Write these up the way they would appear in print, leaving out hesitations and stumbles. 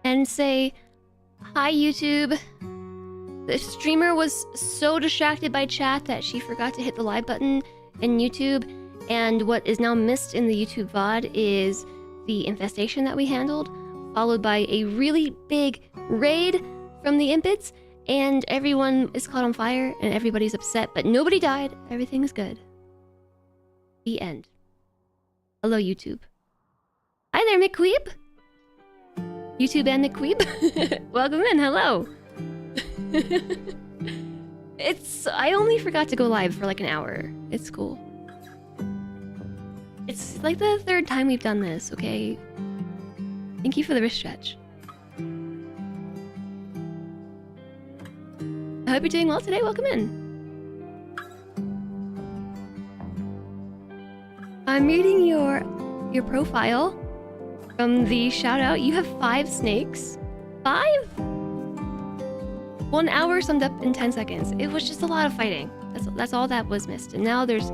and say, "Hi, YouTube." The streamer was so distracted by chat that she forgot to hit the live button in YouTube, and what is now missed in the YouTube VOD is the infestation that we handled, followed by a really big raid from the Impids, and everyone is caught on fire, and everybody's upset, but nobody died. Everything is good. The end. Hello, YouTube. Hi there, McQueeb. YouTube and McQueeb. Welcome in, hello. I only forgot to go live for like an hour. It's cool. It's like the third time we've done this, okay? Thank you for the wrist stretch. I hope you're doing well today. Welcome in. I'm reading your profile from the shout out. You have 5 snakes. 5? 1 hour summed up in 10 seconds. It was just a lot of fighting. That's all that was missed. And now there's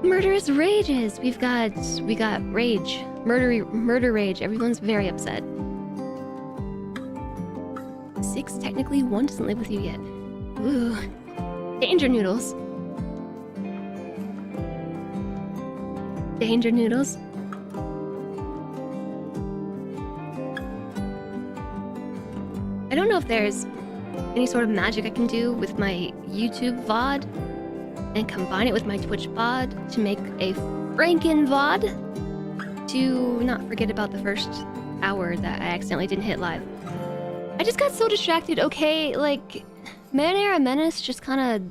murderous rages. We got rage. Murder rage. Everyone's very upset. 6 technically, 1 doesn't live with you yet. Ooh. Danger noodles. Danger noodles. I don't know if there's any sort of magic I can do with my YouTube VOD and combine it with my Twitch VOD to make a Franken VOD to not forget about the first hour that I accidentally didn't hit live. I just got so distracted, okay? Like, Manera Menace just kind of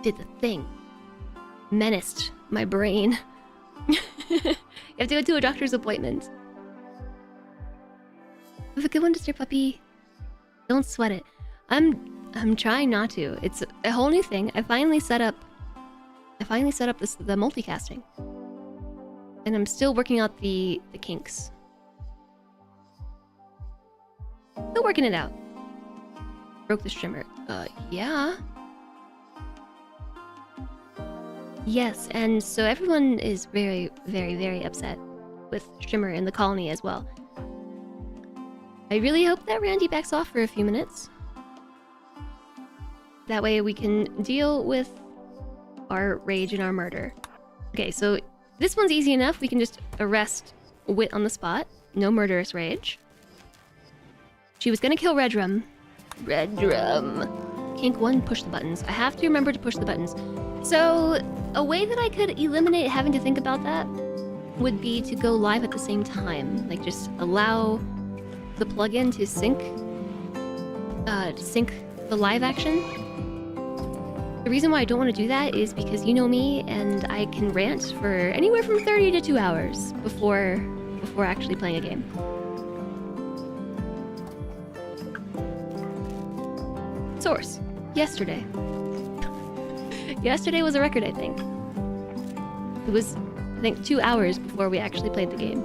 did the thing. Menaced my brain. You have to go to a doctor's appointment. Have a good one, Mr. Puppy. Don't sweat it. I'm trying not to. It's a whole new thing. I finally set up the multicasting. And I'm still working out the kinks. Still working it out. Broke the streamer. Yeah. Yes, and so everyone is very, very, very upset with Shimmer in the colony as well. I really hope that Randy backs off for a few minutes. That way we can deal with our rage and our murder. Okay, so this one's easy enough. We can just arrest Wit on the spot. No murderous rage. She was gonna kill Redrum. Redrum. Kink 1, push the buttons. I have to remember to push the buttons. So, a way that I could eliminate having to think about that would be to go live at the same time. Like, just allow the plugin to sync the live action. The reason why I don't want to do that is because you know me, and I can rant for anywhere from 30 to 2 hours before actually playing a game. Source. Yesterday. Yesterday was a record, I think. It was, I think, 2 hours before we actually played the game.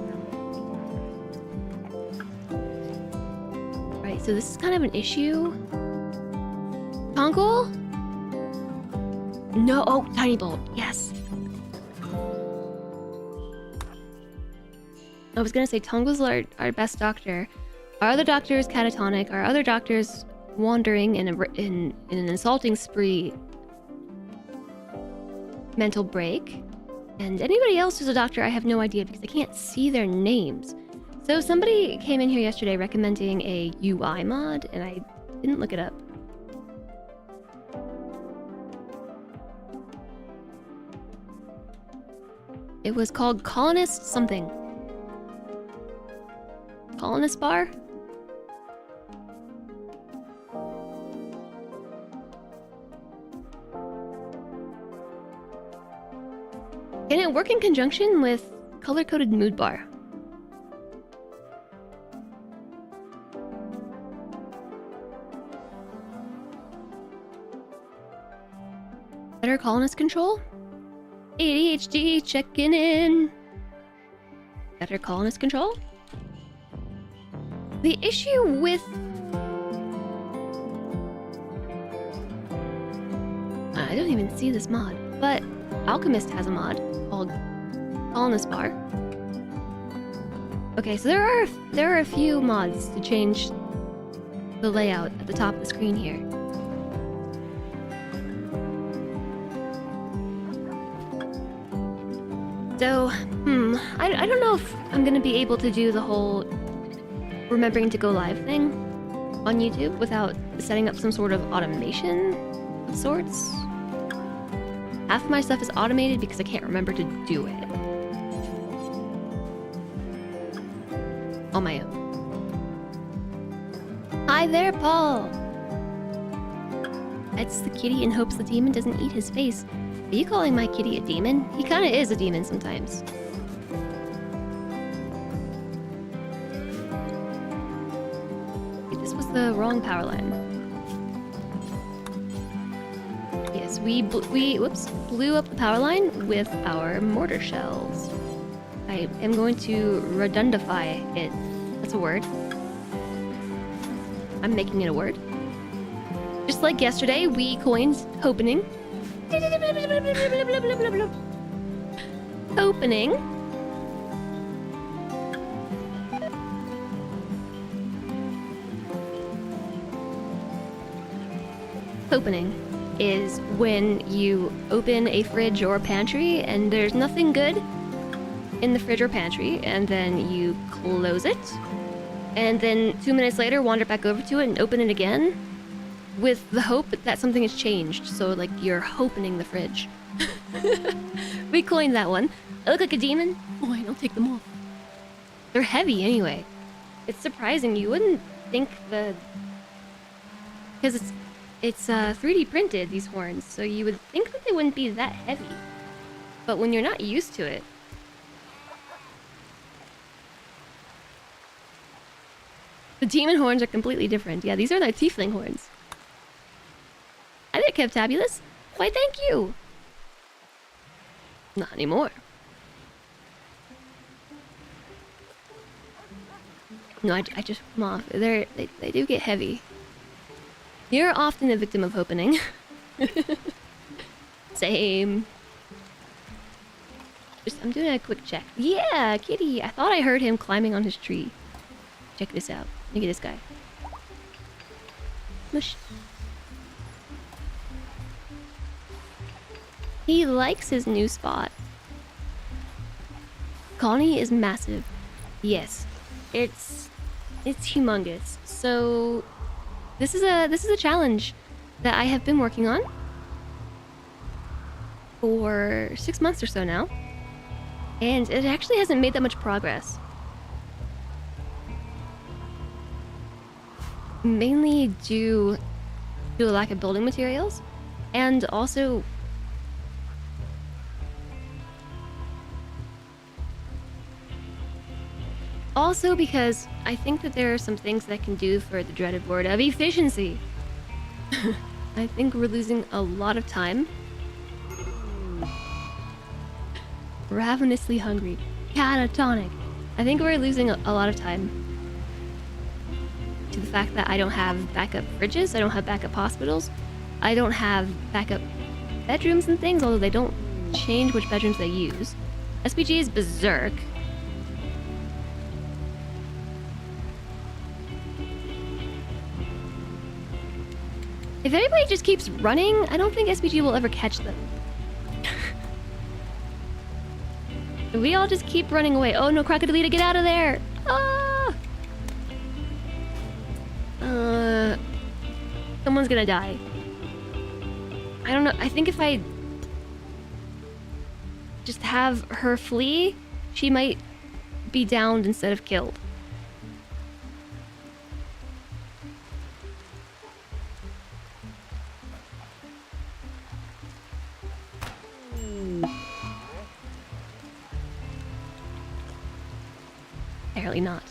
Right, so this is kind of an issue. Tongle? No, oh, Tiny Bolt, yes. I was gonna say Tongle's our best doctor. Our other doctor is catatonic. Our other doctor's wandering in an insulting spree. Mental break. And anybody else who's a doctor, I have no idea because I can't see their names. So somebody came in here yesterday recommending a UI mod, and I didn't look it up. It was called Colonist something. Colonist Bar? Can it work in conjunction with color-coded mood bar? Better colonist control? ADHD checking in. Better colonist control? The issue with... I don't even see this mod, but Alchemist has a mod called Colonist Bar. Okay, so there are a few mods to change the layout at the top of the screen here. So, I don't know if I'm gonna be able to do the whole remembering to go live thing on YouTube without setting up some sort of automation of sorts. Half of my stuff is automated because I can't remember to do it on my own. Hi there, Paul! It's the kitty in hopes the demon doesn't eat his face. Are you calling my kitty a demon? He kinda is a demon sometimes. Wait, this was the wrong power line. Yes, we blew up the power line with our mortar shells. I am going to redundify it. That's a word. I'm making it a word. Just like yesterday, we coined hopening. Opening. Opening is when you open a fridge or a pantry and there's nothing good in the fridge or pantry, and then you close it, and then 2 minutes later wander back over to it and open it again with the hope that something has changed. So like you're opening the fridge. We coined that one. I look like a demon? Oh, I don't take them off. They're heavy anyway. It's surprising. You wouldn't think because it's 3D printed, these horns, so you would think that they wouldn't be that heavy. But when you're not used to it, the demon horns are completely different. Yeah, these are the tiefling horns. Hi there, Kevtabulous. Why, thank you. Not anymore. No, I just put them off. They do get heavy. You're often a victim of opening. Same. I'm doing a quick check. Yeah, kitty. I thought I heard him climbing on his tree. Check this out. Look at this guy. Mush. He likes his new spot. Colony is massive. Yes, it's humongous. So this is a challenge that I have been working on for 6 months or so now, and it actually hasn't made that much progress. Mainly due to a lack of building materials, and also because I think that there are some things that I can do for the dreaded word of efficiency. I think we're losing a lot of time. Ravenously hungry. Catatonic. I think we're losing a lot of time to the fact that I don't have backup fridges, I don't have backup hospitals, I don't have backup bedrooms and things, although they don't change which bedrooms they use. SPG is berserk. If everybody just keeps running, I don't think SPG will ever catch them. If we all just keep running away. Oh no, Crocodilita, get out of there! Ah! Someone's gonna die. I don't know, I think if I just have her flee, she might be downed instead of killed. Apparently not.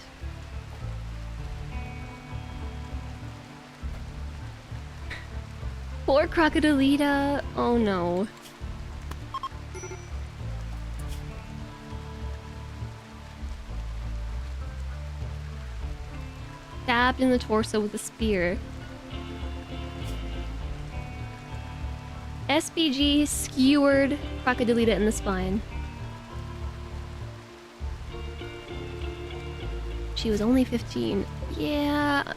Poor Crocodilita. Oh no. Stabbed in the torso with a spear. SPG skewered Crocodilita in the spine. She was only 15. Yeah.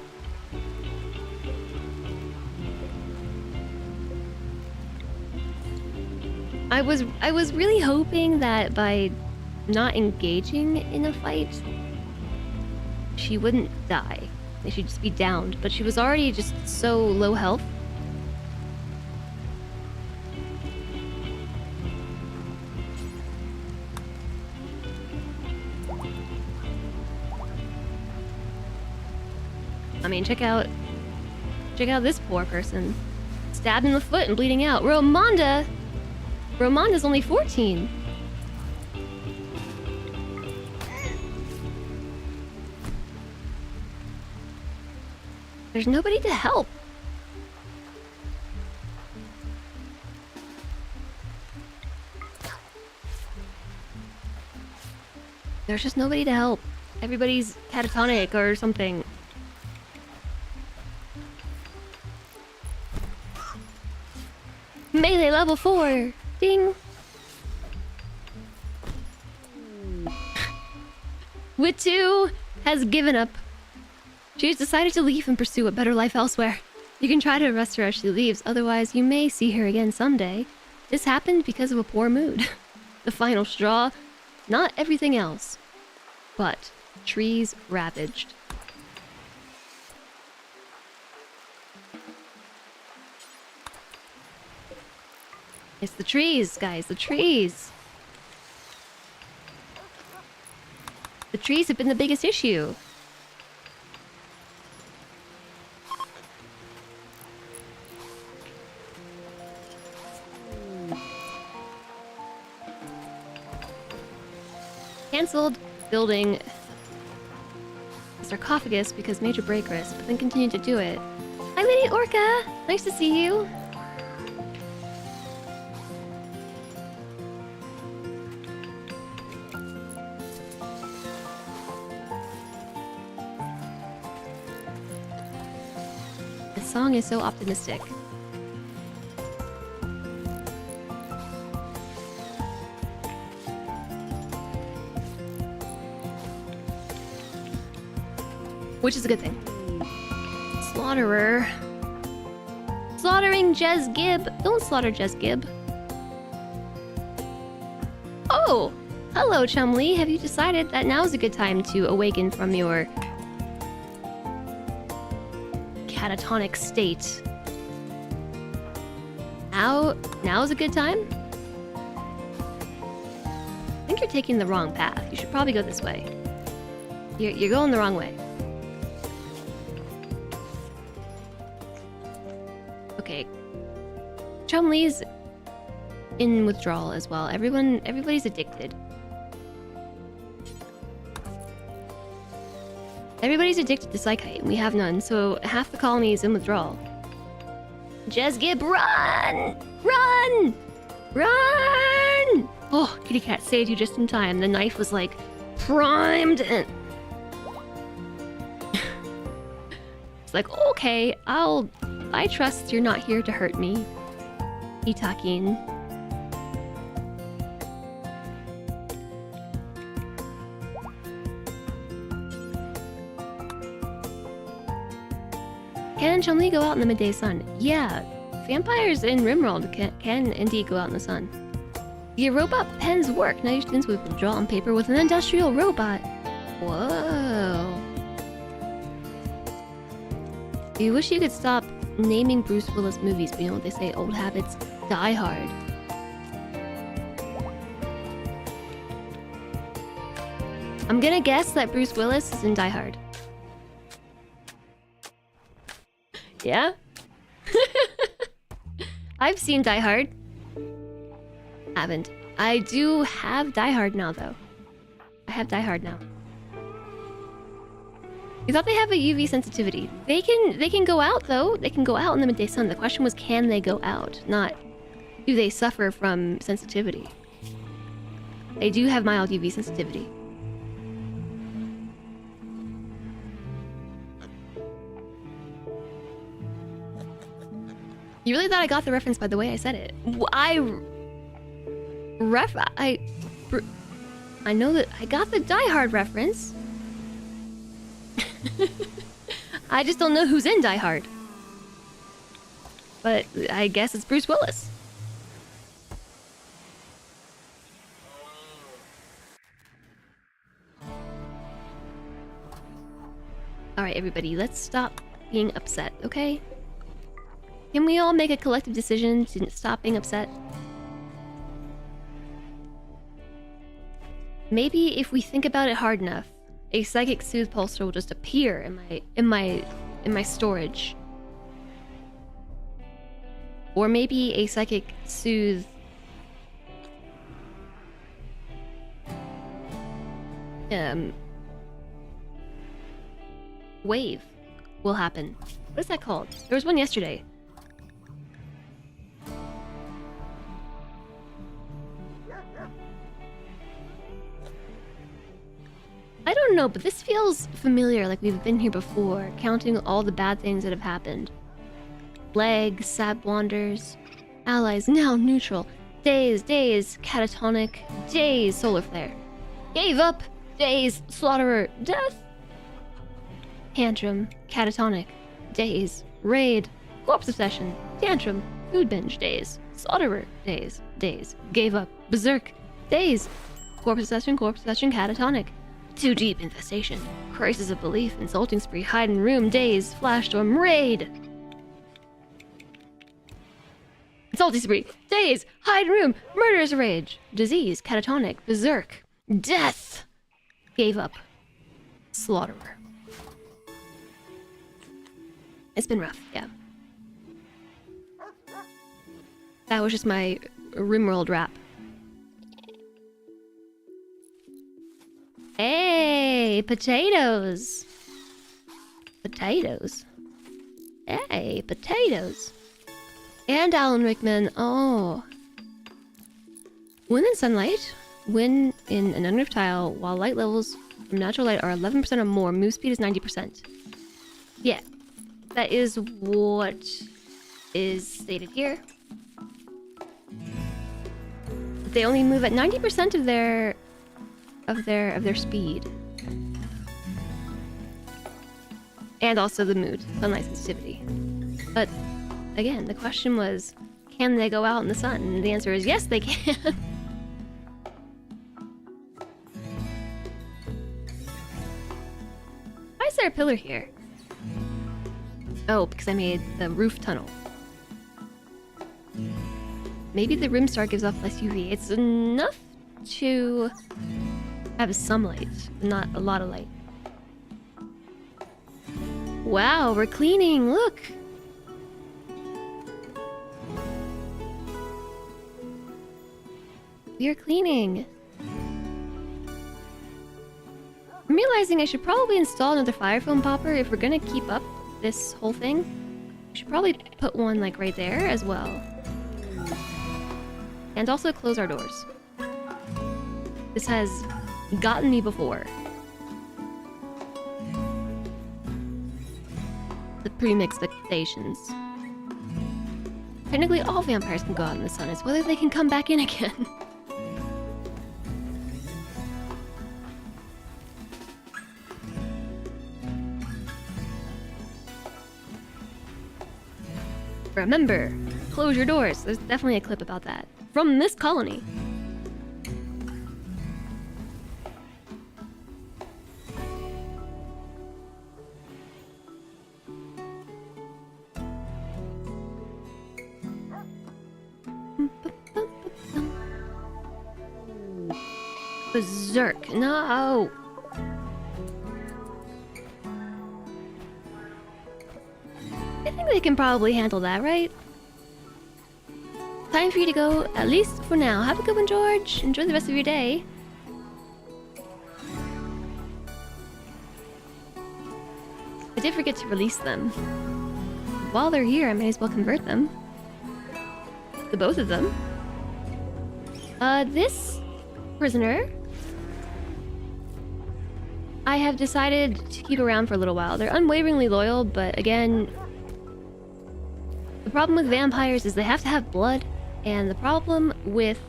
I was really hoping that by not engaging in a fight, she wouldn't die. They should just be downed, but she was already just so low health. I mean, check out this poor person. Stabbed in the foot and bleeding out. Romanda's only 14. There's nobody to help. There's just nobody to help. Everybody's catatonic or something. Melee level 4! Ding! Witu has given up. She has decided to leave and pursue a better life elsewhere. You can try to arrest her as she leaves, otherwise you may see her again someday. This happened because of a poor mood. The final straw. Not everything else. But trees ravaged. It's the trees, guys, the trees. The trees have been the biggest issue. Cancelled building a sarcophagus because major break risk, but then continued to do it. Hi, Lady Orca! Nice to see you. This song is so optimistic. Which is a good thing. Slaughterer. Slaughtering Jez Gibb. Don't slaughter Jez Gibb. Oh! Hello, Chumley. Have you decided that now's a good time to awaken from your catatonic state? Now's a good time? I think you're taking the wrong path. You should probably go this way. You're going the wrong way. Okay. Chumley's in withdrawal as well. Everybody's addicted. Everybody's addicted to Psychite, and we have none, so half the colony is in withdrawal. Jez Gibb, run! Run! Run! Oh, kitty cat saved you just in time. The knife was like primed and it's like, okay, I trust you're not here to hurt me. Itakin. Can Chun-Li go out in the midday sun? Yeah, vampires in RimWorld can indeed go out in the sun. Your robot pens work. Now your students will draw on paper with an industrial robot. Whoa. You wish you could stop naming Bruce Willis movies, but you know what they say, old habits die hard. I'm gonna guess that Bruce Willis is in Die Hard. Yeah? I've seen Die Hard. Haven't. I do have Die Hard now, though. I have Die Hard now. You thought they have a UV sensitivity. They can go out, though. They can go out in the midday sun. The question was, can they go out? Not, do they suffer from sensitivity? They do have mild UV sensitivity. You really thought I got the reference by the way I said it. I know that I got the Die Hard reference. I just don't know who's in Die Hard. But I guess it's Bruce Willis. Alright, everybody, let's stop being upset, okay? Can we all make a collective decision to stop being upset? Maybe if we think about it hard enough, a psychic soothe pulsar will just appear in my storage. Or maybe a psychic soothe wave will happen. What is that called? There was one yesterday. I don't know, but this feels familiar, like we've been here before, counting all the bad things that have happened. Plague, sad wanders, allies now neutral, days, catatonic, days, solar flare. Gave up, days, slaughterer, death. Tantrum, catatonic, days, raid, corpse obsession, tantrum, food binge, days, slaughterer, days, gave up, berserk, days, corpse obsession, catatonic. Too deep infestation, crisis of belief, insulting spree, hide in room, days, flash storm, raid. Insulting spree, days, hide in room, murderous rage, disease, catatonic, berserk, death. Gave up, slaughterer. It's been rough, yeah. That was just my RimWorld rap. Hey, potatoes! Potatoes. Hey, potatoes. And Alan Rickman, oh. When in sunlight, when in an unroofed tile, while light levels from natural light are 11% or more, move speed is 90%. Yeah, that is what is stated here. They only move at 90% of their speed. And also the mood, sunlight sensitivity. But again, the question was, can they go out in the sun? And the answer is yes, they can. Why is there a pillar here? Oh, because I made the roof tunnel. Maybe the rim star gives off less UV. It's enough to have some light, but not a lot of light. Wow, we're cleaning, look! We are cleaning. I'm realizing I should probably install another fire foam popper if we're gonna keep up this whole thing. We should probably put one like right there as well. And also close our doors. This has gotten me before. The pre-mixed expectations. Technically all vampires can go out in the sun, it's whether they can come back in again. Remember, close your doors. There's definitely a clip about that. From this colony. Berserk, no! I think they can probably handle that, right? Time for you to go, at least for now. Have a good one, George. Enjoy the rest of your day. I did forget to release them. While they're here, I may as well convert them. The both of them. This prisoner, I have decided to keep around for a little while. They're unwaveringly loyal, but again, the problem with vampires is they have to have blood, and the problem with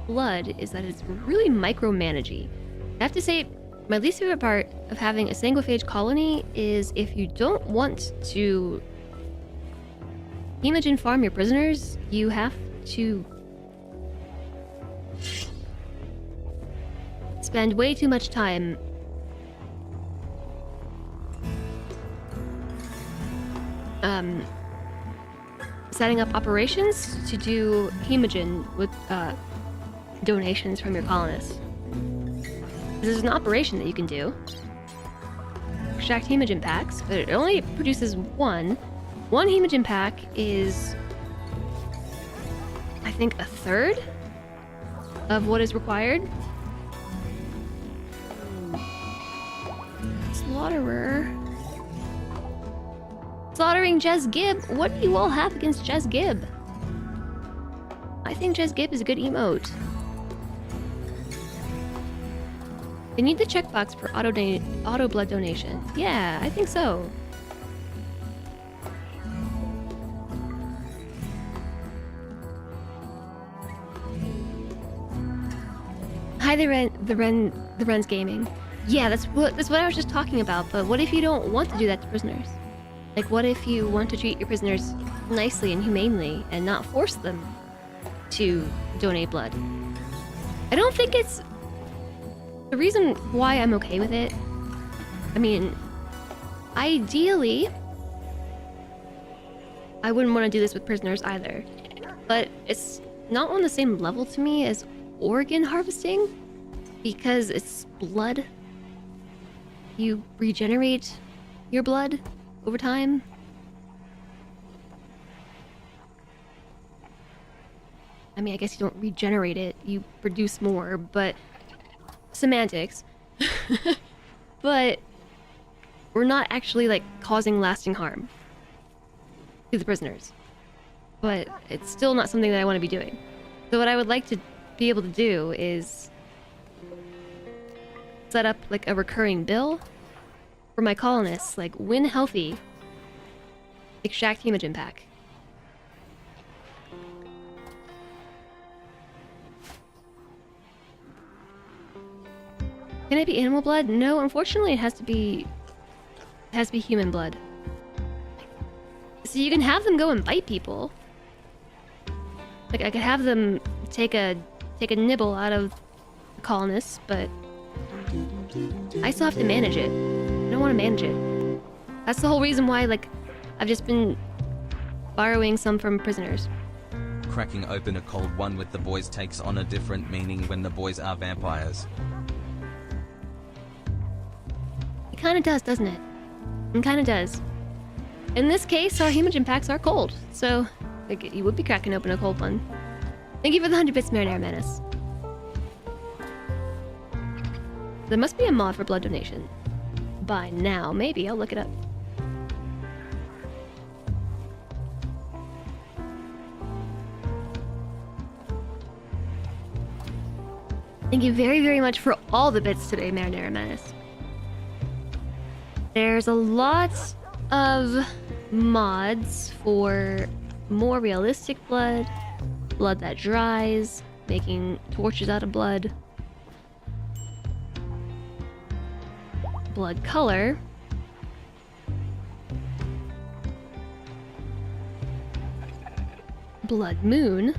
blood is that it's really micromanaging. I have to say, My least favorite part of having a sanguiphage colony is if you don't want to hemogen farm your prisoners, you have to spend way too much time setting up operations to do hemogen with donations from your colonists. This is an operation that you can do. Extract hemogen packs, but it only produces one. One hemogen pack is, I think, a third of what is required. Slaughterer. Slaughtering Jez Gibb. What do you all have against Jez Gibb? I think Jez Gibb is a good emote. They need the checkbox for auto blood donation. Yeah, I think so. Hi, the Ren's Gaming. Yeah, that's what I was just talking about. But what if you don't want to do that to prisoners? Like, what if you want to treat your prisoners nicely and humanely and not force them to donate blood? I don't think it's the reason why I'm okay with it. I mean, ideally, I wouldn't want to do this with prisoners either. But it's not on the same level to me as organ harvesting because it's blood. You regenerate your blood over time. I mean, I guess you don't regenerate it, you produce more, but semantics. But we're not actually like causing lasting harm to the prisoners. But it's still not something that I want to be doing. So what I would like to be able to do is set up like a recurring bill for my colonists, like when healthy, extract hemogen pack. Can it be animal blood? No, unfortunately it has to be human blood. So you can have them go and bite people. Like I could have them take a nibble out of the colonists, but I still have to manage it. I don't want to manage it. That's the whole reason why, like, I've just been borrowing some from prisoners. Cracking open a cold one with the boys takes on a different meaning when the boys are vampires. It kind of does, doesn't it? It kind of does. In this case, our hemogen packs are cold, so like, you would be cracking open a cold one. Thank you for the 100 bits, Marinara Menace. There must be a mod for blood donation. By now, maybe. I'll look it up. Thank you very, very much for all the bits today, Marinara Menace. There's a lot of mods for more realistic blood, blood that dries, making torches out of blood, blood color, blood moon,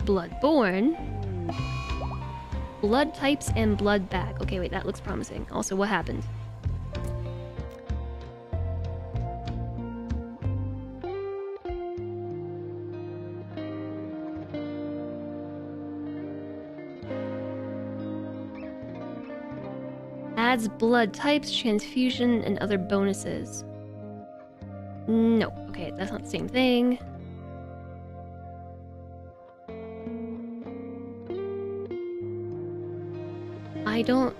bloodborne, blood types, and blood bag. Okay, wait, that looks promising. Also, what happened? Adds blood types, transfusion, and other bonuses. No, okay, that's not the same thing. I don't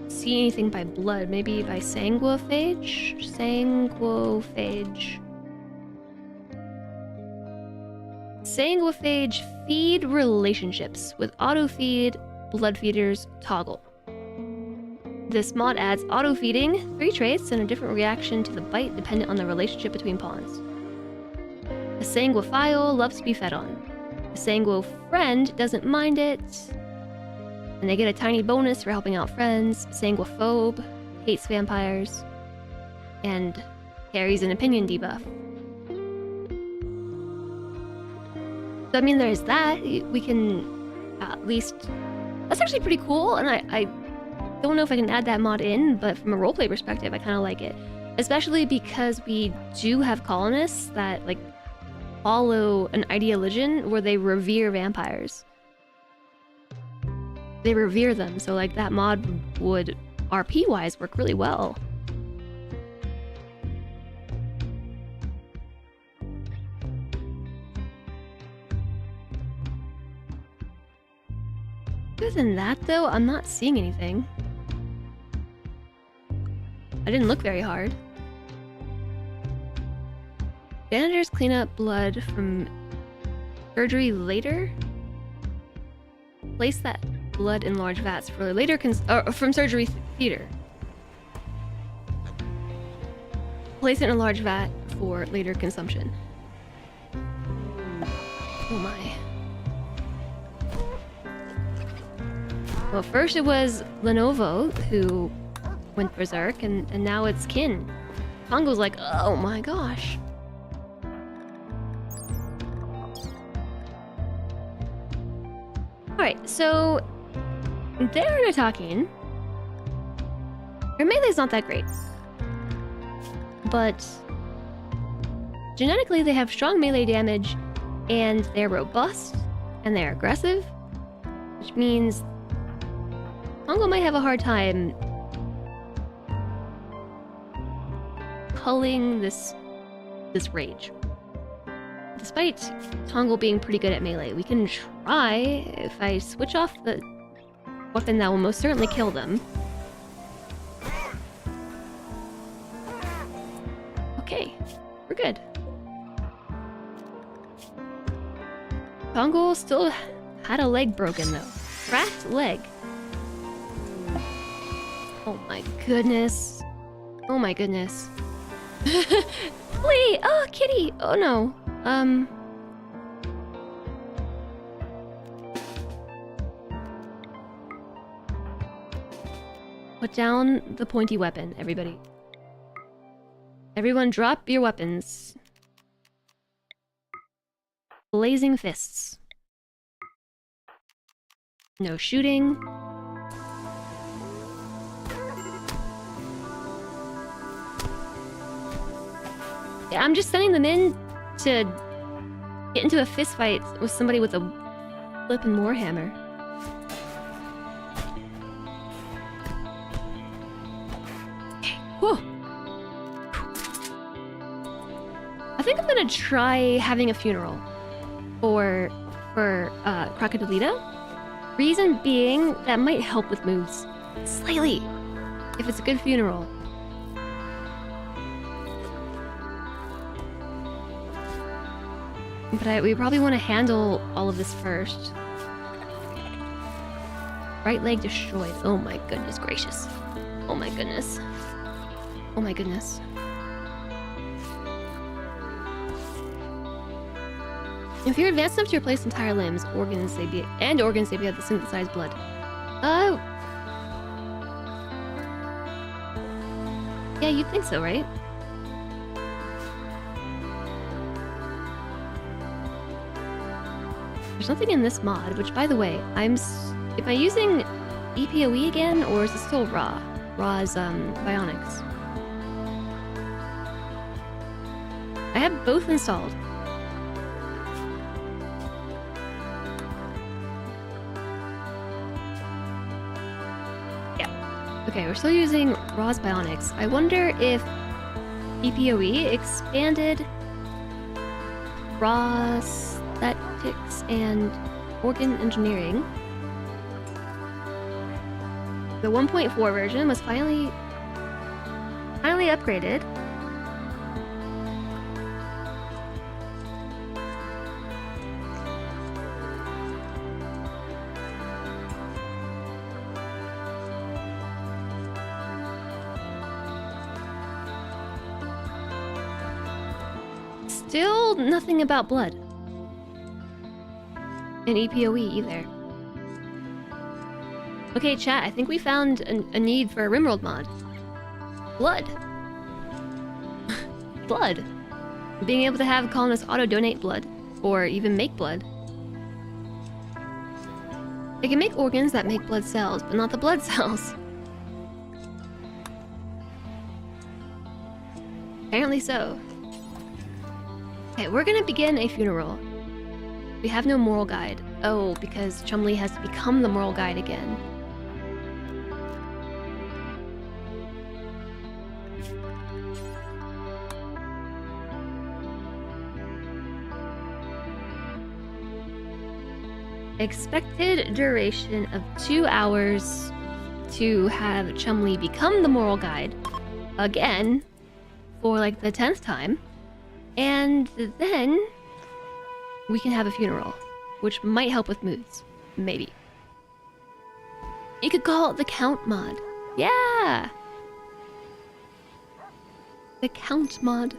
see anything by blood. Maybe by sanguiphage? Sanguiphage. Sanguiphage feed relationships with auto-feed blood feeders toggle. This mod adds auto-feeding, 3 traits, and a different reaction to the bite dependent on the relationship between pawns. A sanguiphile loves to be fed on. A sanguo friend doesn't mind it. And they get a tiny bonus for helping out friends, sanguinophobe, hates vampires, and carries an opinion debuff. So I mean, there's that. We can at least... That's actually pretty cool, and I don't know if I can add that mod in, but from a roleplay perspective, I kind of like it. Especially because we do have colonists that, like, follow an ideologion where they revere vampires. They revere them, so, like, that mod would, RP-wise, work really well. Other than that, though, I'm not seeing anything. I didn't look very hard. Janitors clean up blood from surgery later. Place that blood in large vats for later from surgery theater. Place it in a large vat for later consumption. Oh my. Well, first it was Lenovo who went berserk, and now it's Kin. Pongo's like, oh my gosh. Alright, so they're talking. Their melee's not that great. But genetically they have strong melee damage, and they're robust, and they're aggressive, which means Pongo might have a hard time culling this rage. Despite Tongo being pretty good at melee, we can try. If I switch off the weapon that will most certainly kill them. Okay, we're good. Tongo still had a leg broken though. Cracked leg. Oh my goodness. Oh my goodness. Flea! Oh, kitty! Oh no. Put down the pointy weapon, everybody. Everyone drop your weapons. Blazing fists. No shooting. Yeah, I'm just sending them in to get into a fist fight with somebody with a flippin' warhammer. Okay, whoa. I think I'm gonna try having a funeral for Crocodilita. Reason being, that might help with moves slightly if it's a good funeral. But we probably want to handle all of this first. Right leg destroyed. Oh my goodness gracious. Oh my goodness. Oh my goodness. If you're advanced enough to replace entire limbs, organs they be have the synthesized blood. Yeah, you'd think so, right? There's nothing in this mod, which, by the way, am I using EPOE again, or is it still Raw? Raw's Bionics. I have both installed. Yeah. Okay, we're still using Raw's Bionics. I wonder if EPOE expanded Raw's and organ engineering. The 1.4 version was finally upgraded. Still nothing about blood. And EPOE either. Okay, chat, I think we found a need for a RimWorld mod. Blood. Blood. Being able to have colonists auto-donate blood. Or even make blood. They can make organs that make blood cells, but not the blood cells. Apparently so. Okay, we're gonna begin a funeral. We have no moral guide. Oh, because Chumley has to become the moral guide again. Expected duration of 2 hours to have Chumley become the moral guide again for like the 10th time, and then we can have a funeral, which might help with moods. Maybe. You could call it the Count mod. Yeah! The Count mod.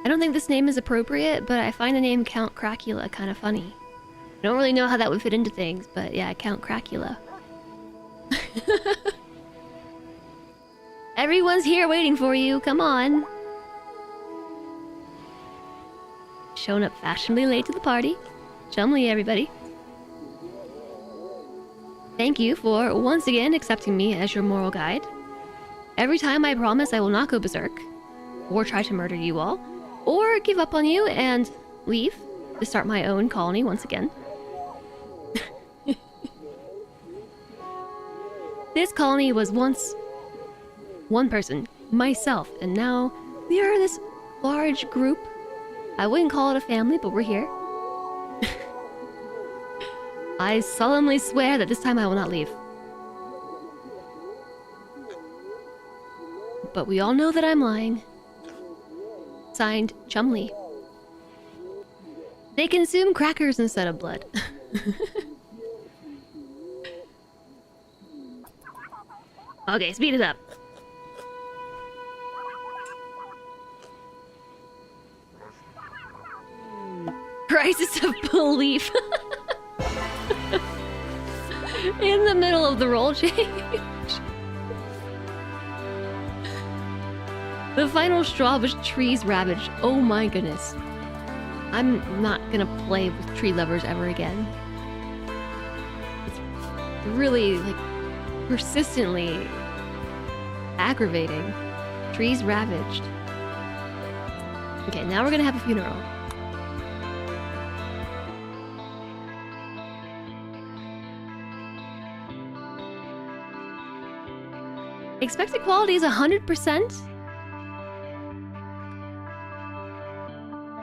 I don't think this name is appropriate, but I find the name Count Cracula kind of funny. I don't really know how that would fit into things, but yeah, Count Cracula. Everyone's here waiting for you, come on! Showing up fashionably late to the party. Chumley, everybody. Thank you for once again accepting me as your moral guide. Every time I promise I will not go berserk, or try to murder you all, or give up on you and leave to start my own colony once again. This colony was once one person, myself, and now we are this large group. I wouldn't call it a family, but we're here. I solemnly swear that this time I will not leave. But we all know that I'm lying. Signed, Chumley. They consume crackers instead of blood. Okay, speed it up. Crisis of belief. In the middle of the roll change. The final straw was trees ravaged. Oh my goodness. I'm not gonna play with tree lovers ever again. It's really, like, persistently aggravating. Trees ravaged. Okay, now we're gonna have a funeral. Expected quality is 100%.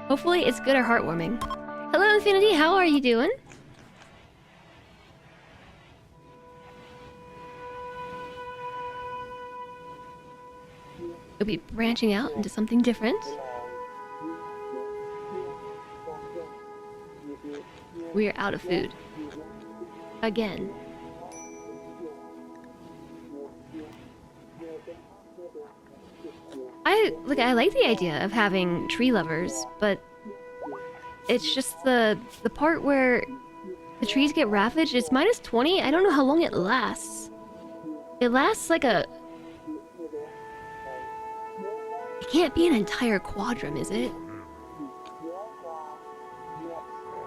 Hopefully it's good or heartwarming. Hello Infinity, how are you doing? You'll be branching out into something different. We're out of food. Again. I like the idea of having tree lovers, but it's just the part where the trees get ravaged. It's -20. I don't know how long it lasts. It lasts like a... It can't be an entire quadrum, is it?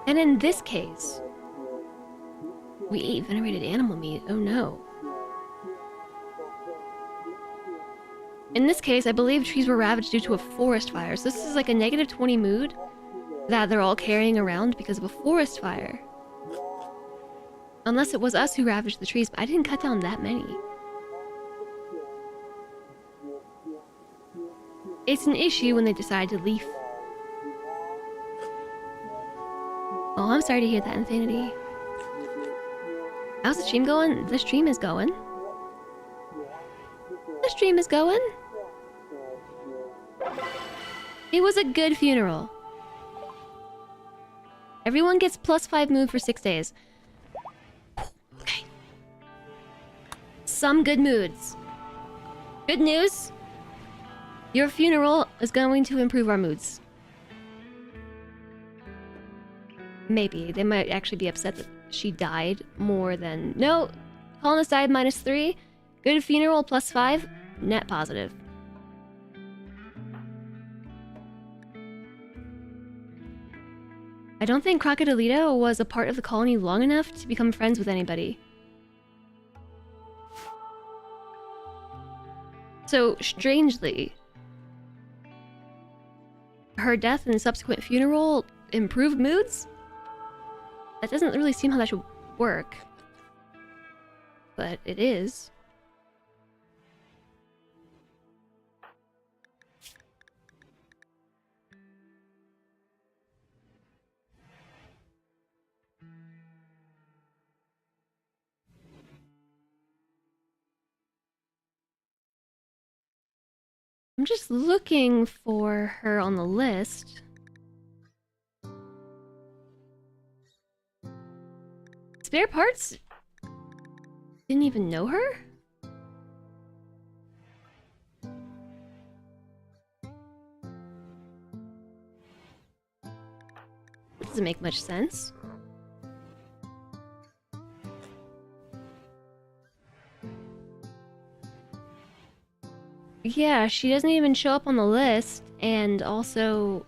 And in this case, we ate venerated animal meat. Oh no. In this case, I believe trees were ravaged due to a forest fire. So this is like a -20 mood that they're all carrying around because of a forest fire. Unless it was us who ravaged the trees, but I didn't cut down that many. It's an issue when they decide to leave. Oh, I'm sorry to hear that, Infinity. How's the stream going? The stream is going. The stream is going. It was a good funeral. Everyone gets +5 mood for 6 days. Okay. Some good moods. Good news. Your funeral is going to improve our moods. Maybe. They might actually be upset that she died more than... No! Colonist died -3. Good funeral +5. Net positive. I don't think Crocodilito was a part of the colony long enough to become friends with anybody. So, strangely, her death and subsequent funeral improved moods? That doesn't really seem how that should work. But it is. I'm just looking for her on the list. Spare parts? Didn't even know her? That doesn't make much sense. Yeah, she doesn't even show up on the list, and also...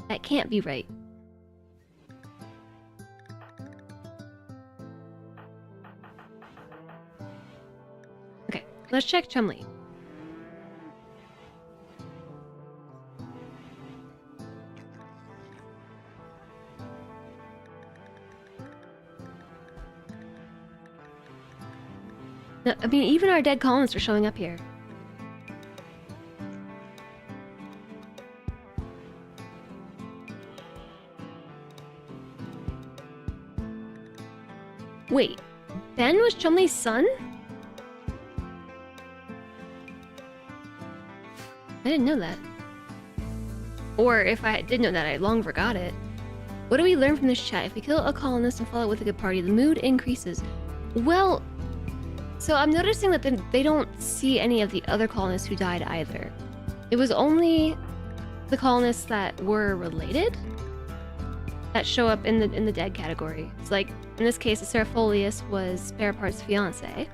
That can't be right. Okay, let's check Chumley. No, I mean, even our dead colonists are showing up here. Wait, Ben was Chumley's son? I didn't know that. Or if I did know that, I long forgot it. What do we learn from this chat? If we kill a colonist and follow it with a good party, the mood increases. Well... So I'm noticing that they don't see any of the other colonists who died either. It was only the colonists that were related that show up in the dead category. It's like, in this case, Serafolius was Spare Part's fiance.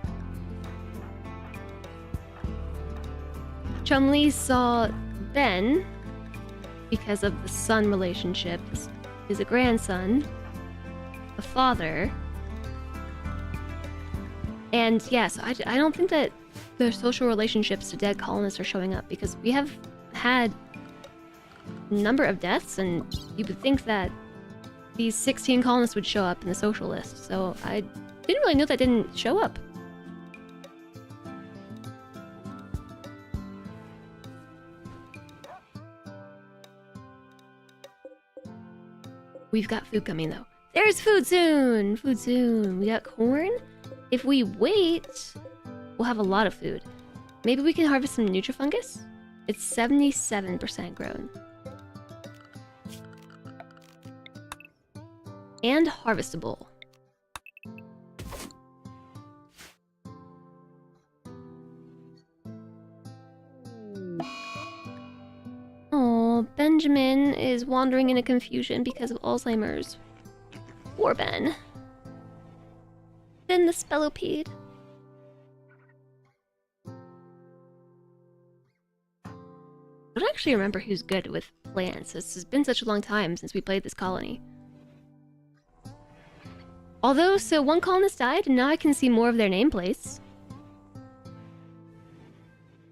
Chumley saw Ben because of the son relationship. Is a grandson, a father. And yes, I don't think that the social relationships to dead colonists are showing up because we have had a number of deaths, and you would think that these 16 colonists would show up in the social list. So I didn't really know that didn't show up. We've got food coming though. There's food soon! Food soon. We got corn. If we wait, we'll have a lot of food. Maybe we can harvest some Nutrifungus? It's 77% grown. And harvestable. Oh, Benjamin is wandering into confusion because of Alzheimer's. Poor Ben. Ben the Spellopede. I don't actually remember who's good with plants. This has been such a long time since we played this colony. Although, so one colonist died, and now I can see more of their nameplates.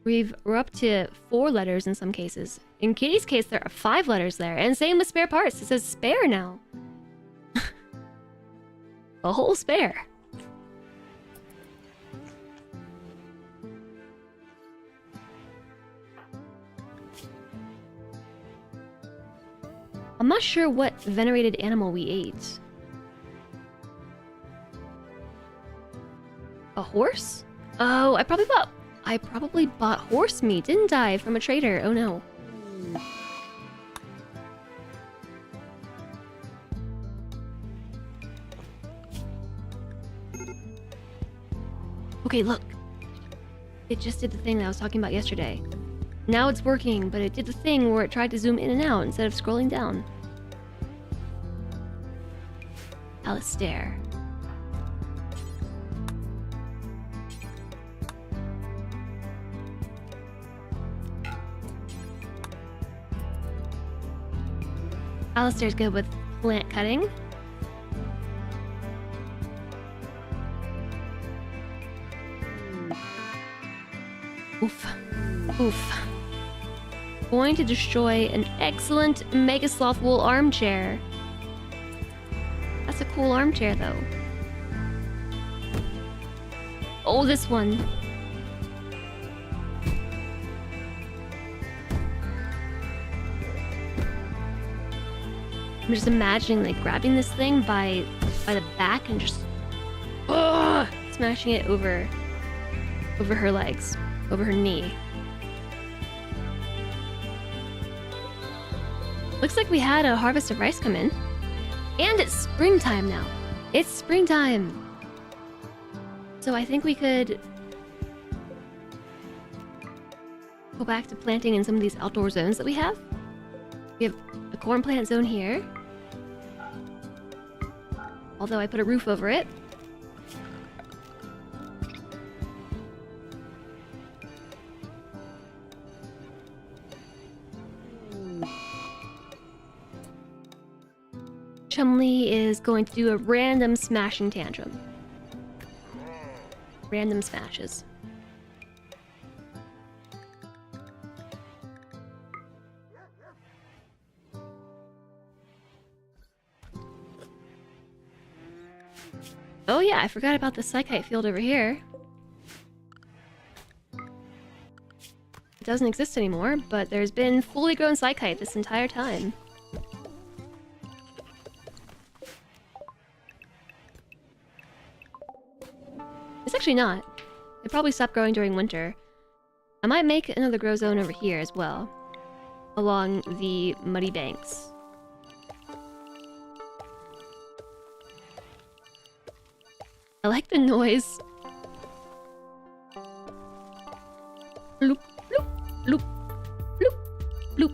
We're up to 4 letters in some cases. In Kitty's case, there are 5 letters there, and same with spare parts. It says spare now. A whole spare. I'm not sure what venerated animal we ate. A horse? Oh, I probably bought horse meat, didn't I? From a trader. Oh no. Okay, look. It just did the thing that I was talking about yesterday. Now it's working, but it did the thing where it tried to zoom in and out instead of scrolling down. Alistair. Alistair's good with plant cutting. Oof. Oof. Going to destroy an excellent Mega Sloth wool armchair. That's a cool armchair, though. Oh, this one. I'm just imagining like grabbing this thing by the back and just smashing it over her legs, over her knee. Looks like we had a harvest of rice come in. And it's springtime now. It's springtime. So I think we could go back to planting in some of these outdoor zones that we have. We have a corn plant zone here. Although I put a roof over it. Chumley is going to do a random smashing tantrum. Random smashes. Oh yeah, I forgot about the psychite field over here. It doesn't exist anymore, but there's been fully grown psychite this entire time. It's actually not. It probably stopped growing during winter. I might make another grow zone over here as well, along the muddy banks. I like the noise. Loop, loop, loop, loop, loop.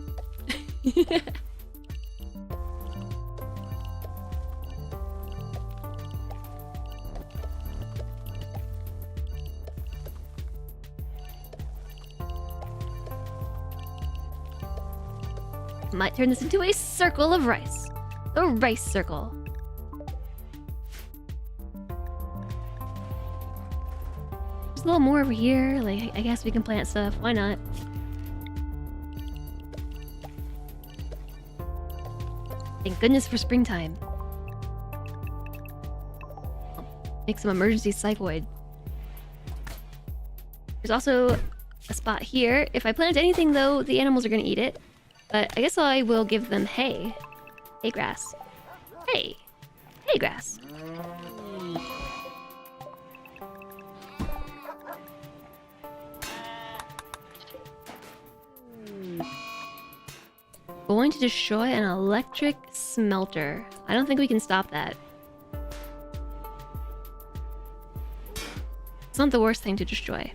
Might turn this into a circle of rice. A rice circle. There's a little more over here. Like, I guess we can plant stuff. Why not? Thank goodness for springtime. I'll make some emergency psychoid. There's also a spot here. If I plant anything, though, the animals are gonna eat it. But I guess I will give them hay. Hay grass. Hay. Hay grass. Going to destroy an electric smelter. I don't think we can stop that. It's not the worst thing to destroy.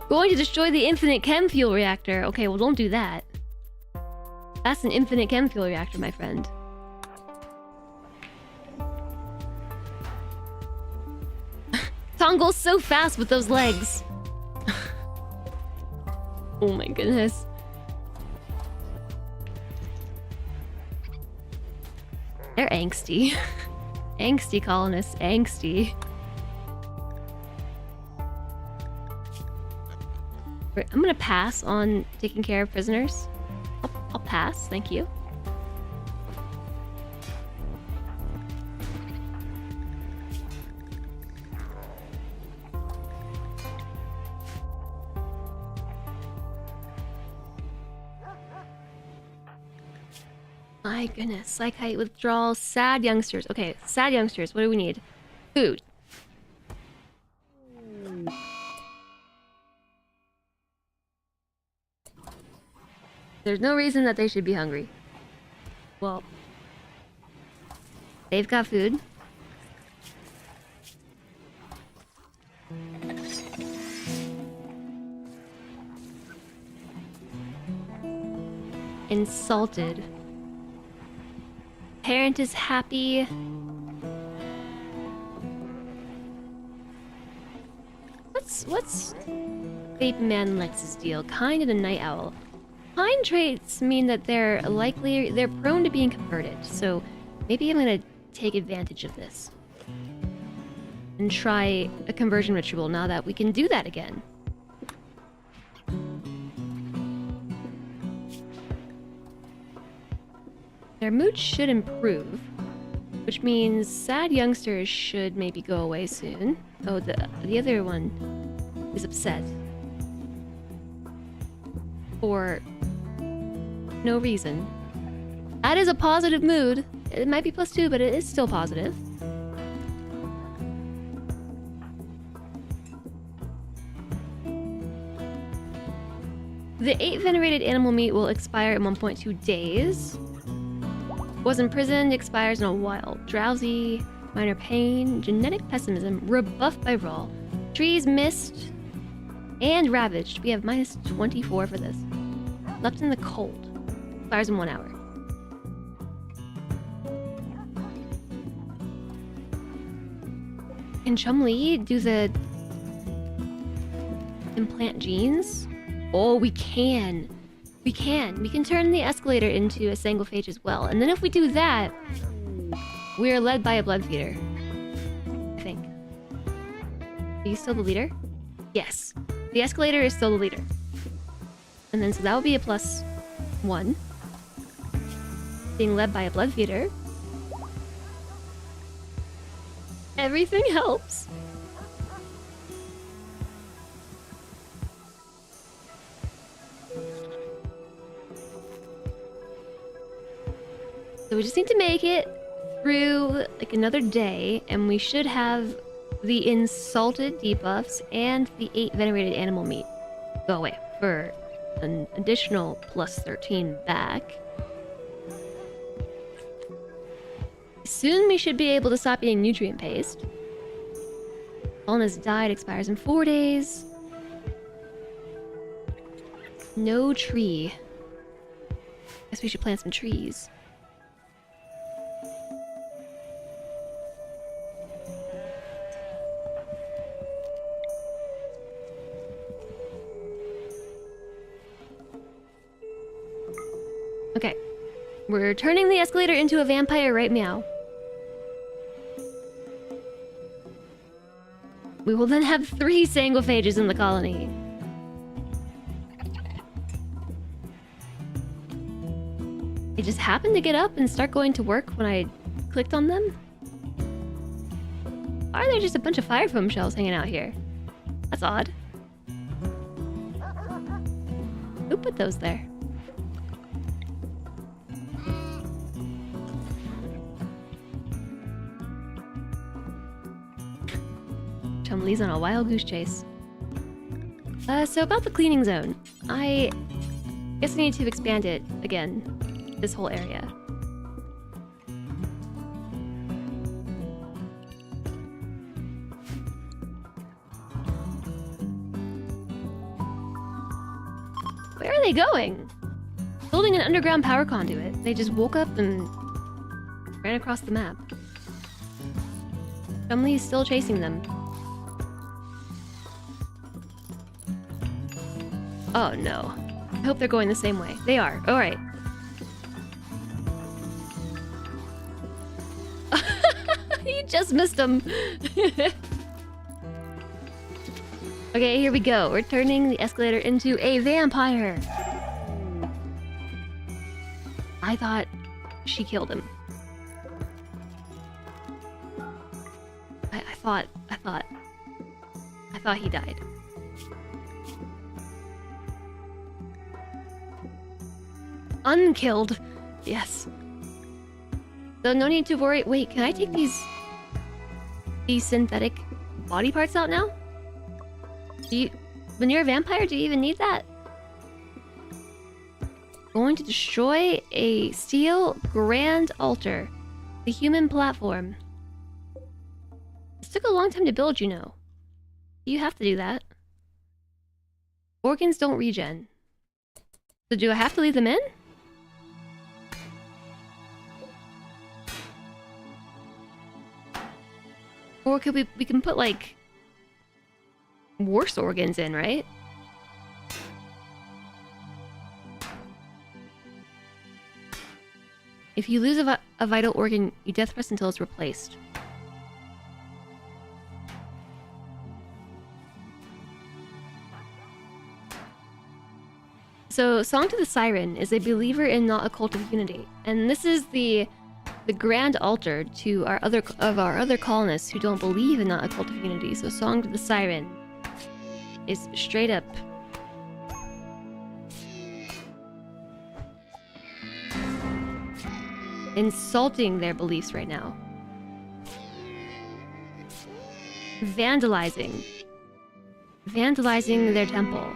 Going to destroy the infinite chem fuel reactor. Okay, well don't do that. That's an infinite chem fuel reactor, my friend. Tongle's so fast with those legs. Oh my goodness. They're angsty. Angsty colonists, angsty. I'm gonna pass on taking care of prisoners. I'll pass, thank you. My goodness, psychite withdrawal, sad youngsters. Okay, sad youngsters, what do we need? Food. There's no reason that they should be hungry. Well, they've got food. Insulted. Parent is happy. What's Vape Man Lex's deal? Kind and a night owl. Kind traits mean that they're prone to being converted, so maybe I'm gonna take advantage of this. And try a conversion ritual now that we can do that again. Their mood should improve, which means sad youngsters should maybe go away soon. Oh, the other one is upset. For no reason. That is a positive mood. It might be +2, but it is still positive. The 8 venerated animal meat will expire in 1.2 days. Was imprisoned, expires in a while. Drowsy, minor pain, genetic pessimism, rebuffed by raw. Trees missed and ravaged. We have -24 for this. Left in the cold. Expires in 1 hour. Can Chum-Li do the implant genes? Oh, we can. We can turn the escalator into a sanguiphage as well. And then if we do that, we are led by a blood feeder. I think. Are you still the leader? Yes. The escalator is still the leader. And then so that would be a +1. Being led by a blood feeder. Everything helps. So we just need to make it through like another day, and we should have the insulted debuffs and the 8 venerated animal meat go away for an additional +13 back. Soon we should be able to stop eating nutrient paste. Fallen has died, expires in 4 days. No tree. Guess we should plant some trees. Okay. We're turning the escalator into a vampire right meow. We will then have 3 sanguiphages in the colony. They just happened to get up and start going to work when I clicked on them? Why are there just a bunch of fire foam shells hanging out here? That's odd. Who put those there? Chum-Li's on a wild goose chase. So about the cleaning zone. I guess I need to expand it again. This whole area. Where are they going? Building an underground power conduit. They just woke up and ran across the map. Chum-Li is still chasing them. Oh no. I hope they're going the same way. They are. Alright. You just missed them. Okay, here we go. We're turning the escalator into a vampire. I thought she killed him. I thought he died. Unkilled. Yes. So no need to worry. Wait, can I take these synthetic body parts out now? When you're a vampire, do you even need that? Going to destroy a steel grand altar. The human platform. This took a long time to build, you know. You have to do that. Organs don't regen. So do I have to leave them in? Or could we can put like worse organs in, right? If you lose a vital organ, you death rest until it's replaced. So, Song to the Siren is a believer in not a cult of unity, and this is the grand altar to our other colonists who don't believe in not a cult of unity. So, Song to the Siren is straight up insulting their beliefs right now. Vandalizing their temple.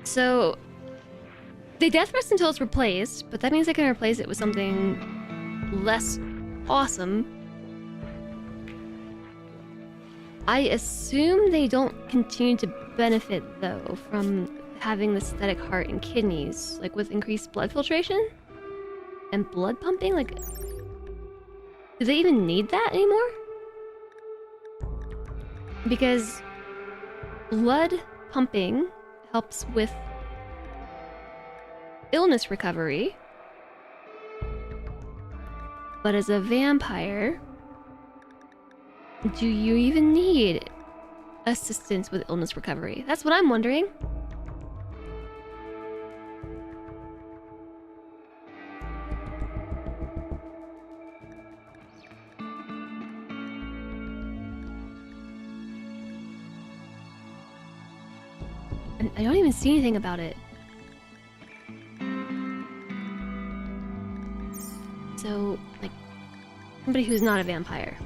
So, they death rest until it's replaced, but that means they can replace it with something less awesome. I assume they don't continue to benefit, though, from having the synthetic heart and kidneys, like with increased blood filtration and blood pumping. Like, do they even need that anymore? Because blood pumping helps with illness recovery, but as a vampire, do you even need assistance with illness recovery? That's what I'm wondering. And I don't even see anything about it. So, like, somebody who's not a vampire.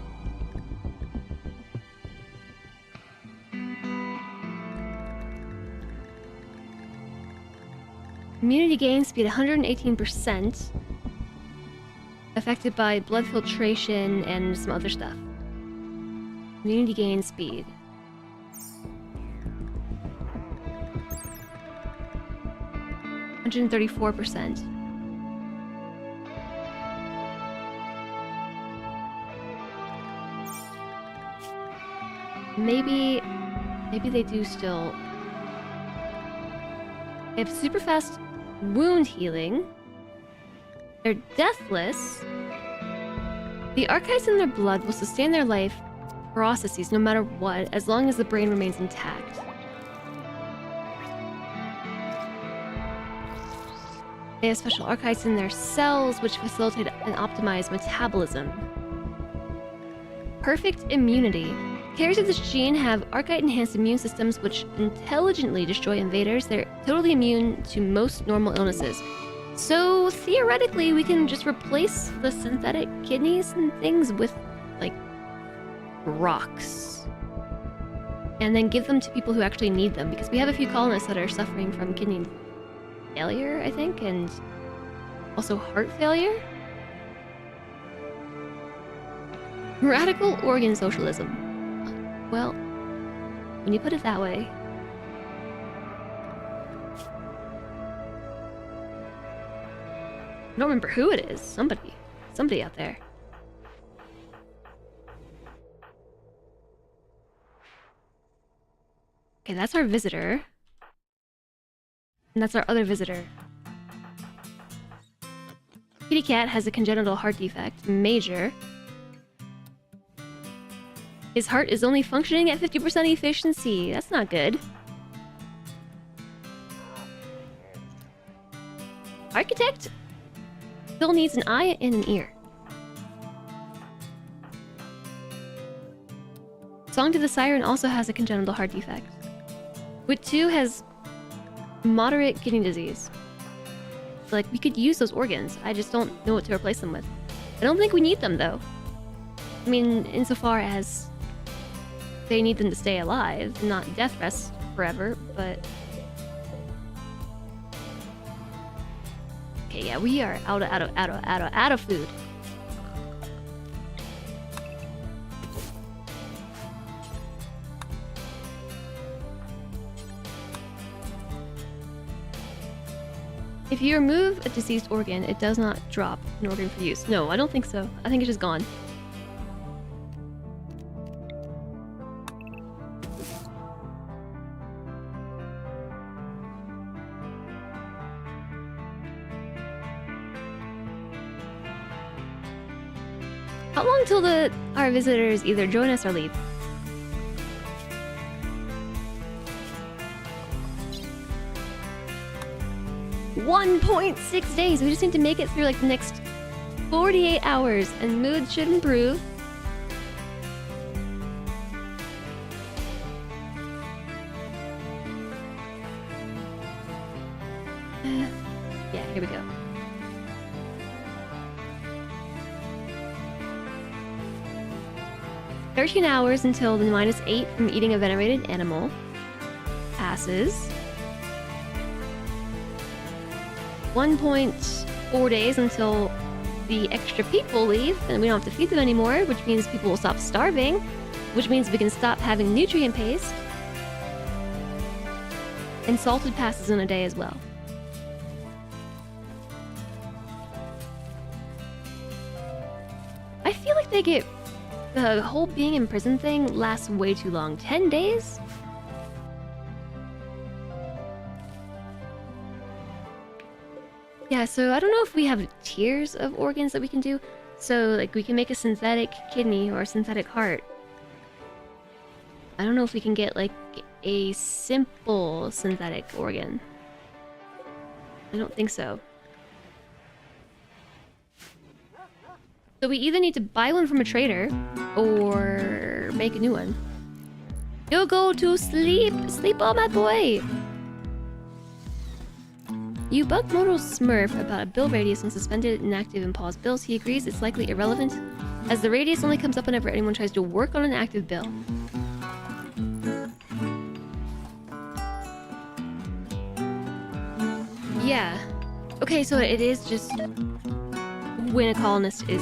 Immunity gain speed 118%. Affected by blood filtration and some other stuff. Immunity gain speed. %134%. Maybe they do still. They have super fast wound healing. They're deathless. The archives in their blood will sustain their life processes no matter what, as long as the brain remains intact. They have special archives in their cells, which facilitate and optimize metabolism. Perfect immunity. Carriers of this gene have archite-enhanced immune systems which intelligently destroy invaders. They're totally immune to most normal illnesses. So, theoretically, we can just replace the synthetic kidneys and things with, like, rocks. And then give them to people who actually need them, because we have a few colonists that are suffering from kidney failure, I think, and also heart failure. Radical organ socialism. Well, when you put it that way. I don't remember who it is. Somebody out there. Okay, that's our visitor. And that's our other visitor. Kitty Cat has a congenital heart defect, major. His heart is only functioning at 50% efficiency. That's not good. Architect still needs an eye and an ear. Song to the Siren also has a congenital heart defect. Wit 2 has moderate kidney disease. Like, we could use those organs. I just don't know what to replace them with. I don't think we need them, though. I mean, insofar as they need them to stay alive, not death rest forever, but... Okay, yeah, we are out of food. If you remove a deceased organ, it does not drop an organ for use. No, I don't think so. I think it's just gone. How long till our visitors either join us or leave? .6 days. We just need to make it through like the next 48 hours and mood should improve. Yeah, here we go. "13 hours until the -8 from eating a venerated animal passes. 1.4 days until the extra people leave, and we don't have to feed them anymore, which means people will stop starving, which means we can stop having nutrient paste. And salted passes in a day as well. I feel like the whole being in prison thing lasts way too long. 10 days? Yeah, so I don't know if we have tiers of organs that we can do. So, like, we can make a synthetic kidney or a synthetic heart. I don't know if we can get, like, a simple synthetic organ. I don't think so. So we either need to buy one from a trader or make a new one. You go to sleep! Sleep on, my boy! You bug Mortal Smurf about a bill radius on suspended, inactive, and paused bills. He agrees it's likely irrelevant, as the radius only comes up whenever anyone tries to work on an active bill. Yeah. Okay, so it is just when a colonist is...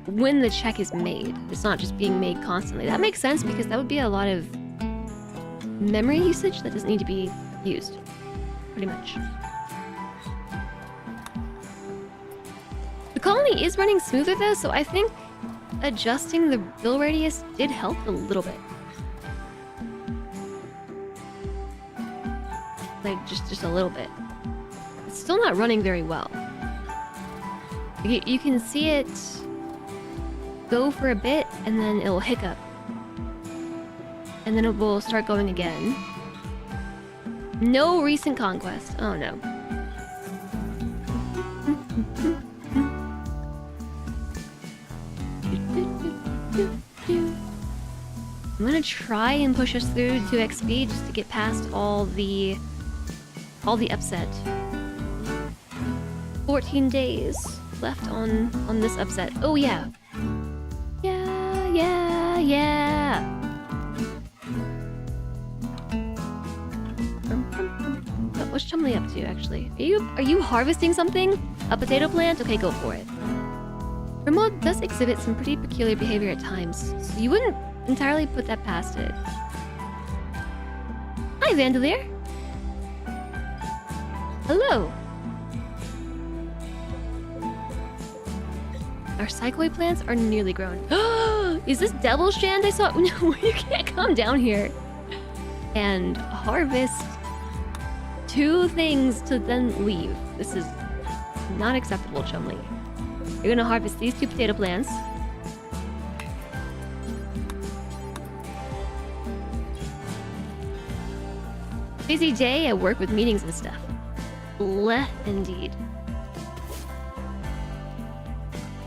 when the check is made. It's not just being made constantly. That makes sense because that would be a lot of memory usage that doesn't need to be used. Pretty much. The colony is running smoother though, so I think adjusting the bill radius did help a little bit. Like, just a little bit. It's still not running very well. You can see it go for a bit, and then it'll hiccup. And then it will start going again. No recent conquest. Oh no. I'm gonna try and push us through to XP just to get past all the upset. 14 days left on this upset. Oh yeah. Yeah. What's Chumley up to actually? Are you harvesting something? A potato plant? Okay, go for it. RimWorld does exhibit some pretty peculiar behavior at times, so you wouldn't entirely put that past it. Hi, Vandalier. Hello. Our psychoid plants are nearly grown. Is this Devil's Shand I saw? No, you can't come down here and harvest 2 things to then leave. This is not acceptable, Chumley. You're gonna harvest these 2 potato plants. Busy day at work with meetings and stuff. Bleh, indeed.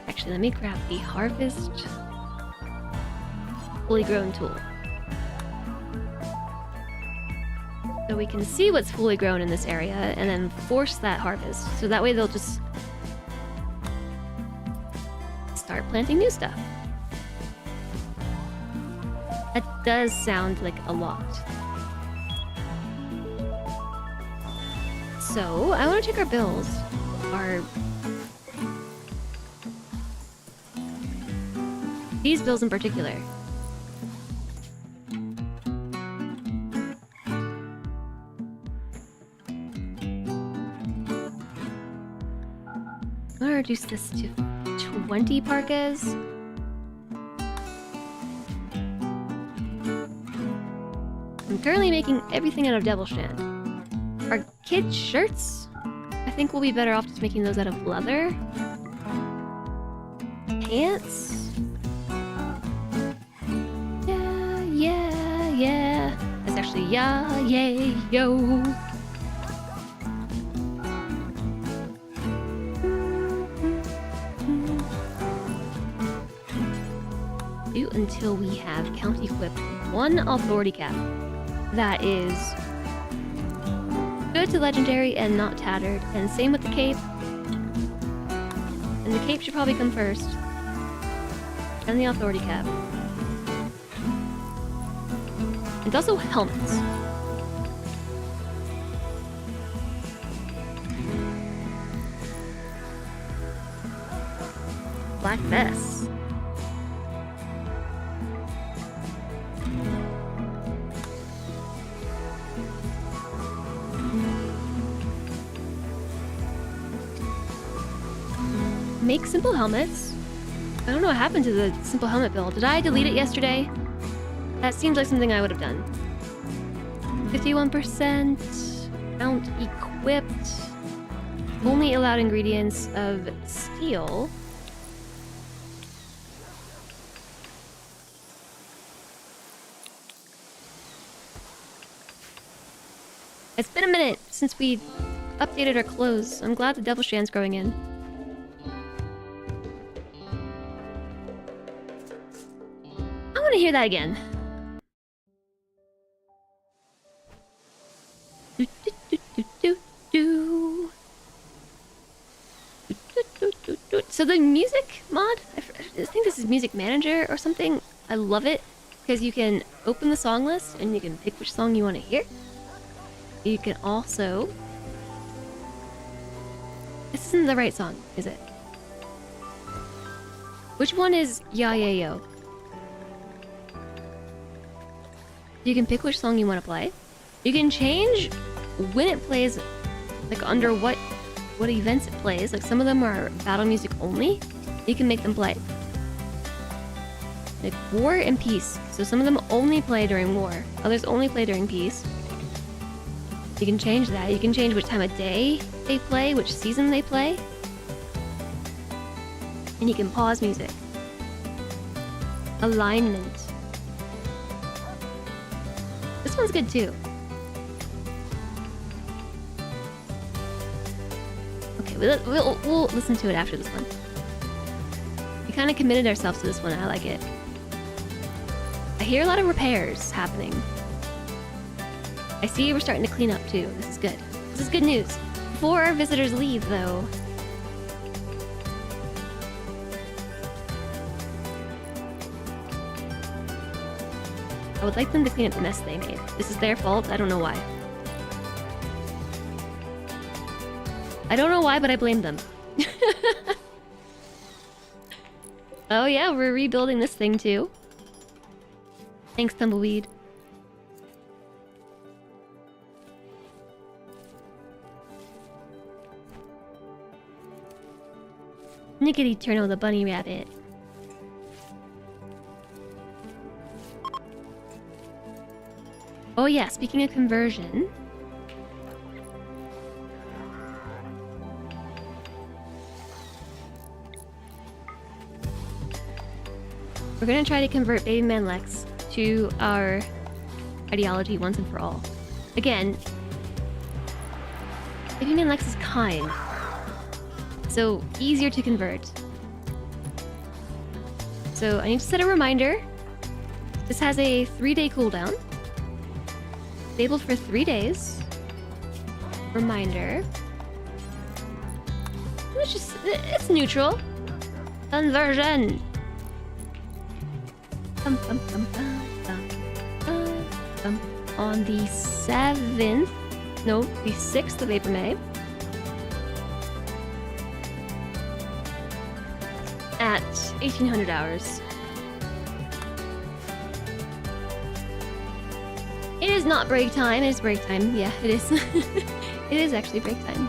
Actually, let me grab the harvest fully grown tool. So we can see what's fully grown in this area and then force that harvest. So that way they'll just start planting new stuff. That does sound like a lot. So, I want to check our bills. These bills in particular. I'm gonna reduce this to 20 parkas. I'm currently making everything out of devil shand. Our kid shirts, I think we'll be better off just making those out of leather. Pants. Yeah. That's actually yay, yo. Do until we have count equipped one authority cap. That is good to legendary and not tattered. And same with the cape. And the cape should probably come first. And the authority cap. And also helmets. Black vests. Make simple helmets. I don't know what happened to the simple helmet build. Did I delete it yesterday? That seems like something I would have done. 51%. Mount equipped. Only allowed ingredients of steel. It's been a minute since we updated our clothes. I'm glad the devil shand's growing in. I want to hear that again. So the music mod, I think this is Music Manager or something. I love it because you can open the song list and you can pick which song you want to hear. You can also... This isn't the right song, is it? Which one is Ya Ya Yo? You can pick which song you want to play. You can change when it plays, like under what events it plays. Like some of them are battle music only. You can make them play. Like war and peace. So some of them only play during war. Others only play during peace. You can change that. You can change which time of day they play, which season they play. And you can pause music. Alignment. This one's good too. Okay, we'll listen to it after this one. We kind of committed ourselves to this one. I like it. I hear a lot of repairs happening. I see we're starting to clean up too. This is good. This is good news. Before our visitors leave, though. I would like them to clean up the mess they made. This is their fault. I don't know why. I don't know why, but I blame them. Oh yeah, we're rebuilding this thing too. Thanks, Tumbleweed. Nickety Turno the bunny rabbit. Oh yeah, speaking of conversion. We're gonna try to convert Baby Man Lex to our ideology once and for all. Again, Baby Man Lex is kind. So, easier to convert. So, I need to set a reminder. This has a 3-day cooldown. Disabled for 3 days. Reminder. It's neutral. Conversion. On the 7th, no, the 6th of April, May. At 1800 hours. It is not break time, it is break time. Yeah, it is. It is actually break time.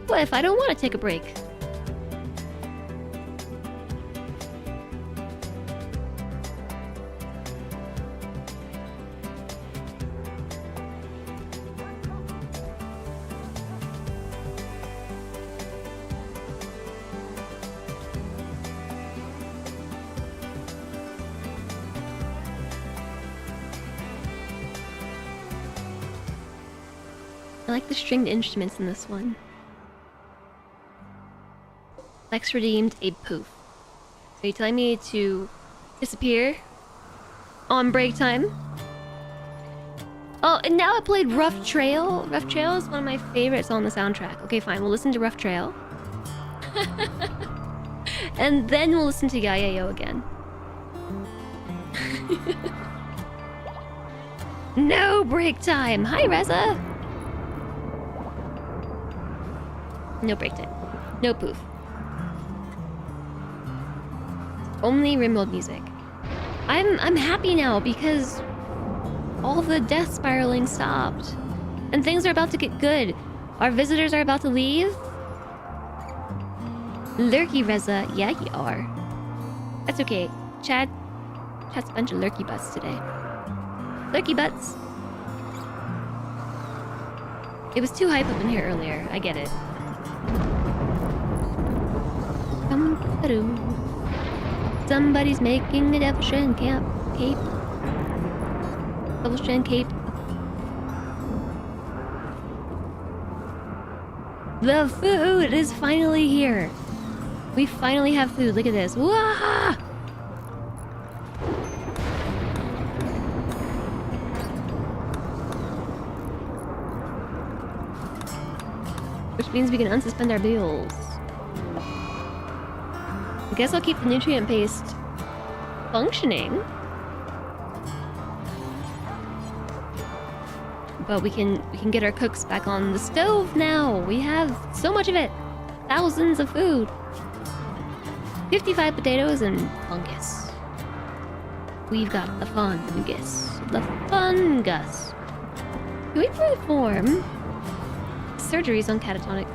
What if I don't want to take a break? I like the stringed instruments in this one. Lex redeemed a poof. Are you telling me to disappear on break time? Oh, and now I played Rough Trail. Rough Trail is one of my favorites on the soundtrack. Okay, fine, we'll listen to Rough Trail. And then we'll listen to Yayayo again. No break time! Hi, Reza! No break time. No poof. Only RimWorld music. I'm happy now because all the death spiraling stopped. And things are about to get good. Our visitors are about to leave. Lurky Reza. Yeah, you are. That's okay. Chad's a bunch of lurky butts today. Lurky butts. It was too hype up in here earlier. I get it. Somebody's making a devil strand cape. Devil strand cape. The food is finally here. We finally have food. Look at this. Wah! Which means we can unsuspend our bills. I guess I'll keep the nutrient paste functioning. But we can get our cooks back on the stove now. We have so much of it. Thousands of food. 55 potatoes and fungus. We've got the fungus. The fungus. Can we perform surgeries on catatonic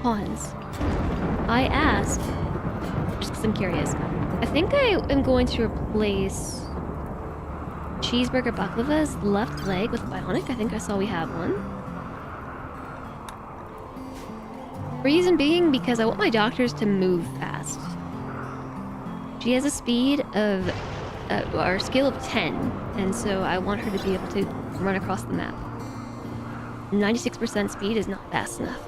pawns? I ask just because I'm curious. I think I am going to replace Cheeseburger Baklava's left leg with bionic. I think I saw we have one. Reason being because I want my doctors to move fast. She has a speed of or scale of 10, and so I want her to be able to run across the map. 96% speed is not fast enough.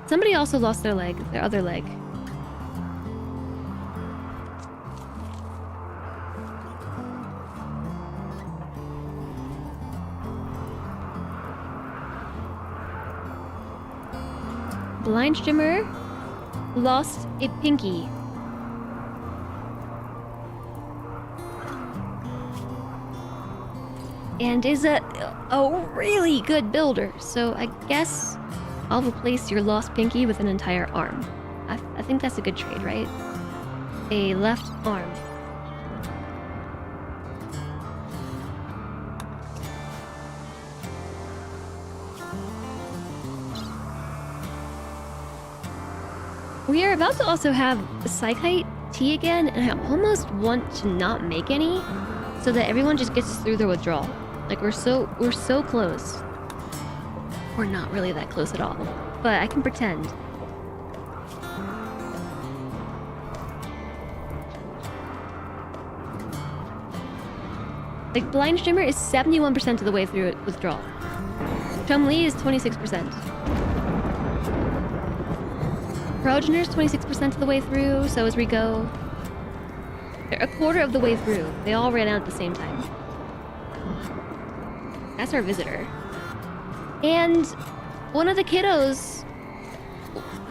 Somebody also lost their leg, their other leg. Blind streamer lost a pinky. And is a really good builder, so I guess I'll replace your lost pinky with an entire arm. I think that's a good trade, right? A left arm. We are about to also have Psychite tea again, and I almost want to not make any so that everyone just gets through their withdrawal. Like we're so close. We're not really that close at all, but I can pretend. Like Blind Streamer is 71% of the way through withdrawal. Chum Lee is 26%. Progener's 26% of the way through, so is Rico. They're a quarter of the way through. They all ran out at the same time. That's our visitor. And one of the kiddos,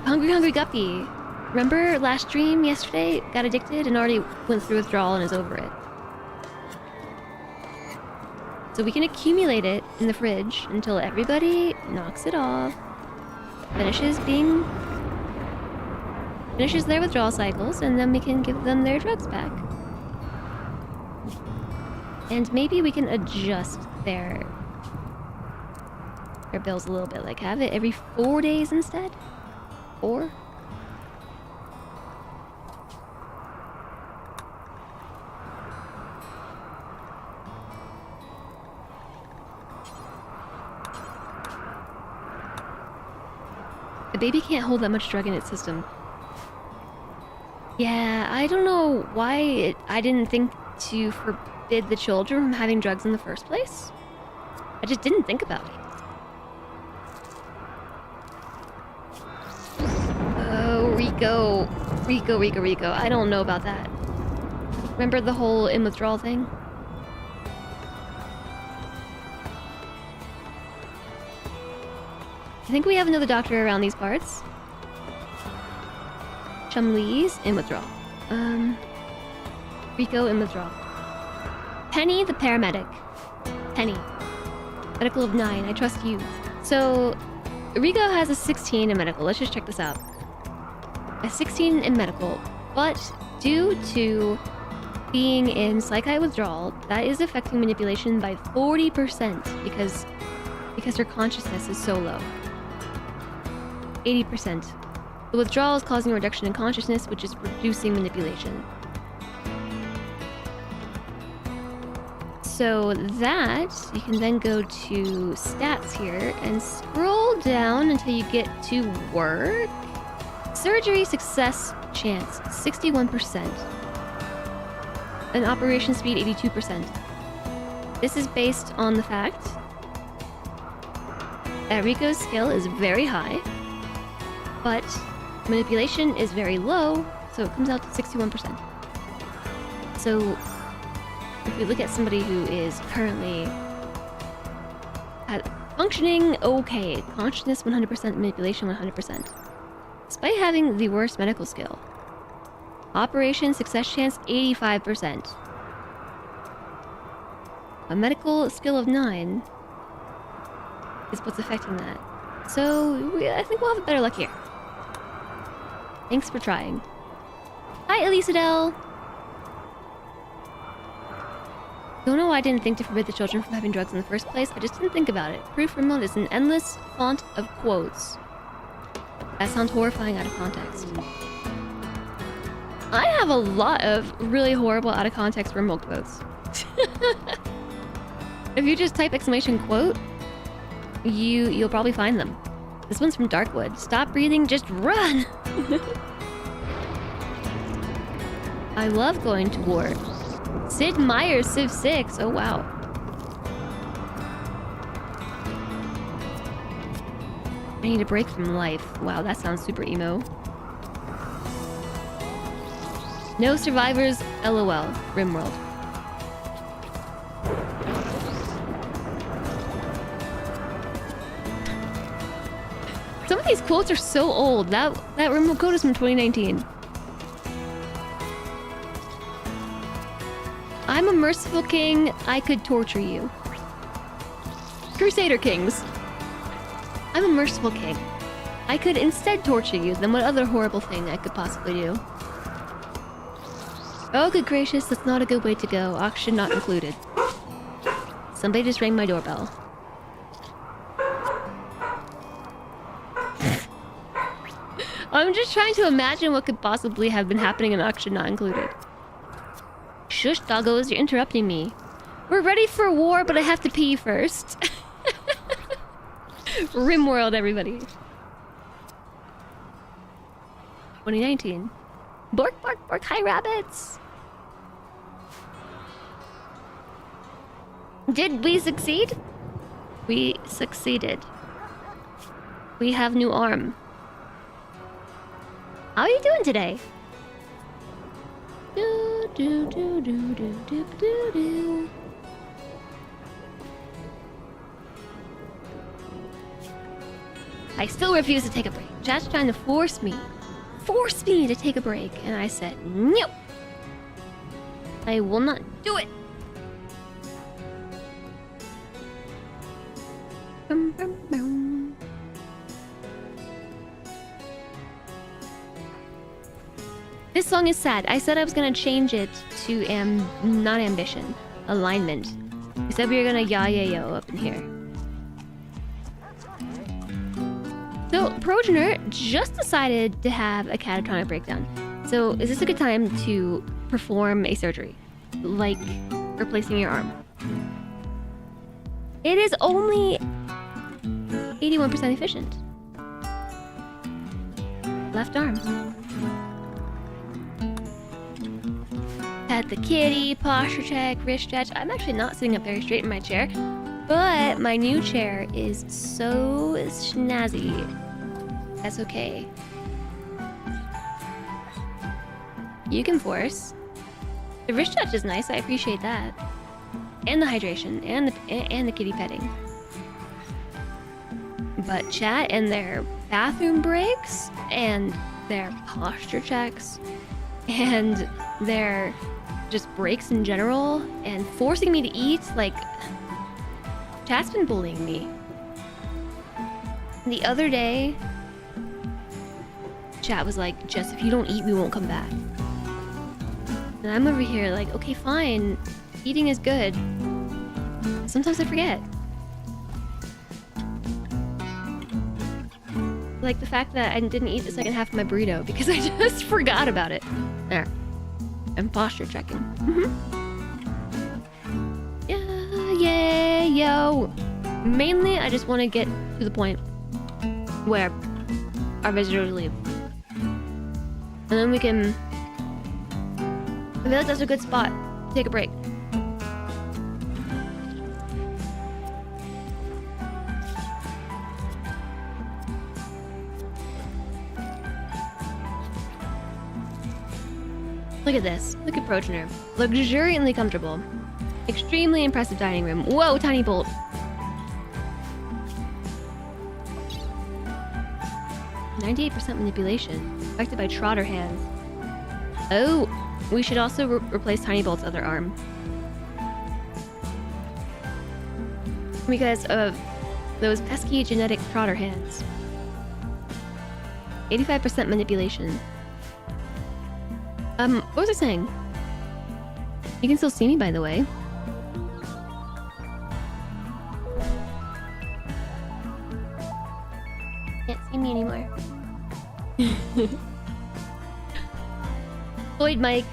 Hungry Guppy, remember last stream yesterday? Got addicted and already went through withdrawal and is over it. So we can accumulate it in the fridge until everybody knocks it off, finishes being finishes their withdrawal cycles, and then we can give them their drugs back. And maybe we can adjust their bills a little bit, like have it every 4 days instead? 4? The baby can't hold that much drug in its system. Yeah, I don't know why I didn't think to forbid the children from having drugs in the first place. I just didn't think about it. Oh, Rico. Rico. I don't know about that. Remember the whole in withdrawal thing? I think we have another doctor around these parts. Chumlee's in withdrawal. Rico in withdrawal. Penny the paramedic. Penny. Medical of 9. I trust you. So, Rico has a 16 in medical. Let's just check this out. A 16 in medical, but due to being in psychi withdrawal, that is affecting manipulation by 40% because her consciousness is so low. 80%. The withdrawal is causing a reduction in consciousness, which is reducing manipulation. So that, you can then go to stats here and scroll down until you get to work. Surgery success chance, 61%. And operation speed, 82%. This is based on the fact that Rico's skill is very high, but manipulation is very low, so it comes out to 61%. So if we look at somebody who is currently functioning okay, consciousness 100%, manipulation 100%, despite having the worst medical skill. Operation success chance 85%. A medical skill of 9 is what's affecting that. So I think we'll have better luck here. Thanks for trying. Hi, Elisadel! Don't know why I didn't think to forbid the children from having drugs in the first place. I just didn't think about it. Proof RimWorld is an endless font of quotes. That sounds horrifying out of context. I have a lot of really horrible out of context RimWorld quotes. If you just type exclamation quote, you'll probably find them. This one's from Darkwood. Stop breathing, just run! I love going to war. Sid Meier's Civ 6. Oh, wow. I need a break from life. Wow, that sounds super emo. No survivors, LOL. RimWorld. Some of these quotes are so old. That RimWorld code is from 2019. I'm a merciful king, I could torture you. Crusader Kings. I'm a merciful king. I could instead torture you, then what other horrible thing I could possibly do? Oh, good gracious, that's not a good way to go. Auction not included. Somebody just rang my doorbell. I'm just trying to imagine what could possibly have been happening in auction not included. Shush, doggos, you're interrupting me. We're ready for war, but I have to pee first. RimWorld, everybody. 2019. Bork, bork, bork, hi, rabbits! Did we succeed? We succeeded. We have new arm. How are you doing today? Do, do, do, do, do, do, do, do. I still refuse to take a break. Chat's trying to force me to take a break, and I said, no! I will not do it! Bum, bum, bum. This song is sad. I said I was gonna change it to not ambition, alignment. I said we were gonna yo up in here. So Progenitor just decided to have a catatonic breakdown. So is this a good time to perform a surgery? Like replacing your arm? It is only 81% efficient. Left arm. Pet the kitty, posture check, wrist stretch. I'm actually not sitting up very straight in my chair, but my new chair is so snazzy. That's okay. You can force. The wrist stretch is nice. I appreciate that, and the hydration, and the kitty petting. But chat and their bathroom breaks, and their posture checks, and their just breaks in general, and forcing me to eat, like, chat's been bullying me. The other day, chat was like, Jess, if you don't eat, we won't come back. And I'm over here like, okay, fine. Eating is good. Sometimes I forget. Like the fact that I didn't eat the second half of my burrito because I just forgot about it. There. I'm posture checking. Yeah, yo. Mainly, I just want to get to the point where our visitors leave. And then we can... I feel like that's a good spot to take a break. Look at this. Look at Progenitor. Luxuriantly comfortable. Extremely impressive dining room. Whoa, tiny bolt. %98 manipulation. Affected by trotter hands. Oh, we should also replace Tiny Bolt's other arm. Because of those pesky genetic trotter hands. 85% manipulation. What was I saying? You can still see me, by the way. Can't see me anymore. Lloyd Mike.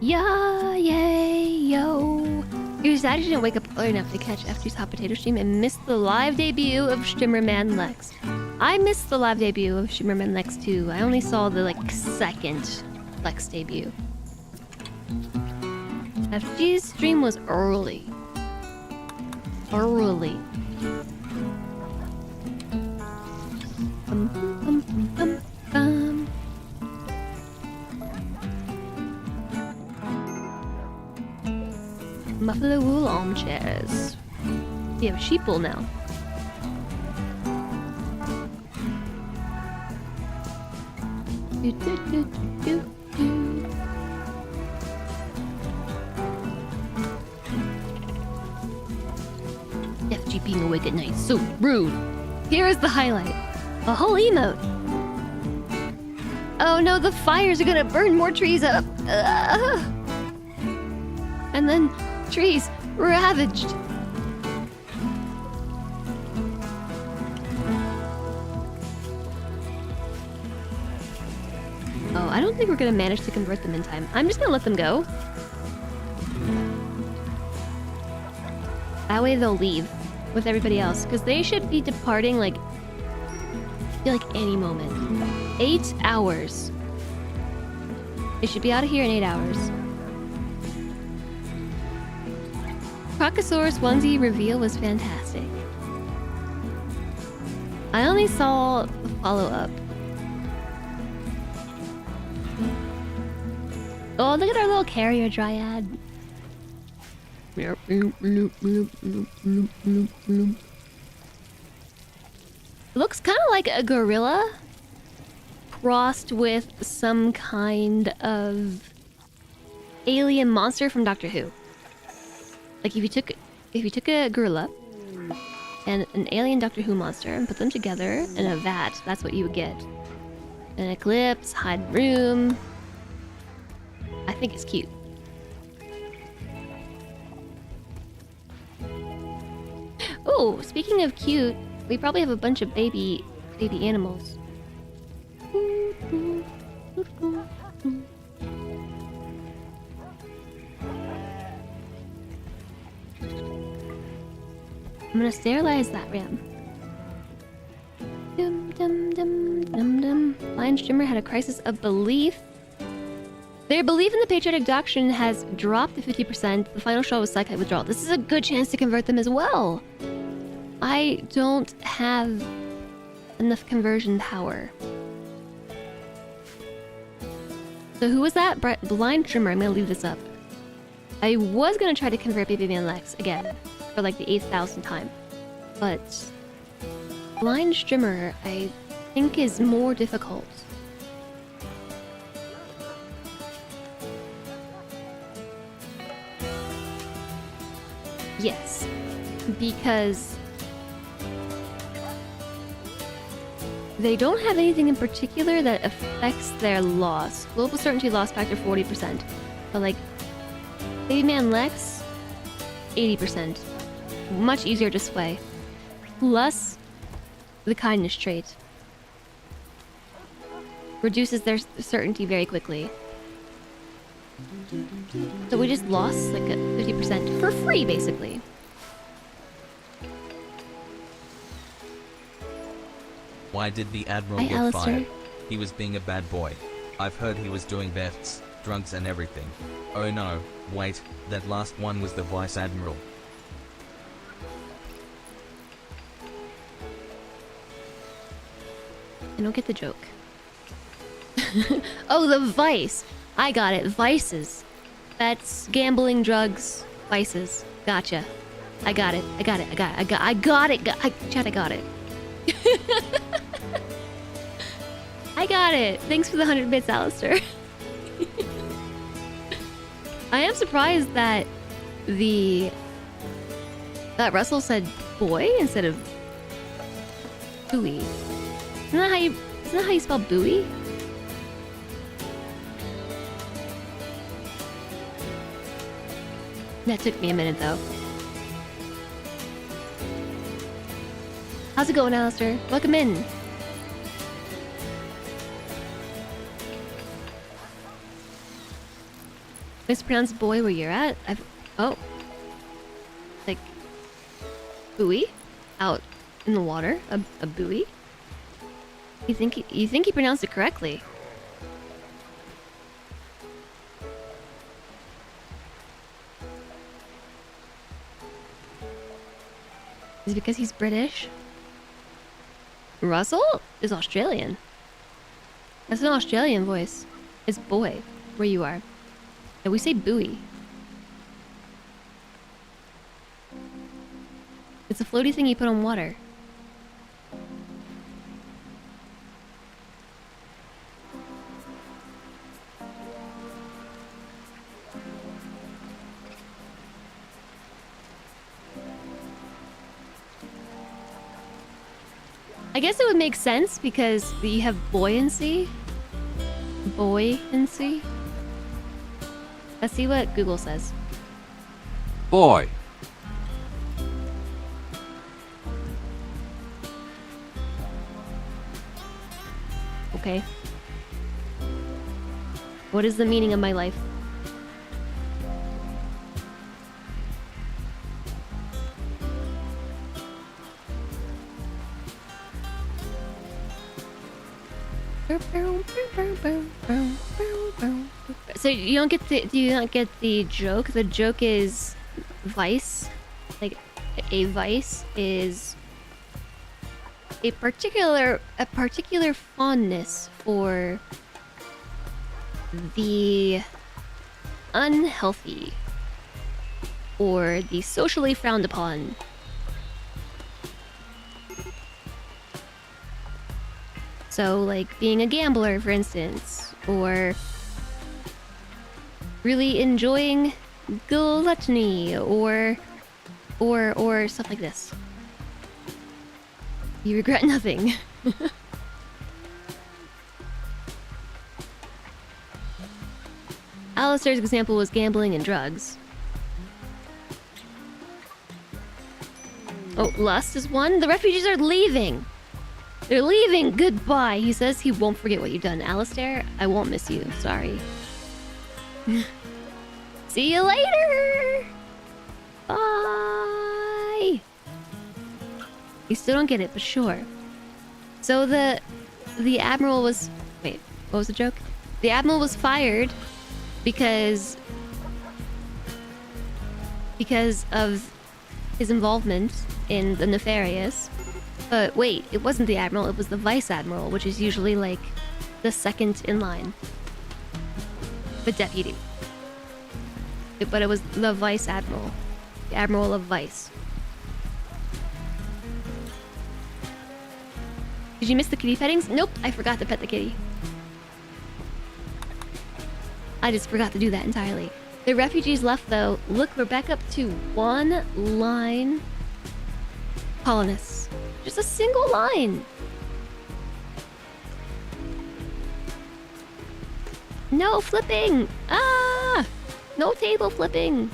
Yeah, yay, yo. You're sad you didn't wake up early enough to catch F2's Hot Potato stream and miss the live debut of Shimmerman Lex. I missed the live debut of Shimmerman Lex too. I only saw the second Lex debut. FG's stream was early. Early. Buffalo wool armchairs. We have a sheep wool now. FG being awake at night, so rude. Here is the highlight. A whole emote. Oh no, the fires are gonna burn more trees up. And then trees ravaged. Oh, I don't think we're gonna manage to convert them in time. I'm just gonna let them go. That way they'll leave with everybody else, because they should be departing I feel like any moment. 8 hours. They should be out of here in 8 hours. Crocosaurus onesie reveal was fantastic. I only saw the follow-up. Oh, look at our little carrier dryad. Looks kind of like a gorilla. crossed with some kind of alien monster from Doctor Who. Like if you took a gorilla and an alien Doctor Who monster and put them together in a vat, that's what you would get. An eclipse, hide room. I think it's cute. Oh, speaking of cute, we probably have a bunch of baby animals. I'm gonna sterilize that ram. Dum dum dum dum dum. Lion Streamer had a crisis of belief. Their belief in the patriotic doctrine has dropped to 50%. The final straw was psychic withdrawal. This is a good chance to convert them as well. I don't have enough conversion power. So who was that? Blind Trimmer. I'm gonna leave this up. I was gonna try to convert Baby Man Lex again for like the 8,000th time, but Blind Strimmer I think is more difficult. Yes, because they don't have anything in particular that affects their loss. Global certainty loss factor 40%, but like Baby Man Lex, 80%. Much easier to sway. Plus, the kindness trait reduces their certainty very quickly. So we just lost like a 50% for free, basically. Why did the Admiral Hi, get Alistair. fired? He was being a bad boy. I've heard he was doing thefts, drugs and everything. Oh no, wait, that last one was the Vice Admiral. I don't get the joke. Oh, the vice! I got it. Vices. That's gambling, drugs, vices. Gotcha. I got it. I got it. I got it. I got it. Chat, I got it. I got it. Thanks for the 100 bits, Alistair. I am surprised that Russell said boy instead of buoy. Isn't that how you spell buoy? That took me a minute though. How's it going, Alistair? Welcome in. Mispronounced boy where you're at? Oh. Like buoy? Out in the water? A buoy? You think he pronounced it correctly? Is it because he's British? Russell is Australian. That's an Australian voice. It's boy, where you are. And we say buoy. It's a floaty thing you put on water. I guess it would make sense because you have buoyancy. Buoyancy. Let's see what Google says. Boy. Okay. What is the meaning of my life? So you don't get do you not get the joke? The joke is vice. Like a vice is a particular fondness for the unhealthy or the socially frowned upon. So, like being a gambler, for instance, or really enjoying gluttony, or stuff like this. You regret nothing. Alistair's example was gambling and drugs. Oh, lust is one. The refugees are leaving. They're leaving. Goodbye. He says he won't forget what you've done. Alistair, I won't miss you. Sorry. See you later. Bye. You still don't get it, but sure. So the admiral was... Wait, what was the joke? The admiral was fired because of his involvement in the nefarious. But wait, it wasn't the admiral, it was the vice admiral, which is usually like the second in line. The deputy. But it was the vice admiral. The admiral of vice. Did you miss the kitty pettings? Nope, I forgot to pet the kitty. I just forgot to do that entirely. The refugees left though. Look, we're back up to one line. Colonists. Just a single line. No flipping! Ah! No table flipping!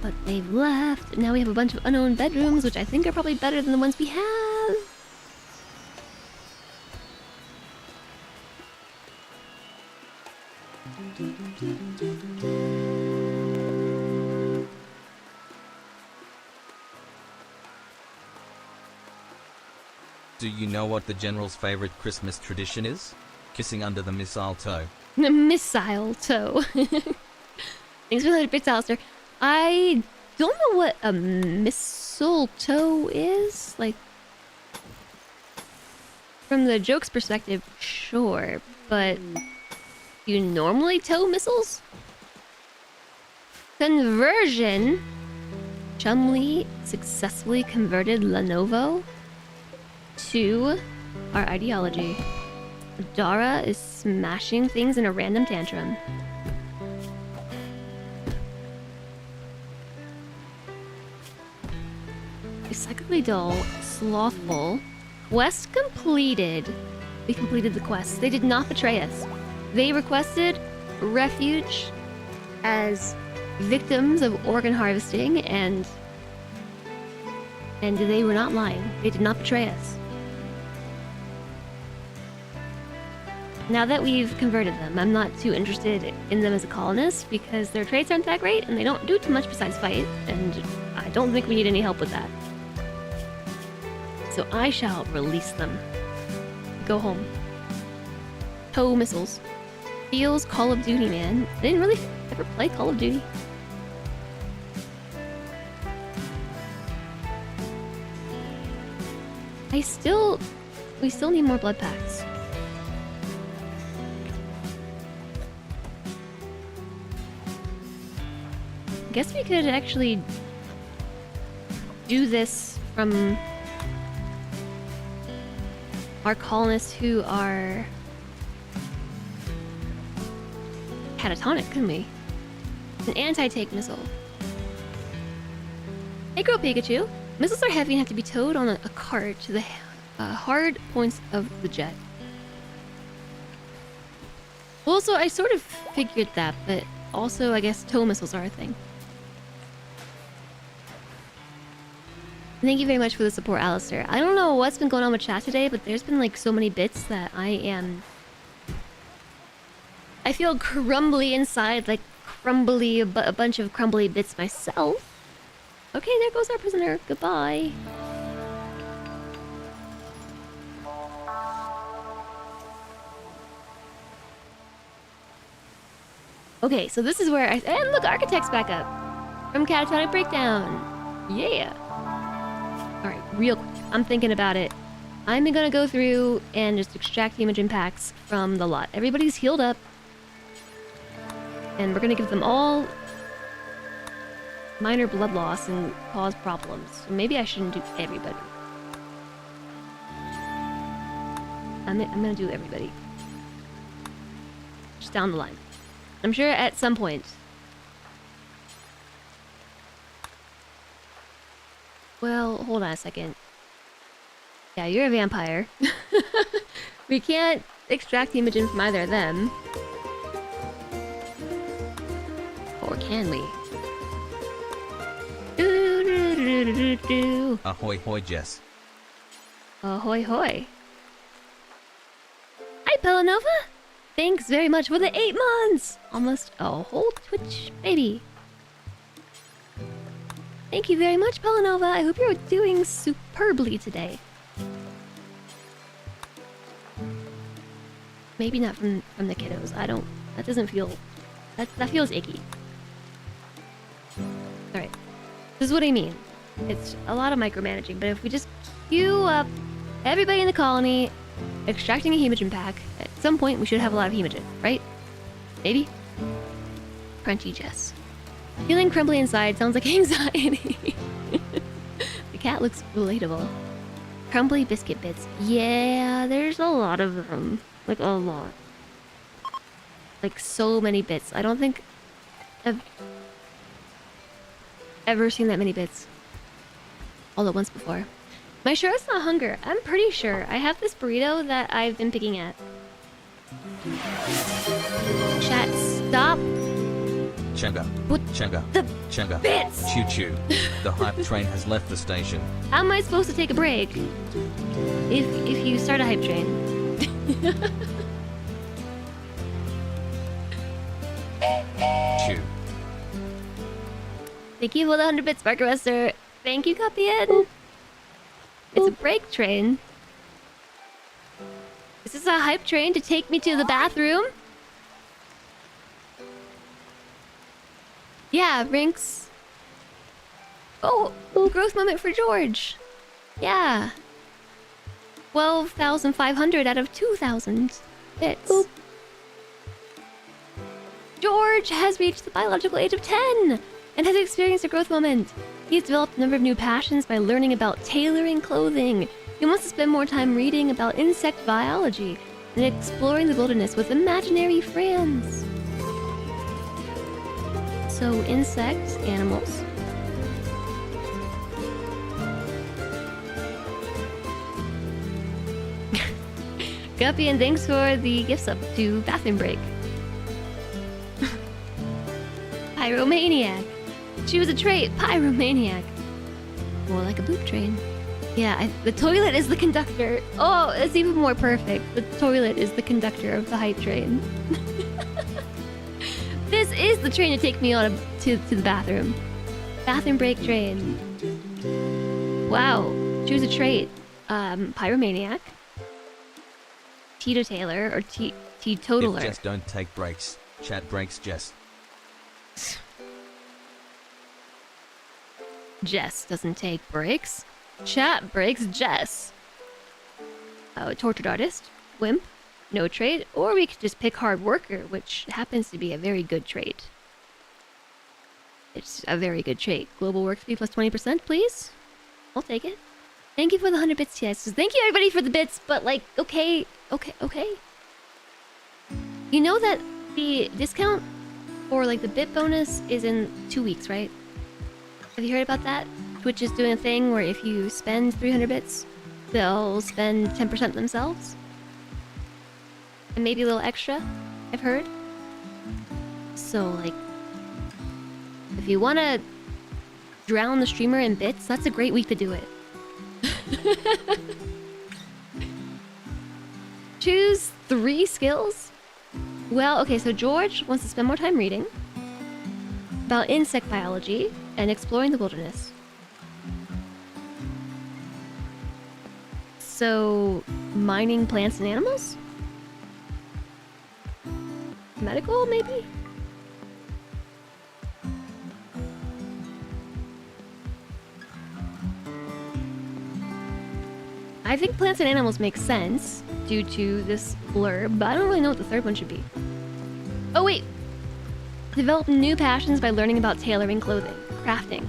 But they've left. Now we have a bunch of unknown bedrooms, which I think are probably better than the ones we have. Do you know what the General's favorite Christmas tradition is? Kissing under the mistletoe. Mistletoe. Thanks for the bits, Alistair. I don't know what a mistletoe is. Like, from the joke's perspective, sure. But you normally toe missiles? Conversion. Chumley successfully converted Lenovo to our ideology. Dara is smashing things in a random tantrum. Psychically dull, slothful. Quest completed. We completed the quest. They did not betray us. They requested refuge as victims of organ harvesting, and they were not lying. They did not betray us. Now that we've converted them, I'm not too interested in them as a colonist because their traits aren't that great and they don't do too much besides fight, and I don't think we need any help with that. So I shall release them. Go home. Tow missiles. Feels Call of Duty, man. I didn't really ever play Call of Duty. We still need more blood packs. I guess we could actually do this from our colonists who are catatonic, couldn't we? An anti-tank missile. Hey, girl Pikachu. Missiles are heavy and have to be towed on a cart to the hard points of the jet. Well, so I sort of figured that, but also I guess tow missiles are a thing. Thank you very much for the support, Alistair. I don't know what's been going on with chat today, but there's been like so many bits that I feel crumbly inside, like crumbly, a bunch of crumbly bits myself. Okay, there goes our prisoner. Goodbye. Okay, so this is where and look, Architect's back up. From Catatonic Breakdown. Yeah. Alright, real quick. I'm thinking about it. I'm gonna go through and just extract the Imogen packs from the lot. Everybody's healed up. And we're gonna give them all minor blood loss and cause problems. So maybe I shouldn't do everybody. I'm gonna do everybody. Just down the line. I'm sure at some point. Well, hold on a second. Yeah, you're a vampire. We can't extract the Imogen from either of them. Or can we? Ahoy hoy Jess. Ahoy hoy. Hi Pelanova! Thanks very much for the 8 months! Almost a whole Twitch baby. Thank you very much, Pelanova. I hope you're doing superbly today. Maybe not from the kiddos. I don't... That doesn't feel... That feels icky. Alright. This is what I mean. It's a lot of micromanaging, but if we just queue up everybody in the colony extracting a hemogen pack, at some point we should have a lot of hemogen, right? Maybe? Crunchy Jess. Feeling crumbly inside sounds like anxiety. The cat looks relatable. Crumbly biscuit bits. Yeah, there's a lot of them. Like, a lot. Like, so many bits. I don't think I've ever seen that many bits all at once before. Am I sure it's not hunger? I'm pretty sure. I have this burrito that I've been picking at. Chat, stop. Chenga. What Chenga. the Chenga. bits? Choo choo. The hype train has left the station. How am I supposed to take a break? If you start a hype train. Chew. Thank you for the 100 bits, Sparkerbuster. Thank you, Copyhead. It's a break train. Is this a hype train to take me to the bathroom? Yeah, Rinks. Oh, growth moment for George. Yeah. 12,500 out of 2,000 bits. Boop. George has reached the biological age of 10 and has experienced a growth moment. He's developed a number of new passions by learning about tailoring clothing. He wants to spend more time reading about insect biology and exploring the wilderness with imaginary friends. So, insects, animals. Guppy, and thanks for the gifts up to bathroom break. Pyromaniac. Choose a trait. Pyromaniac. More like a boop train. Yeah, the toilet is the conductor. Oh, it's even more perfect. The toilet is the conductor of the hype train. This is the train to take me on to the bathroom. Bathroom break train. Wow. Choose a trait. Pyromaniac. Teetotaler or teetotaler. If Jess don't take breaks, chat breaks Jess. Jess doesn't take breaks. Chat breaks Jess. Tortured artist. Wimp. No trait. Or we could just pick hard worker, which happens to be a very good trait. It's a very good trait. Global work speed plus 20%, please. I'll take it. Thank you for the 100 bits, yes. Thank you everybody for the bits, but like, okay. You know that the discount or like the bit bonus is in 2 weeks, right? Have you heard about that? Twitch is doing a thing where if you spend 300 bits, they'll spend 10% themselves. And maybe a little extra, I've heard. So like, if you want to drown the streamer in bits, that's a great week to do it. Choose 3 skills? Well, okay, so George wants to spend more time reading about insect biology and exploring the wilderness. So, mining plants and animals? Medical, maybe? I think plants and animals make sense due to this blurb, but I don't really know what the third one should be. Oh wait! Develop new passions by learning about tailoring clothing, crafting,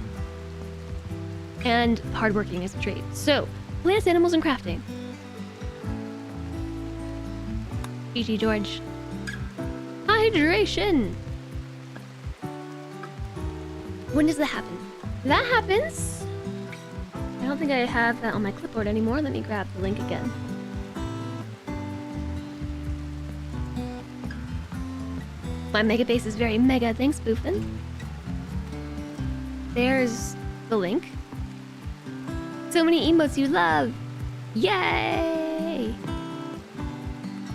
and hardworking as a trade. So, plants, animals, and crafting. GG George. Hydration! When does that happen? That happens... I don't think I have that on my clipboard anymore. Let me grab the link again. My mega base is very mega. Thanks, Boofin. There's the link. So many emotes you love. Yay!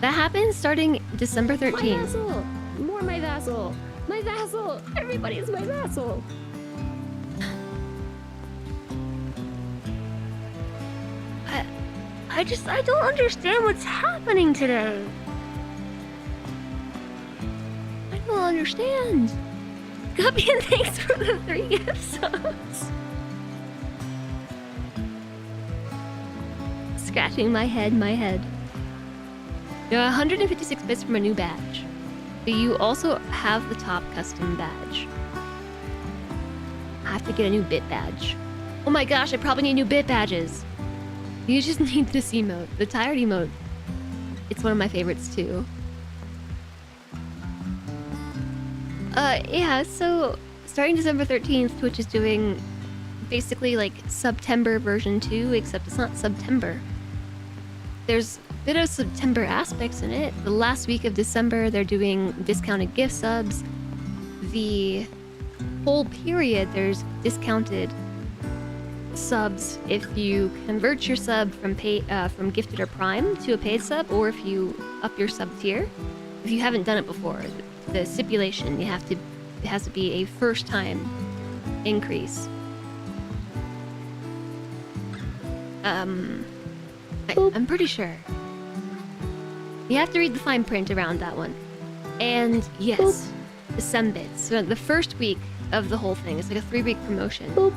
That happens starting December 13th. My vassal! More my vassal! My vassal! Everybody is my vassal! I don't understand what's happening today. I don't understand. Guppy, and thanks for the 3 gift subs. Scratching my head. There are 156 bits from a new badge. But you also have the top custom badge. I have to get a new bit badge. Oh my gosh, I probably need new bit badges. You just need this emote, the tired emote. It's one of my favorites too. Yeah, so starting December 13th, Twitch is doing basically like September version 2, except it's not September. There's a bit of September aspects in it. The last week of December, they're doing discounted gift subs. The whole period, there's discounted subs if you convert your sub from from gifted or prime to a paid sub, or if you up your sub tier. If you haven't done it before, the stipulation it has to be a first time increase. I'm pretty sure. You have to read the fine print around that one. And yes, the Sembits. So the first week of the whole thing, it's like a 3-week promotion.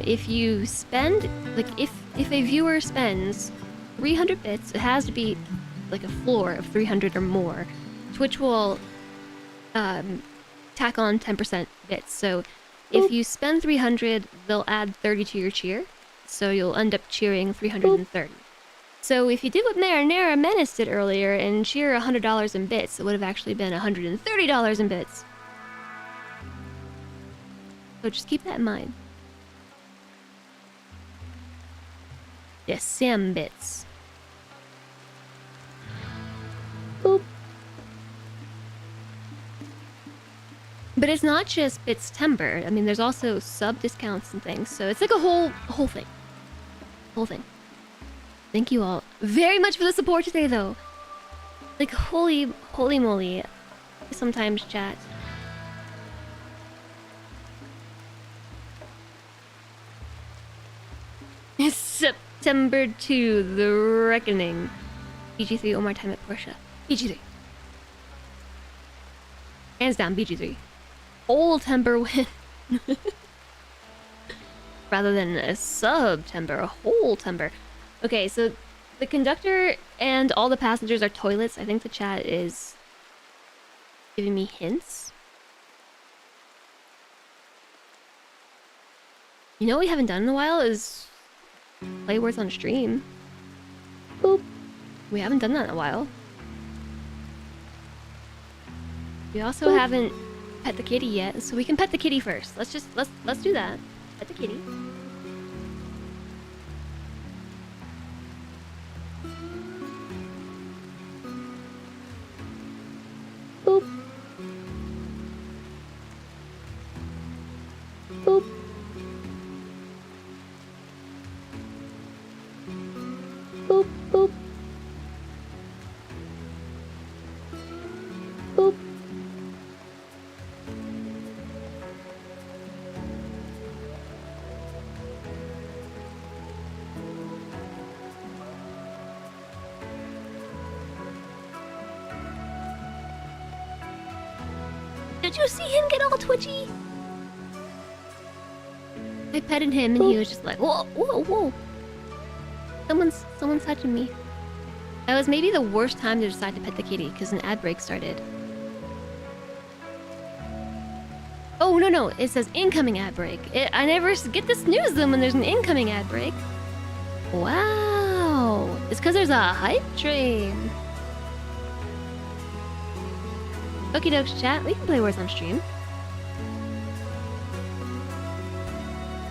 If you spend, like if a viewer spends 300 bits, it has to be like a floor of 300 or more. Twitch will tack on 10% bits. So if you spend 300, they'll add 30 to your cheer. So you'll end up cheering 330. So if you did what Marinara Menace did earlier and cheer $100 in bits, it would have actually been $130 in bits. So just keep that in mind. Yes, Sam bits. Boop. But it's not just bits timber. I mean, there's also sub discounts and things. So it's like a whole thing. Whole thing. Thank you all very much for the support today, though. Like, holy moly. Sometimes chat. It's September 2, the reckoning. BG3 one more time at Porsche. BG3. Hands down, BG3. Old Timber win. Rather than a sub-timber, a whole timber. Okay, so the conductor and all the passengers are toilets. I think the chat is giving me hints. You know what we haven't done in a while is play words on stream. Boop. We haven't done that in a while. We also haven't pet the kitty yet, so we can pet the kitty first. Let's do that. Pet the kitty. Boop. Boop. Boop, boop. Boop. Did you see him get all twitchy? I petted him and he was just like, whoa, whoa, whoa. Someone's touching me. That was maybe the worst time to decide to pet the kitty because an ad break started. Oh, no. It says incoming ad break. I never get the snooze them when there's an incoming ad break. Wow. It's because there's a hype train. Okie dokes, chat. We can play Wars on stream.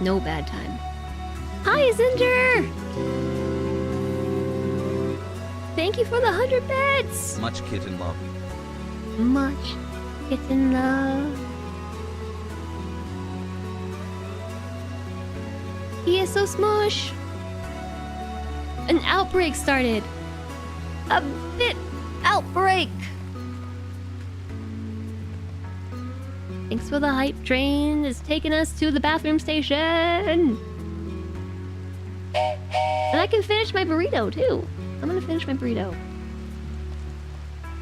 No bad time. Hi, Zinger! Thank you for the 100 bits! Much kitten love. Much kitten love. He is so smush. An outbreak started. A bit outbreak. Thanks for the hype train. It's taking us to the bathroom station. And I can finish my burrito too. I'm gonna finish my burrito.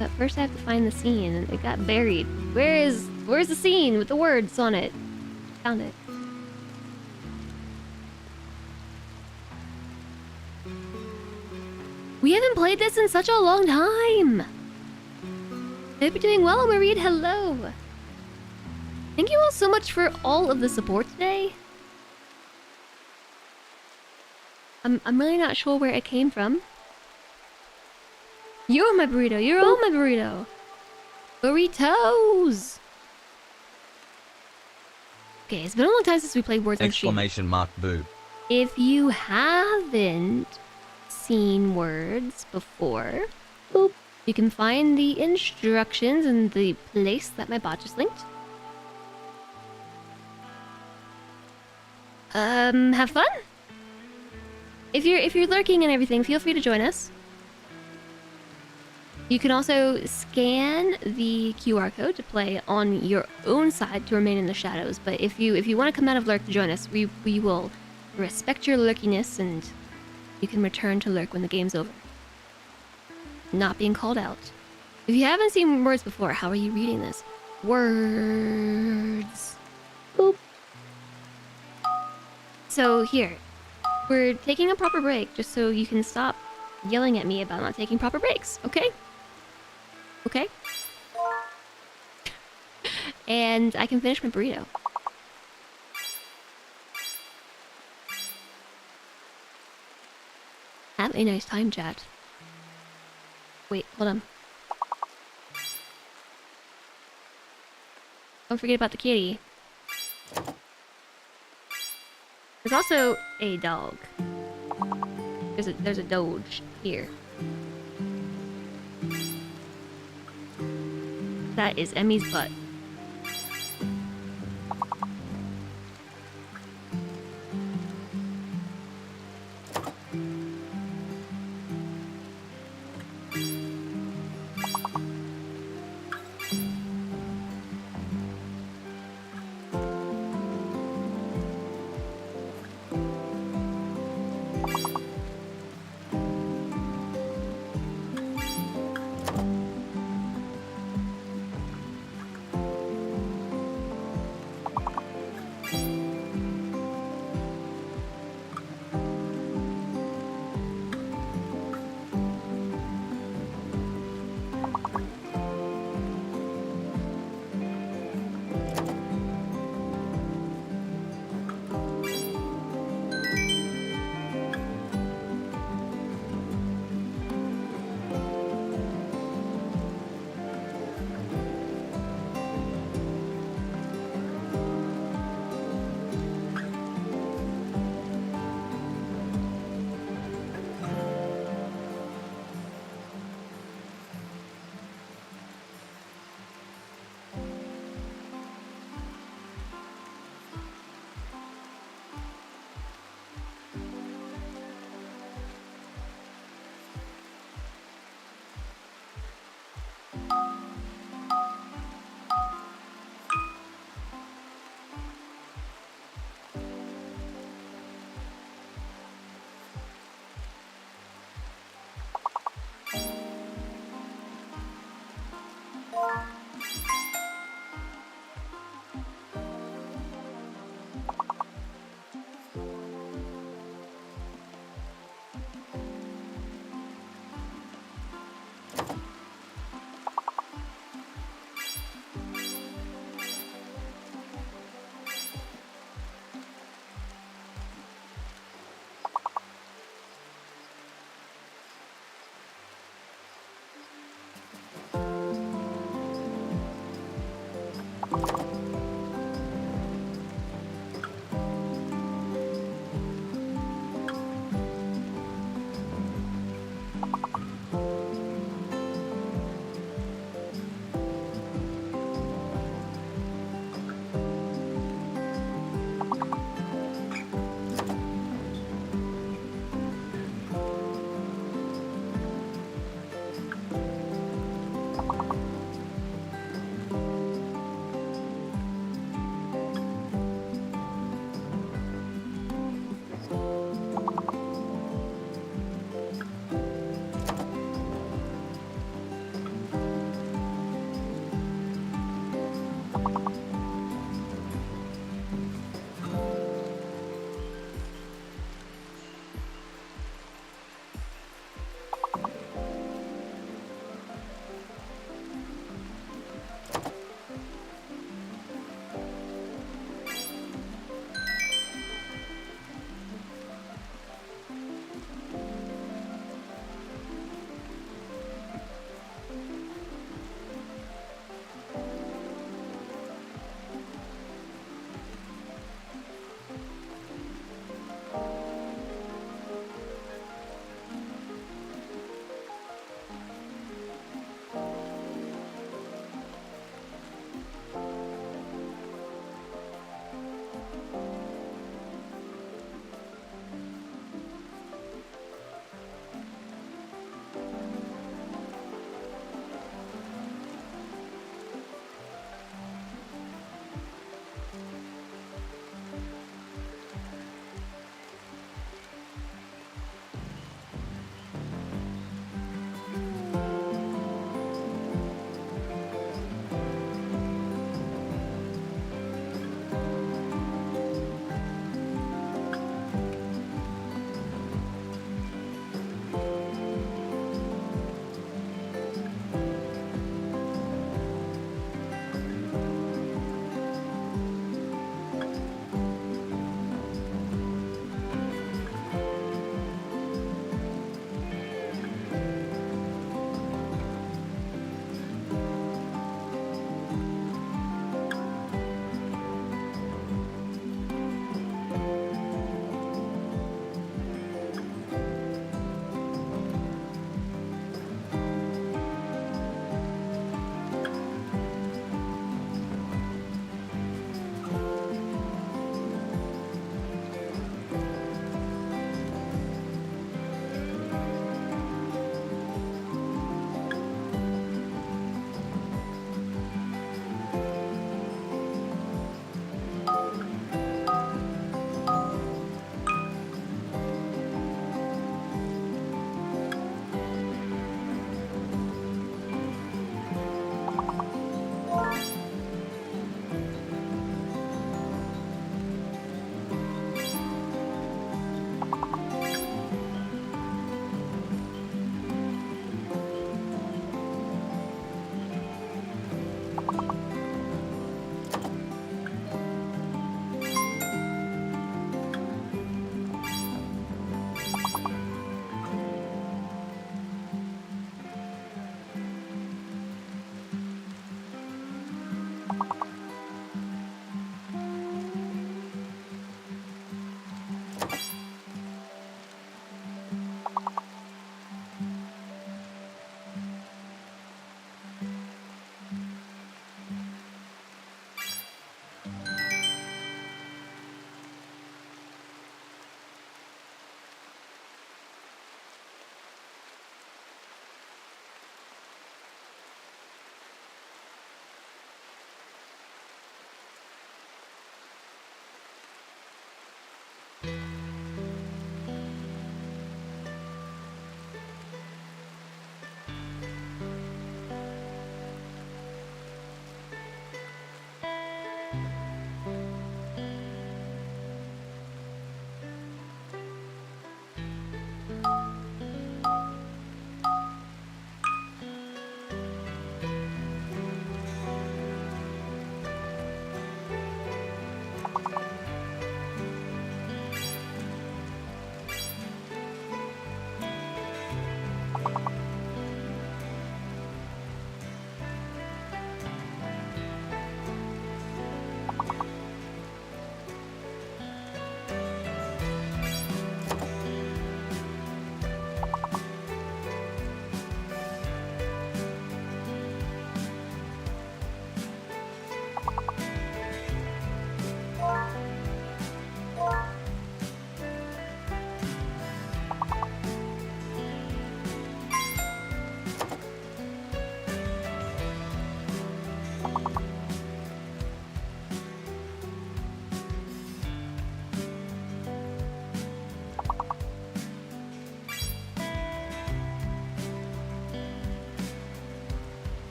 But first I have to find the scene. It got buried. Where's the scene with the words on it? Found it. We haven't played this in such a long time. I hope you're doing well, Marie. Hello. Thank you all so much for all of the support today. I'm really not sure where it came from. You're my burrito. You're all my burrito. Burritos. Okay, it's been a long time since we played Words on Stream. Exclamation mark boo. If you haven't seen Words before, boop, you can find the instructions in the place that my bot just linked. Have fun. If you're lurking and everything, feel free to join us. You can also scan the QR code to play on your own side to remain in the shadows. But if you want to come out of lurk to join us, we will respect your lurkiness and you can return to lurk when the game's over. Not being called out. If you haven't seen Words before, how are you reading this? Words. Boop. So here, we're taking a proper break just so you can stop yelling at me about not taking proper breaks, okay? Okay? And I can finish my burrito. Have a nice time, chat. Wait, hold on. Don't forget about the kitty. There's also a dog. There's a doge here. That is Emmy's butt.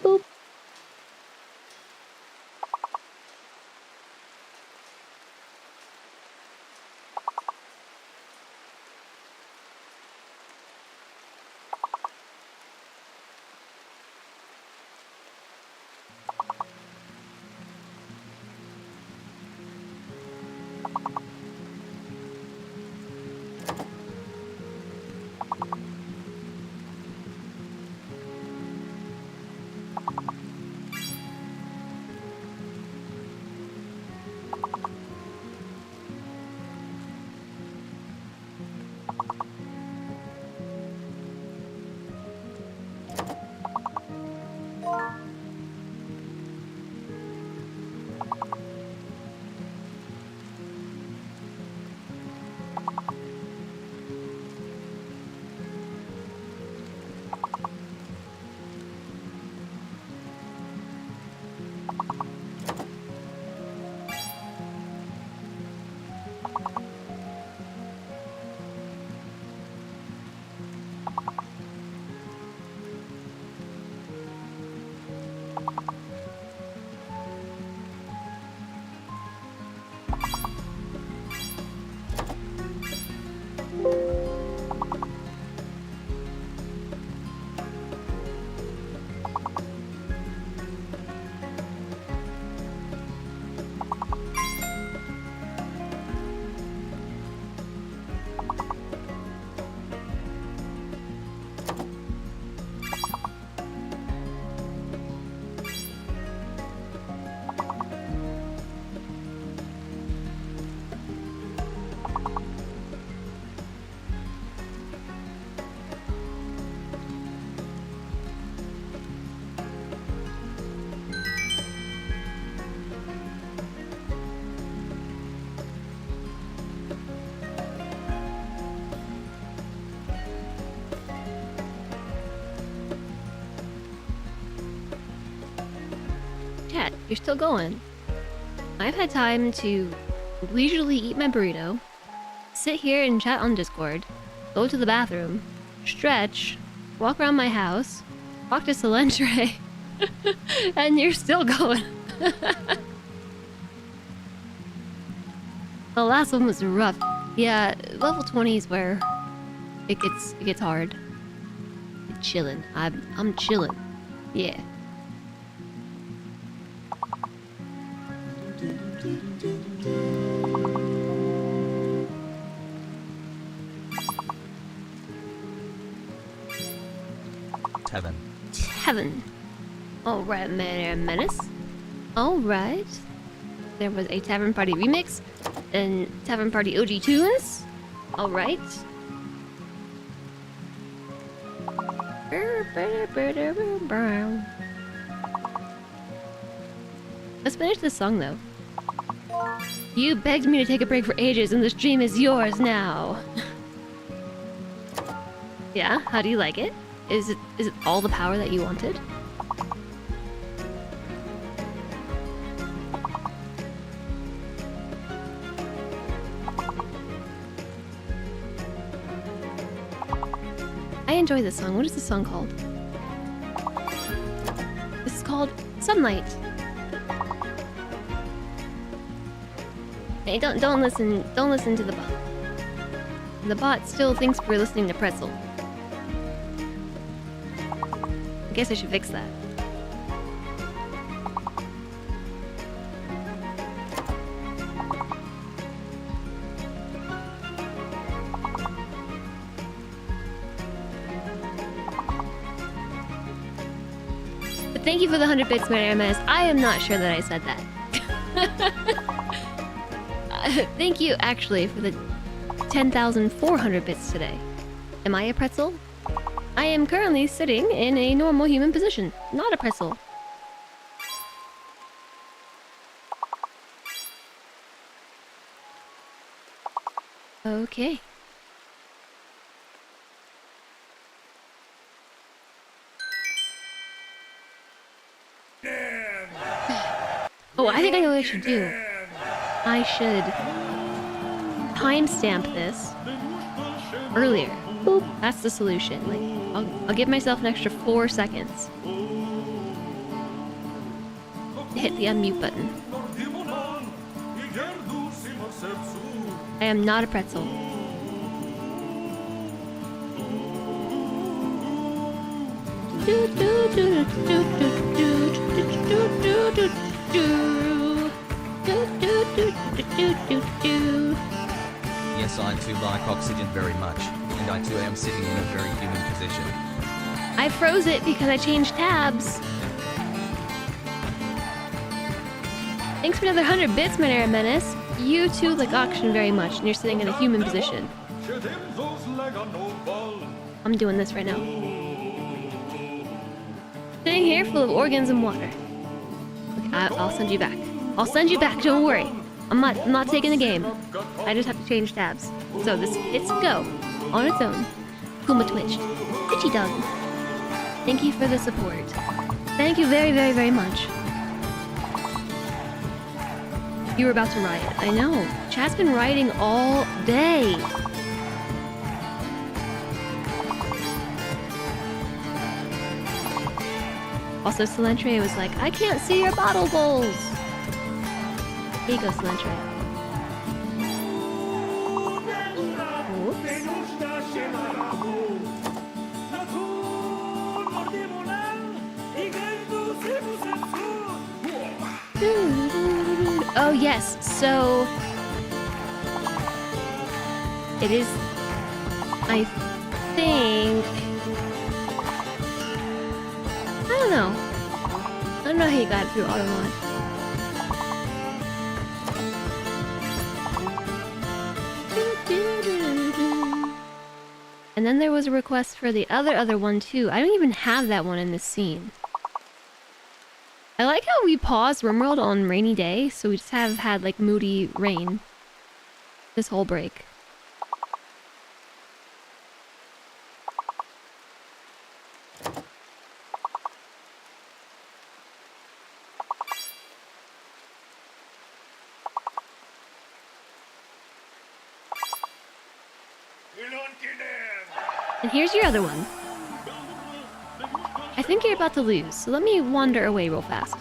Boop. Chat, you're still going. I've had time to leisurely eat my burrito, sit here and chat on Discord, go to the bathroom, stretch, walk around my house, talk to Solentre, and you're still going. The last one was rough. Yeah, level 20 is where it gets hard. Chillin'. I'm chillin'. Yeah. Heaven. Heaven. Alright, Menace. Alright. There was a Tavern Party remix and Tavern Party OG tunes. Alright. Let's finish this song though. You begged me to take a break for ages and the stream is yours now. Yeah, how do you like it? Is it all the power that you wanted? I enjoy this song. What is this song called? This is called Sunlight. Hey, don't listen to the bot. The bot still thinks we're listening to Pretzel. I guess I should fix that. But thank you for the 100 bits, Mary MS. I am not sure that I said that. Thank you, actually, for the 10,400 bits today. Am I a pretzel? I am currently sitting in a normal human position, not a pretzel. Okay. Oh, I think I know what I should do. I should timestamp this earlier. Boop. That's the solution. Like, I'll give myself an extra 4 seconds. hit the unmute button. I am not a pretzel. Yes, I too like oxygen very much, and I too am sitting in a very human position. I froze it because I changed tabs. Thanks for another 100 bits, Minera Menace. You too like oxygen very much, and you're sitting in a human position. I'm doing this right now. Sitting here full of organs and water. Okay, I'll send you back. I'll send you back, don't worry. I'm not taking the game. I just have to change tabs. So this hits go on its own. Kuma twitched. Itchy dog. Thank you for the support. Thank you very, very, very much. You were about to riot. I know. Chat's been rioting all day. Also, Silentre was like, I can't see your bottle bowls. Here you go, Silentre. Oops. Oh yes, so it is, I think, I don't know how you got it through automod. And then there was a request for the other one too. I don't even have that one in this scene. I like how we pause RimWorld on rainy day, so we just have had like moody rain this whole break. And here's your other one. I think you're about to lose, so let me wander away real fast.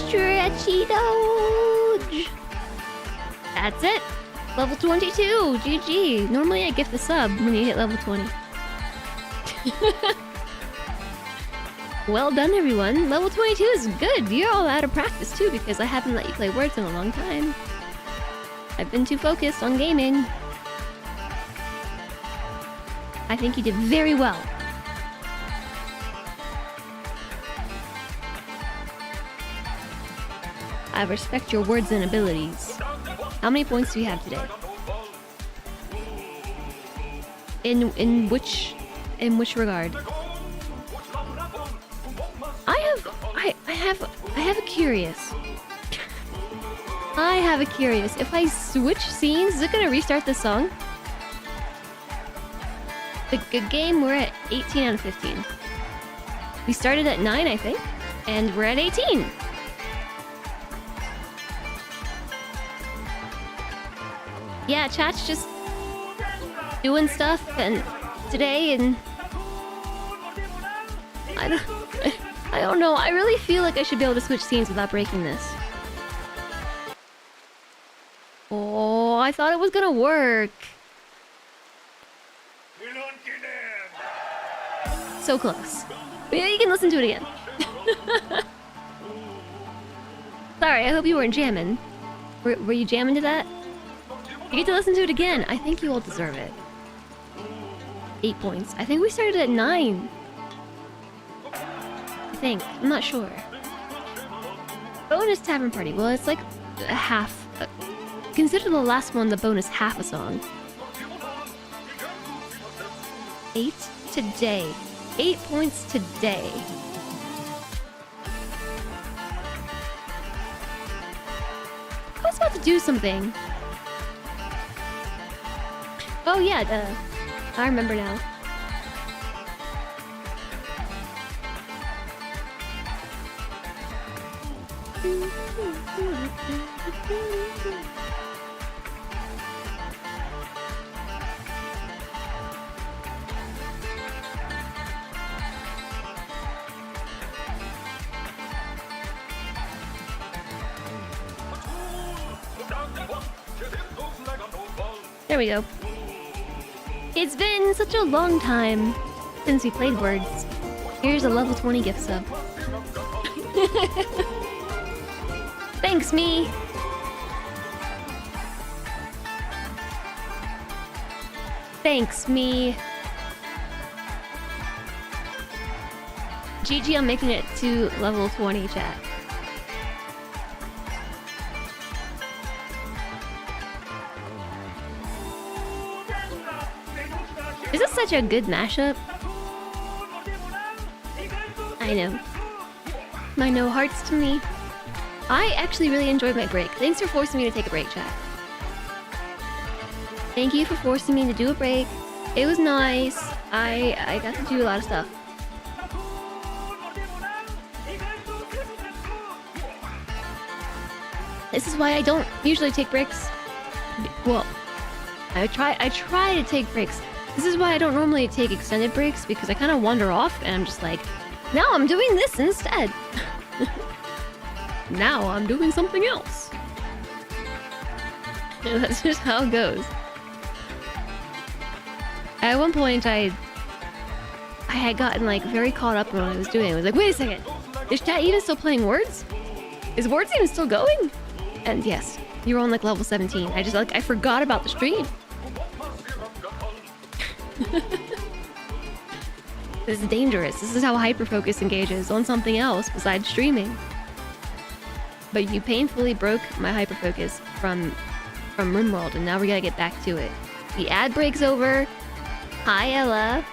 Stretchy Doge! That's it! Level 22! GG! Normally I gift the sub when you hit level 20. Well done, everyone! Level 22 is good! You're all out of practice too, because I haven't let you play words in a long time. I've been too focused on gaming. I think you did very well. I respect your words and abilities. How many points do you have today? In which regard? I have a curious. I have a curious. If I switch scenes, is it gonna restart the song? The good game, we're at 18 out of 15. We started at 9, I think, and we're at 18. Yeah, chat's just doing stuff and today, and I don't know. I really feel like I should be able to switch scenes without breaking this. Oh, I thought it was gonna work. So close. But yeah, you can listen to it again. Sorry, I hope you weren't jamming. Were you jamming to that? You get to listen to it again. I think you all deserve it. 8 points. I think we started at 9. I think. I'm not sure. Bonus Tavern Party. Well, it's like a half. Consider the last one the bonus half a song. 8 today. 8 points today. about to do something. Oh yeah, I remember now. There we go. It's been such a long time since we played Words. Here's a level 20 gift sub. Thanks, me! Thanks, me! GG, I'm making it to level 20, chat. This is such a good mashup. I know. My no hearts to me. I actually really enjoyed my break. Thanks for forcing me to take a break, chat. Thank you for forcing me to do a break. It was nice. I got to do a lot of stuff. This is why I don't usually take breaks. Well, I try to take breaks. This is why I don't normally take extended breaks, because I kind of wander off and I'm just like, now I'm doing this instead. Now I'm doing something else. And that's just how it goes. At one point I had gotten like very caught up in what I was doing. I was like, wait a second, is chat even still playing Words? Is Words even still going? And yes, you're on like level 17. I just like, I forgot about the stream. This is dangerous. This is how hyperfocus engages on something else besides streaming. But you painfully broke my hyperfocus from RimWorld, and now we gotta get back to it. The ad break's over. Hi, Ella.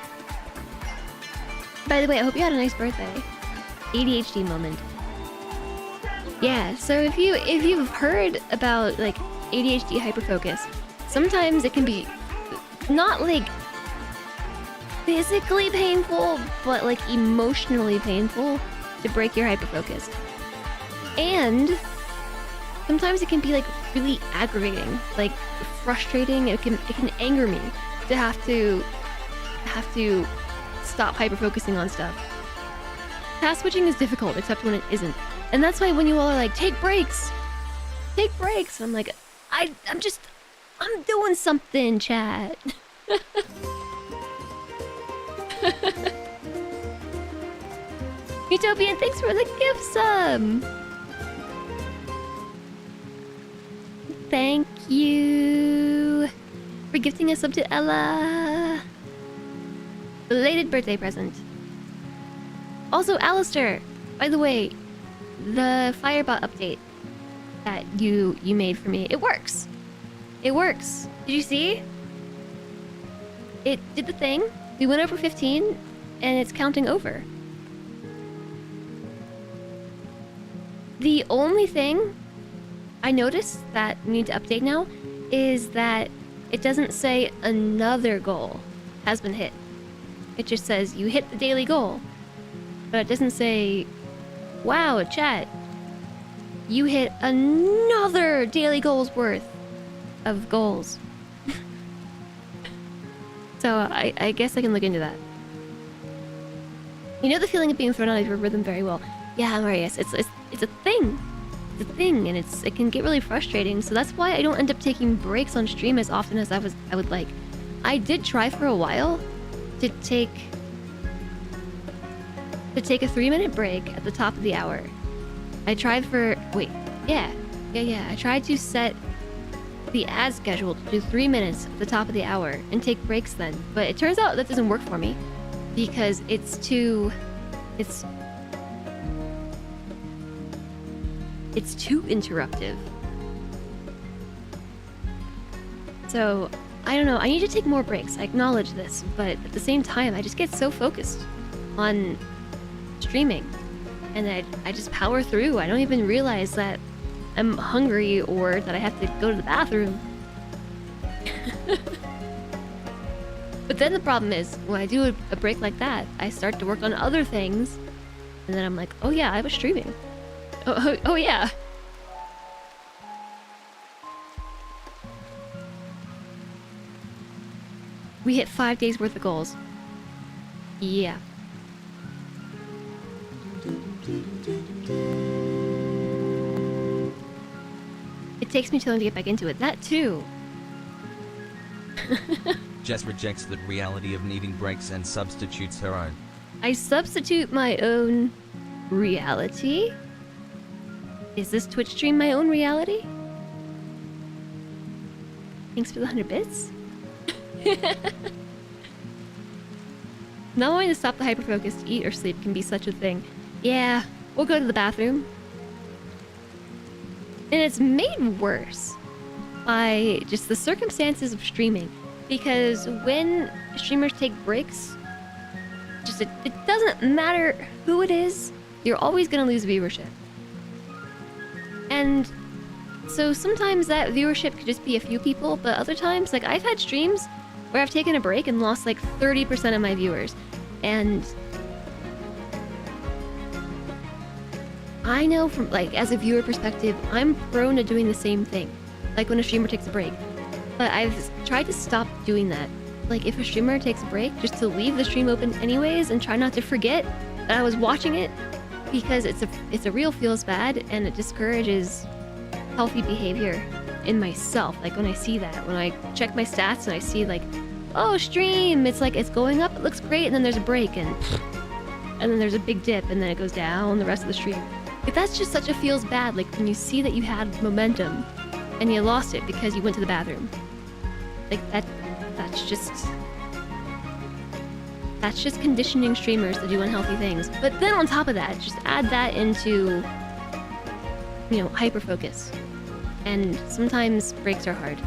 By the way, I hope you had a nice birthday. ADHD moment. Yeah, so if you've heard about like ADHD hyperfocus, sometimes it can be not like physically painful, but like emotionally painful to break your hyperfocus. And sometimes it can be like really aggravating, like frustrating. It can anger me to have to stop hyperfocusing on stuff. Task switching is difficult, except when it isn't. And that's why when you all are like, take breaks, I'm like, I'm doing something, chat. Utopian, thanks for the gift sub. Thank you for gifting a sub to Ella. Belated birthday present. Also, Alistair, by the way, the Firebot update that you made for me, it works. It works. Did you see? It did the thing. We went over 15, and it's counting over. The only thing I noticed that we need to update now is that it doesn't say another goal has been hit. It just says you hit the daily goal. But it doesn't say, wow, chat, you hit another daily goal's worth of goals. So I guess I can look into that. You know the feeling of being thrown out of your rhythm very well. Yeah, Marius, it's a thing. It's a thing, and it can get really frustrating. So that's why I don't end up taking breaks on stream as often as I would like. I did try for a while to take a 3-minute break at the top of the hour. I tried for I tried to set the ad schedule to do 3 minutes at the top of the hour and take breaks then, but it turns out that doesn't work for me because it's too interruptive. So I don't know, I need to take more breaks. I acknowledge this, but at the same time I just get so focused on streaming and I just power through. I don't even realize that I'm hungry or that I have to go to the bathroom. But then the problem is, when I do a break like that, I start to work on other things, and then I'm like, oh yeah, I was streaming. Oh yeah. We hit 5 days worth of goals. Yeah. It takes me too long to get back into it. That too. Jess rejects the reality of needing breaks and substitutes her own. I substitute my own reality? Is this Twitch stream my own reality? Thanks for the 100 bits. Not wanting to stop the hyperfocus to eat or sleep can be such a thing. Yeah, we'll go to the bathroom. And it's made worse by just the circumstances of streaming. Because when streamers take breaks, just it doesn't matter who it is, you're always gonna lose viewership. And so sometimes that viewership could just be a few people, but other times, like I've had streams where I've taken a break and lost like 30% of my viewers. And I know from like as a viewer perspective, I'm prone to doing the same thing. Like when a streamer takes a break. But I've tried to stop doing that. Like if a streamer takes a break, just to leave the stream open anyways and try not to forget that I was watching it, because it's a real feels bad and it discourages healthy behavior in myself. Like when I see that, when I check my stats and I see like, oh, stream, it's like it's going up, it looks great, and then there's a break and then there's a big dip and then it goes down the rest of the stream. Like that's just such a feels bad. Like when you see that you had momentum and you lost it because you went to the bathroom. Like that's just conditioning streamers to do unhealthy things. But then on top of that, just add that into, you know, hyperfocus. And sometimes breaks are hard.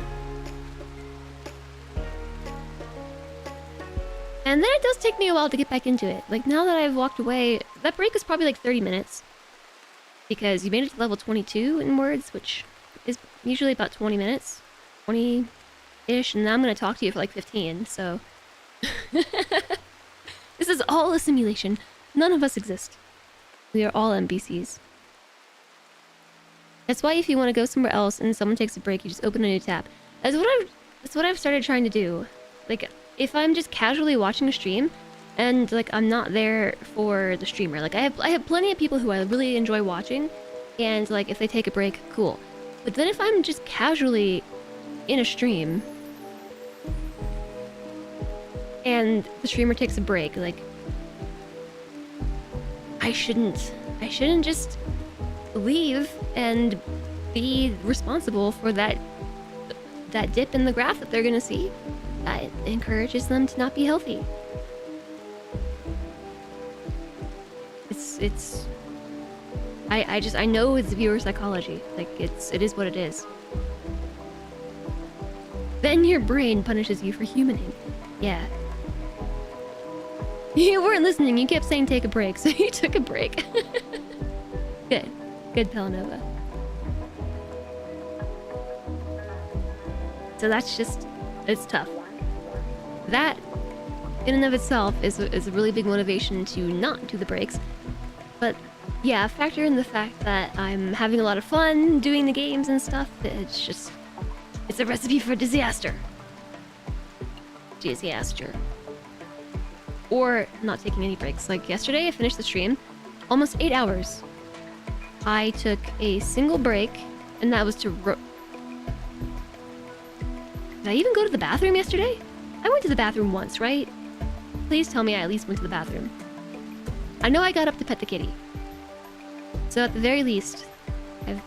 And then it does take me a while to get back into it. Like now that I've walked away, that break is probably like 30 minutes. Because you made it to level 22 in words, which is usually about 20 minutes. 20-ish, and now I'm going to talk to you for like 15, so... This is all a simulation. None of us exist. We are all NPCs. That's why if you want to go somewhere else and someone takes a break, you just open a new tab. That's what I've started trying to do. Like, if I'm just casually watching a stream, and like I'm not there for the streamer. Like I have plenty of people who I really enjoy watching, and like if they take a break, cool. But then if I'm just casually in a stream and the streamer takes a break, like I shouldn't just leave and be responsible for that dip in the graph that they're gonna see. That encourages them to not be healthy. I know it's viewer psychology. Like it is what it is. Then your brain punishes you for humaning. Yeah. You weren't listening. You kept saying take a break, so you took a break. Good. Good, Pelanova. So that's just... it's tough. That, in and of itself, is a really big motivation to not do the breaks. But, yeah, factor in the fact that I'm having a lot of fun doing the games and stuff. It's just... it's a recipe for disaster. Disaster. Or not taking any breaks. Like yesterday, I finished the stream, almost 8 hours. I took a single break, and that was to Did I even go to the bathroom yesterday? I went to the bathroom once, right? Please tell me I at least went to the bathroom. I know I got up to pet the kitty. So at the very least,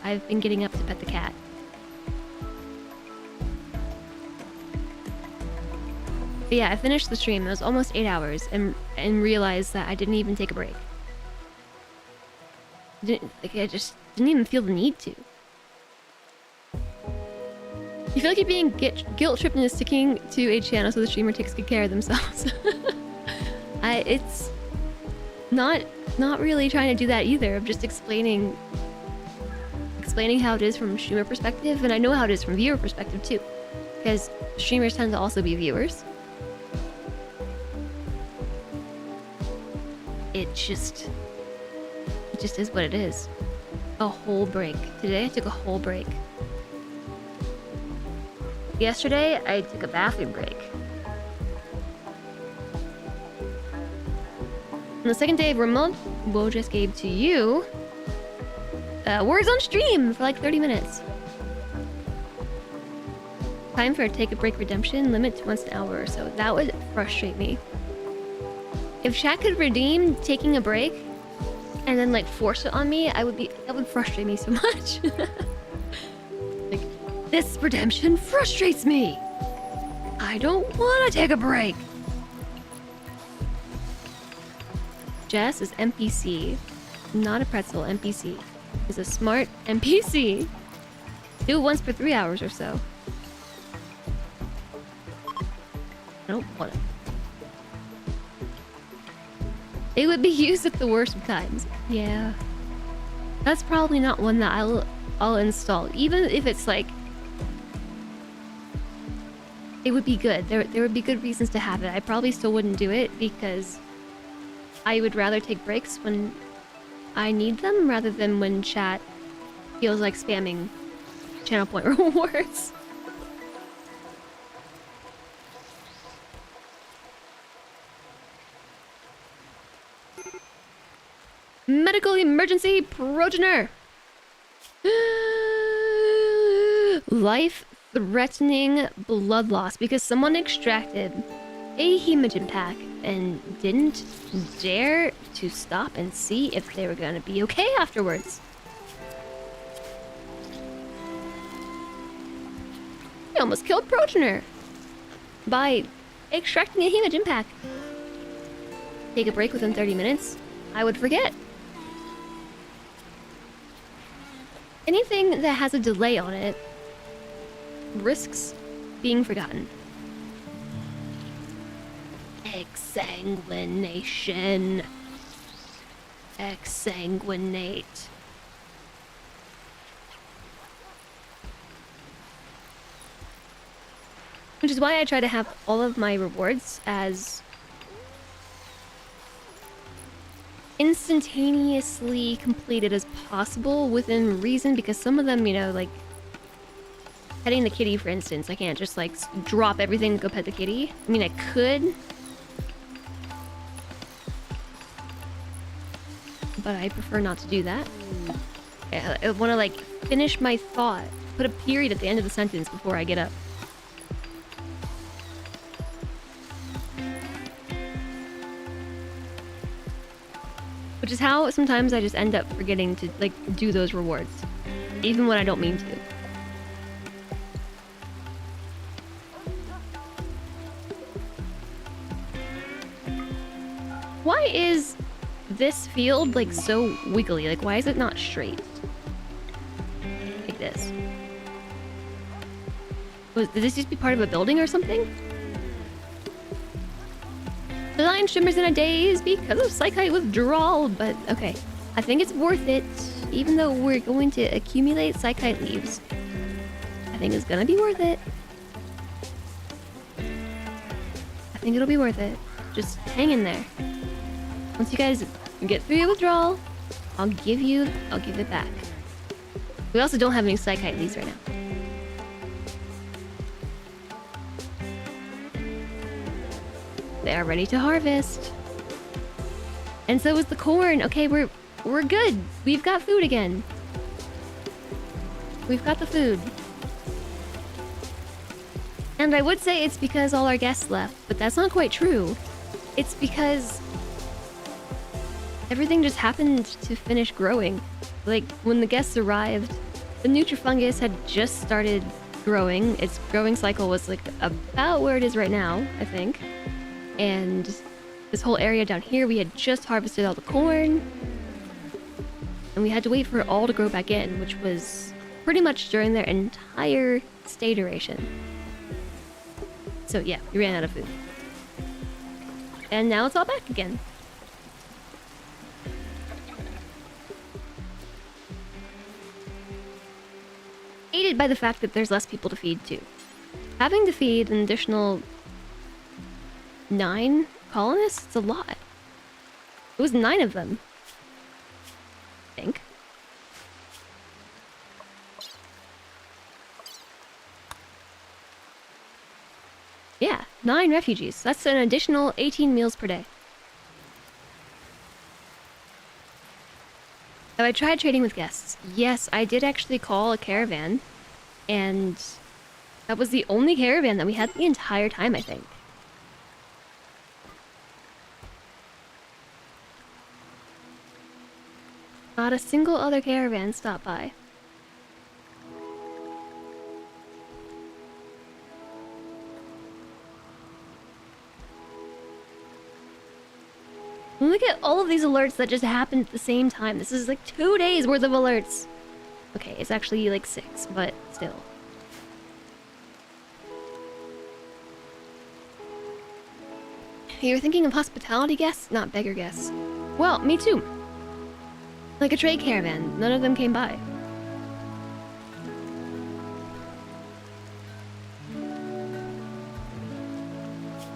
I've been getting up to pet the cat. But yeah, I finished the stream. It was almost 8 hours, and realized that I didn't even take a break. I just didn't even feel the need to. You feel like you're being guilt-tripped into sticking to a channel so the streamer takes good care of themselves. It's not really trying to do that either. I'm just explaining explaining how it is from a streamer perspective, and I know how it is from viewer perspective too, because streamers tend to also be viewers. It just is what it is. A whole break. Today I took a whole break. Yesterday I took a bathroom break. On the second day of RimWorld, woahhjess gave to you words on stream for like 30 minutes. Time for a take a break redemption, limit to once an hour or so. That would frustrate me. If chat could redeem taking a break and then like force it on me, that would frustrate me so much. Like, this redemption frustrates me. I don't want to take a break. Jess is NPC, not a pretzel. NPC is a smart NPC. Do it once per 3 hours or so. I don't want it. It would be used at the worst of times. Yeah. That's probably not one that I'll install. Even if it's like... It would be good. There would be good reasons to have it. I probably still wouldn't do it because I would rather take breaks when I need them rather than when chat feels like spamming channel point rewards. Medical emergency progenitor. Life-threatening blood loss because someone extracted a hemogen pack and didn't dare to stop and see if they were going to be okay afterwards. He almost killed progenitor by extracting a hemogen pack. Take a break within 30 minutes. I would forget. Anything that has a delay on it risks being forgotten. Exsanguination. Exsanguinate. Which is why I try to have all of my rewards as instantaneously completed as possible within reason, because some of them, you know, like petting the kitty, for instance, I can't just like drop everything to go pet the kitty. I mean, I could, but I prefer not to do that. I want to like finish my thought, put a period at the end of the sentence before I get up. Which is how sometimes I just end up forgetting to like do those rewards, even when I don't mean to. Why is this field like so wiggly? Like, why is it not straight? Like this. Did this used to be part of a building or something? Design streamers in a daze because of psychite withdrawal, but okay. I think it's worth it, even though we're going to accumulate psychite leaves. I think it's gonna be worth it. I think it'll be worth it. Just hang in there. Once you guys get through your withdrawal, I'll give it back. We also don't have any psychite leaves right now. They are ready to harvest. And so is the corn. Okay, we're good. We've got food again. We've got the food. And I would say it's because all our guests left, but that's not quite true. It's because everything just happened to finish growing. Like, when the guests arrived, the Nutrifungus had just started growing. Its growing cycle was like about where it is right now, I think. And this whole area down here, we had just harvested all the corn. And we had to wait for it all to grow back in, which was pretty much during their entire stay duration. So yeah, we ran out of food. And now it's all back again. frustrated by the fact that there's less people to feed too. Having to feed an additional 9 colonists, it's a lot. It was 9 of them, I think. Yeah, 9 refugees. That's an additional 18 meals per day. Have I tried trading with guests? Yes, I did actually call a caravan, and that was the only caravan that we had the entire time, I think. Not a single other caravan stopped by. Look at all of these alerts that just happened at the same time. This is like 2 days worth of alerts. Okay, it's actually like 6, but still. You're thinking of hospitality guests, not beggar guests. Well, me too. Like a trade caravan. None of them came by.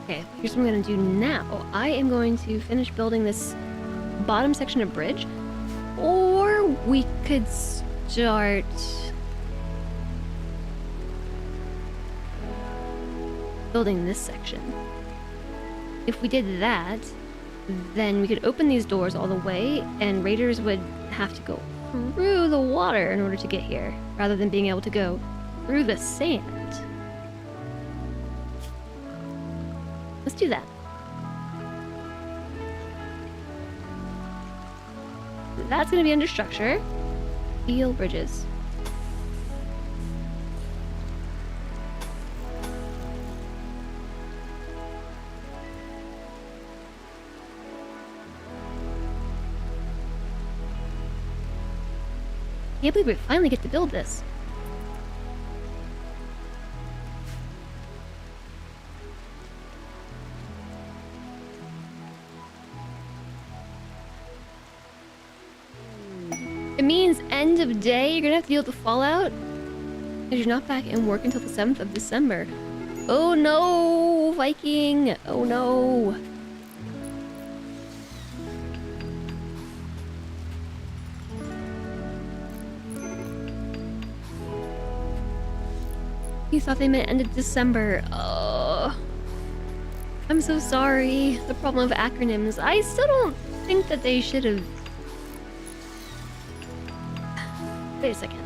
Okay, here's what I'm gonna do now. I am going to finish building this bottom section of bridge. Or we could start... building this section. If we did that, then we could open these doors all the way, and raiders would have to go through the water in order to get here, rather than being able to go through the sand. Let's do that. That's gonna be under structure. Steel bridges. I can't believe we finally get to build this. It means end of day, you're gonna have to deal with the fallout. Because you're not back in work until the 7th of December. Oh no, Viking! Oh no! You thought they meant end of December. Oh, I'm so sorry. The problem of acronyms. I still don't think that they should have... Wait a second.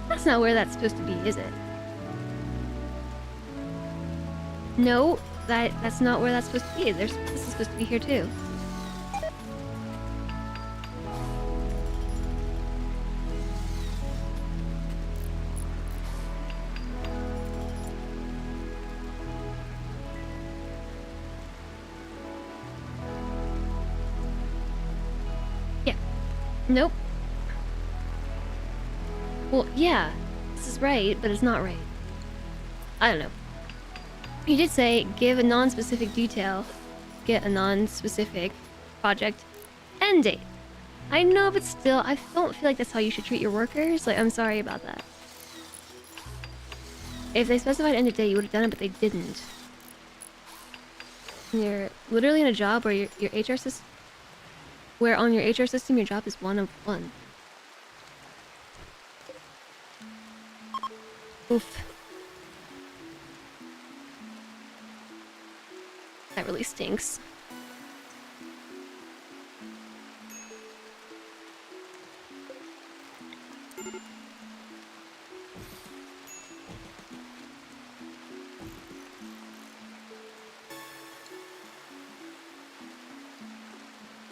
That's not where that's supposed to be, is it? No, that's not where that's supposed to be. This is supposed to be here too. Nope. Well, yeah, this is right, but it's not right. I don't know. You did say give a non-specific detail, get a non-specific project end date. I know, but still, I don't feel like that's how you should treat your workers. Like, I'm sorry about that. If they specified end of day, you would have done it, but they didn't. You're literally in a job where your HR system... where on your HR system, your job is 1 of 1. Oof. That really stinks.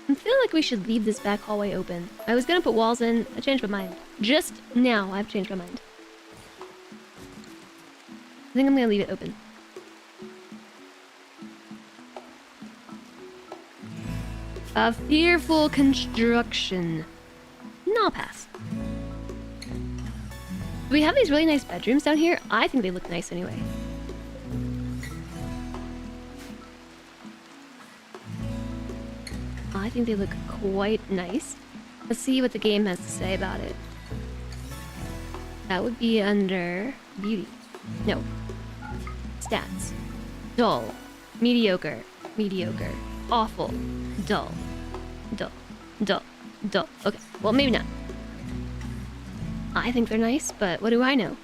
I feel like we should leave this back hallway open. I was gonna put walls in. I changed my mind. Just now, I've changed my mind. I think I'm gonna leave it open. A fearful construction. No, I'll pass. Do we have these really nice bedrooms down here? I think they look nice anyway. I think they look quite nice. Let's see what the game has to say about it. That would be under beauty. No. Stats. Dull. Mediocre. Mediocre. Awful. Dull. Dull. Dull. Dull. Okay, well, maybe not. I think they're nice, but what do I know?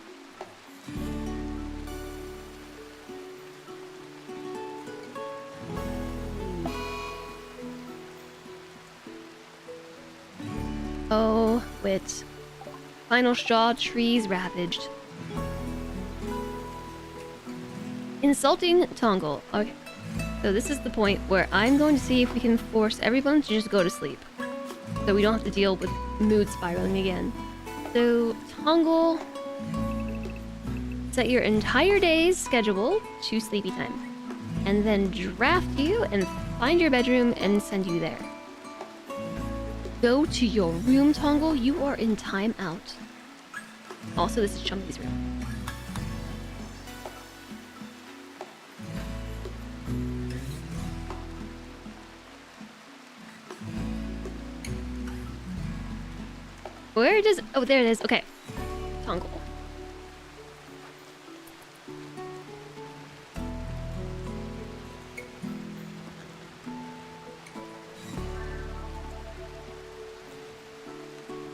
Oh, wit. Final straw, trees ravaged. Insulting Tongle. Okay. So this is the point where I'm going to see if we can force everyone to just go to sleep. So we don't have to deal with mood spiraling again. So, Tongle, set your entire day's schedule to sleepy time. And then draft you and find your bedroom and send you there. Go to your room, Tongle. You are in timeout. Also, this is Chumby's room. Where does... Oh, there it is. Okay. Tongle.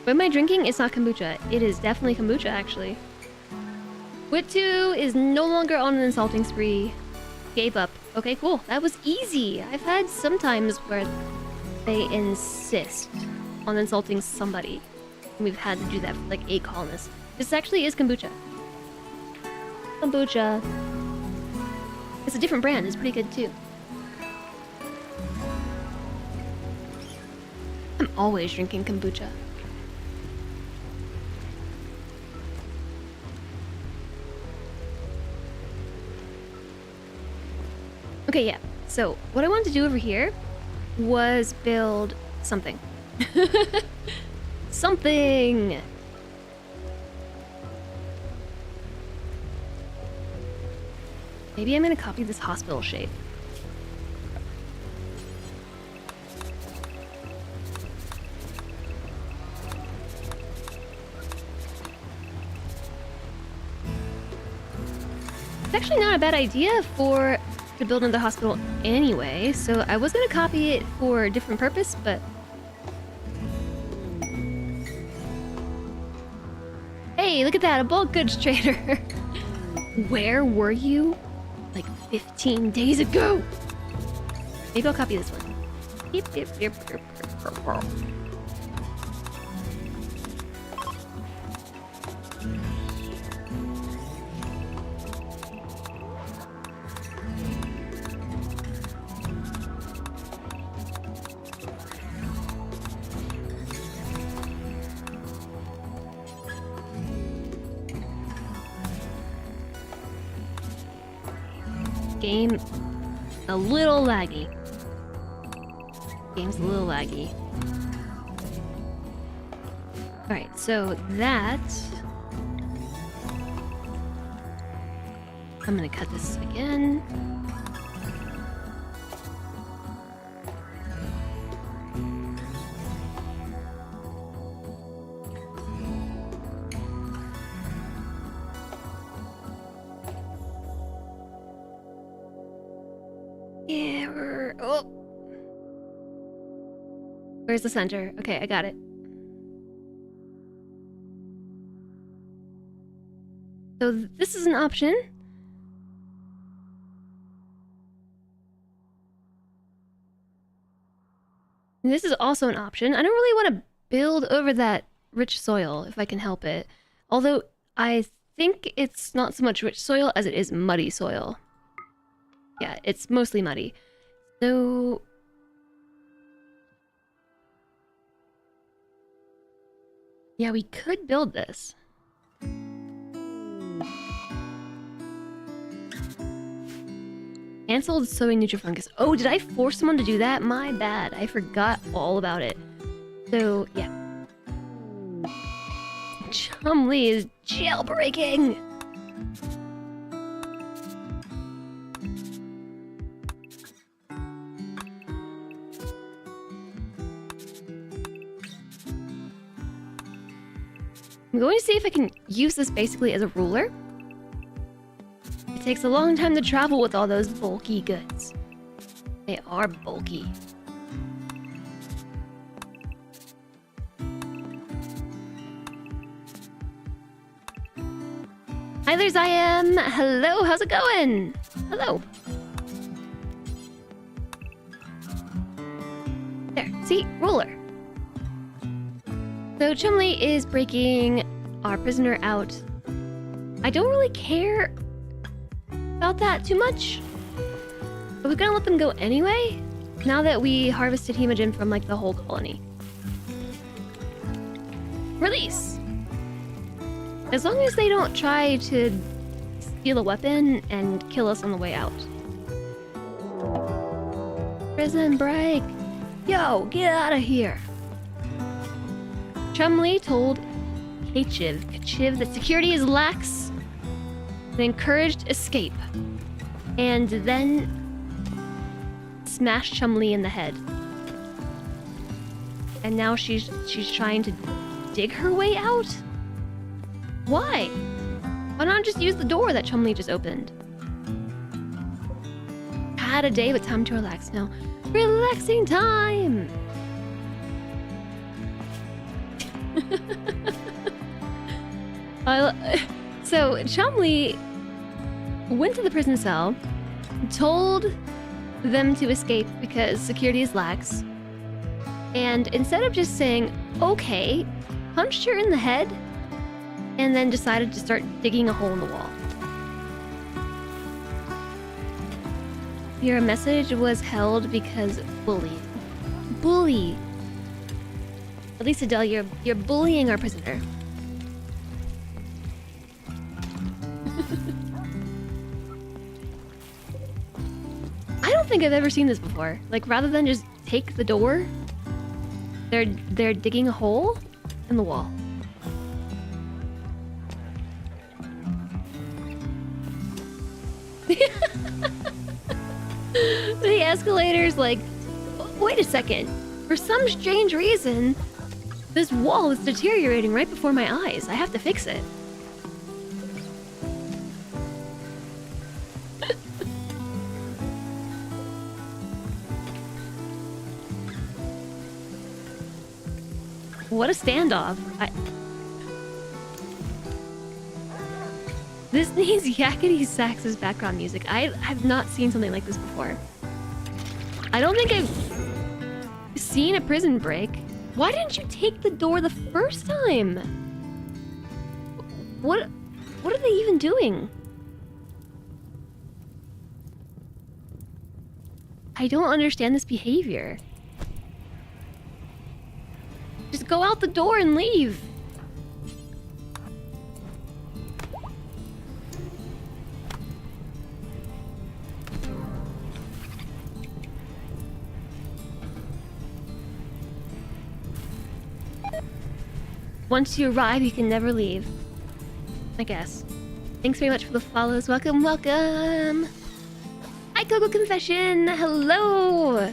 What am I drinking? It's not kombucha. It is definitely kombucha, actually. Wit2 is no longer on an insulting spree. Gave up. Okay, cool. That was easy. I've had some times where they insist on insulting somebody. We've had to do that for like 8 colonists. This actually is kombucha. Kombucha. It's a different brand. It's pretty good too. I'm always drinking kombucha. Okay, yeah. So, what I wanted to do over here was build something. Something! Maybe I'm gonna copy this hospital shape. It's actually not a bad idea to build another hospital anyway, so I was gonna copy it for a different purpose, but... Hey, look at that, a bulk goods trader! Where were you? Like 15 days ago! Maybe I'll copy this one. Yep, yep, yep, yep, yep, yep. Game a little laggy. Game's a little laggy. Alright, so that... I'm gonna cut this again. Error. Oh. Where's the center? Okay, I got it. So this is an option. And this is also an option. I don't really want to build over that rich soil if I can help it. Although I think it's not so much rich soil as it is muddy soil. Yeah, it's mostly muddy. So... yeah, we could build this. Cancelled sowing Nutrifungus. Oh, did I force someone to do that? My bad. I forgot all about it. So, yeah. Chumley is jailbreaking! I'm going to see if I can use this basically as a ruler. It takes a long time to travel with all those bulky goods. They are bulky. Hi there's I am. Hello, how's it going? Hello. There, see? Ruler. So Chumley is breaking our prisoner out. I don't really care about that too much, but we're gonna let them go anyway, now that we harvested hemogen from like the whole colony. Release! As long as they don't try to steal a weapon and kill us on the way out. Prison break! Yo, get out of here! Chumley told Kachiv that security is lax and encouraged escape, and then smashed Chumley in the head. And now she's trying to dig her way out? Why? Why not just use the door that Chumley just opened? Had a day, but time to relax now. Relaxing time! So Chumley went to the prison cell, told them to escape because security is lax, and instead of just saying, okay, punched her in the head, and then decided to start digging a hole in the wall. Your message was held because bully. Bully! At least Adele, you're bullying our prisoner. I don't think I've ever seen this before. Like, rather than just take the door, they're digging a hole in the wall. The escalator's like, wait a second. For some strange reason, this wall is deteriorating right before my eyes. I have to fix it. What a standoff. This needs Yakety Sax's background music. I've not seen something like this before. I don't think I've seen a prison break. Why didn't you take the door the first time? What are they even doing? I don't understand this behavior. Just go out the door and leave. Once you arrive, you can never leave. I guess. Thanks very much for the follows. Welcome, welcome! Hi, Coco Confession! Hello!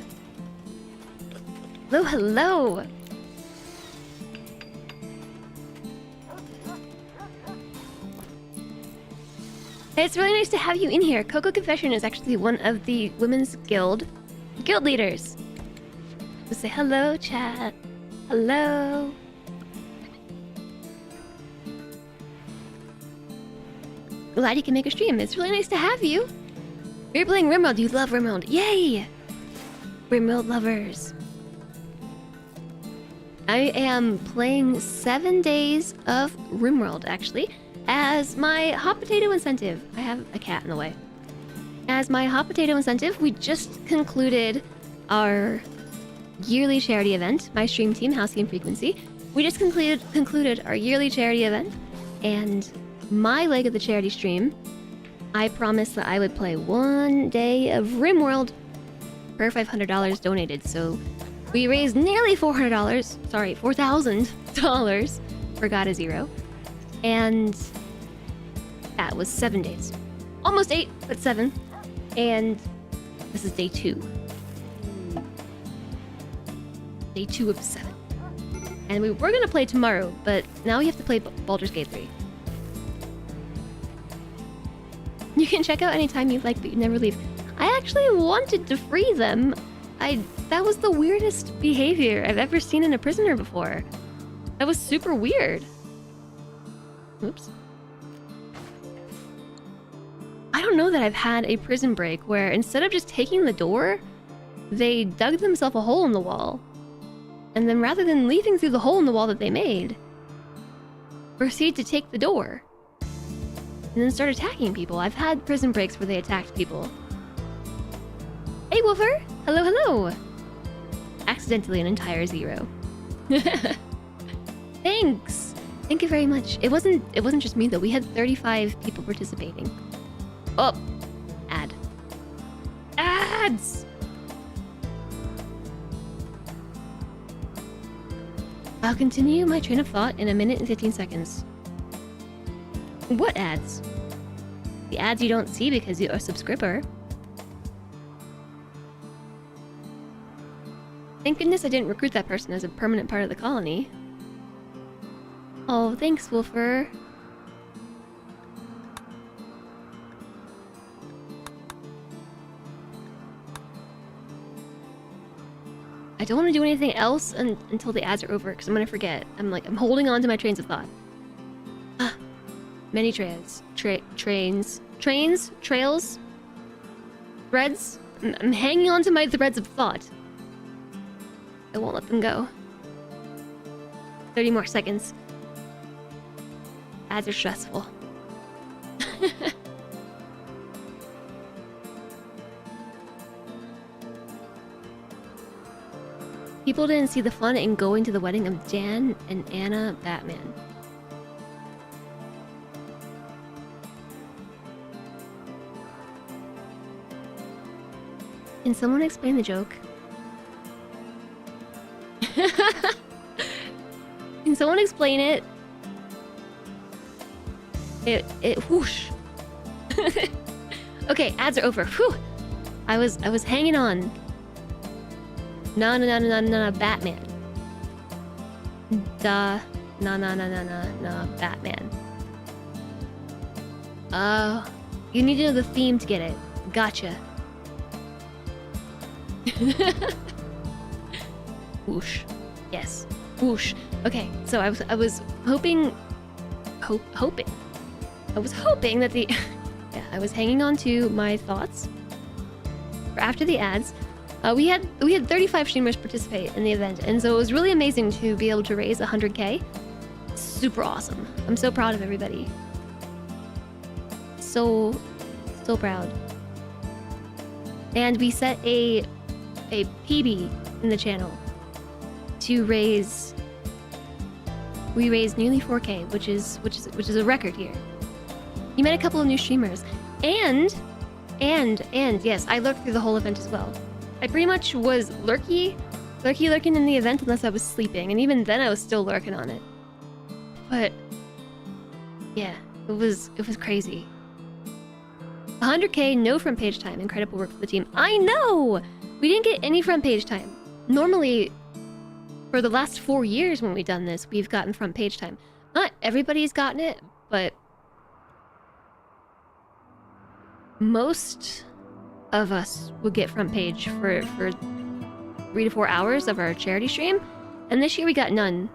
Hello, hello! It's really nice to have you in here. Coco Confession is actually one of the women's guild leaders. So say hello, chat. Hello. Glad you can make a stream. It's really nice to have you. You're playing RimWorld. You love RimWorld. Yay! RimWorld lovers. I am playing 7 days of RimWorld, actually, as my hot potato incentive. I have a cat in the way. As my hot potato incentive, we just concluded our yearly charity event. My stream team, Housey and Frequency. We just concluded our yearly charity event, and my leg of the charity stream, I promised that I would play 1 day of RimWorld per $500 donated. So we raised nearly $400. Sorry, $4,000 for God is Zero. And that was 7 days. Almost 8, but 7. And this is day 2. Day 2 of 7. And we were gonna play tomorrow, but now we have to play Baldur's Gate 3. You can check out anytime you like, but you never leave. I actually wanted to free them. That was the weirdest behavior I've ever seen in a prisoner before. That was super weird. Oops. I don't know that I've had a prison break where instead of just taking the door, they dug themselves a hole in the wall. And then rather than leaving through the hole in the wall that they made, proceed to take the door. And then start attacking people. I've had prison breaks where they attacked people. Hey, Woofer! Hello, hello! Accidentally an entire 0. Thanks! Thank you very much. It wasn't just me though. We had 35 people participating. Oh! Ad. Ads! I'll continue my train of thought in 1 minute and 15 seconds. What ads? The ads you don't see because you're a subscriber. Thank goodness I didn't recruit that person as a permanent part of the colony. Oh, thanks, Wolfer. I don't want to do anything else until the ads are over, because I'm gonna forget. I'm holding on to my trains of thought. Many trails. Trails? Threads? I'm hanging on to my threads of thought. I won't let them go. 30 more seconds. Ads are stressful. People didn't see the fun in going to the wedding of Dan and Anna Batman. Can someone explain the joke? Can someone explain it? It whoosh. Okay, ads are over. Whew. I was hanging on. No, Batman. No, Batman. You need to know the theme to get it. Gotcha. Whoosh. Yes. Whoosh. Okay, so I was hoping that the yeah, I was hanging on to my thoughts for after the ads. We had 35 streamers participate in the event, and so it was really amazing to be able to raise 100K. Super awesome. I'm so proud of everybody. So proud. And we set a PB in the channel to raise. We raised nearly 4K, which is a record here. You met a couple of new streamers, and yes, I lurked through the whole event as well. I pretty much was lurking in the event unless I was sleeping, and even then I was still lurking on it. But yeah, it was crazy. 100K, no front page time. Incredible work for the team. I know! We didn't get any front page time. Normally, for the last 4 years when we've done this, we've gotten front page time. Not everybody's gotten it, but most of us would get front page for 3 to 4 hours of our charity stream, and this year we got none.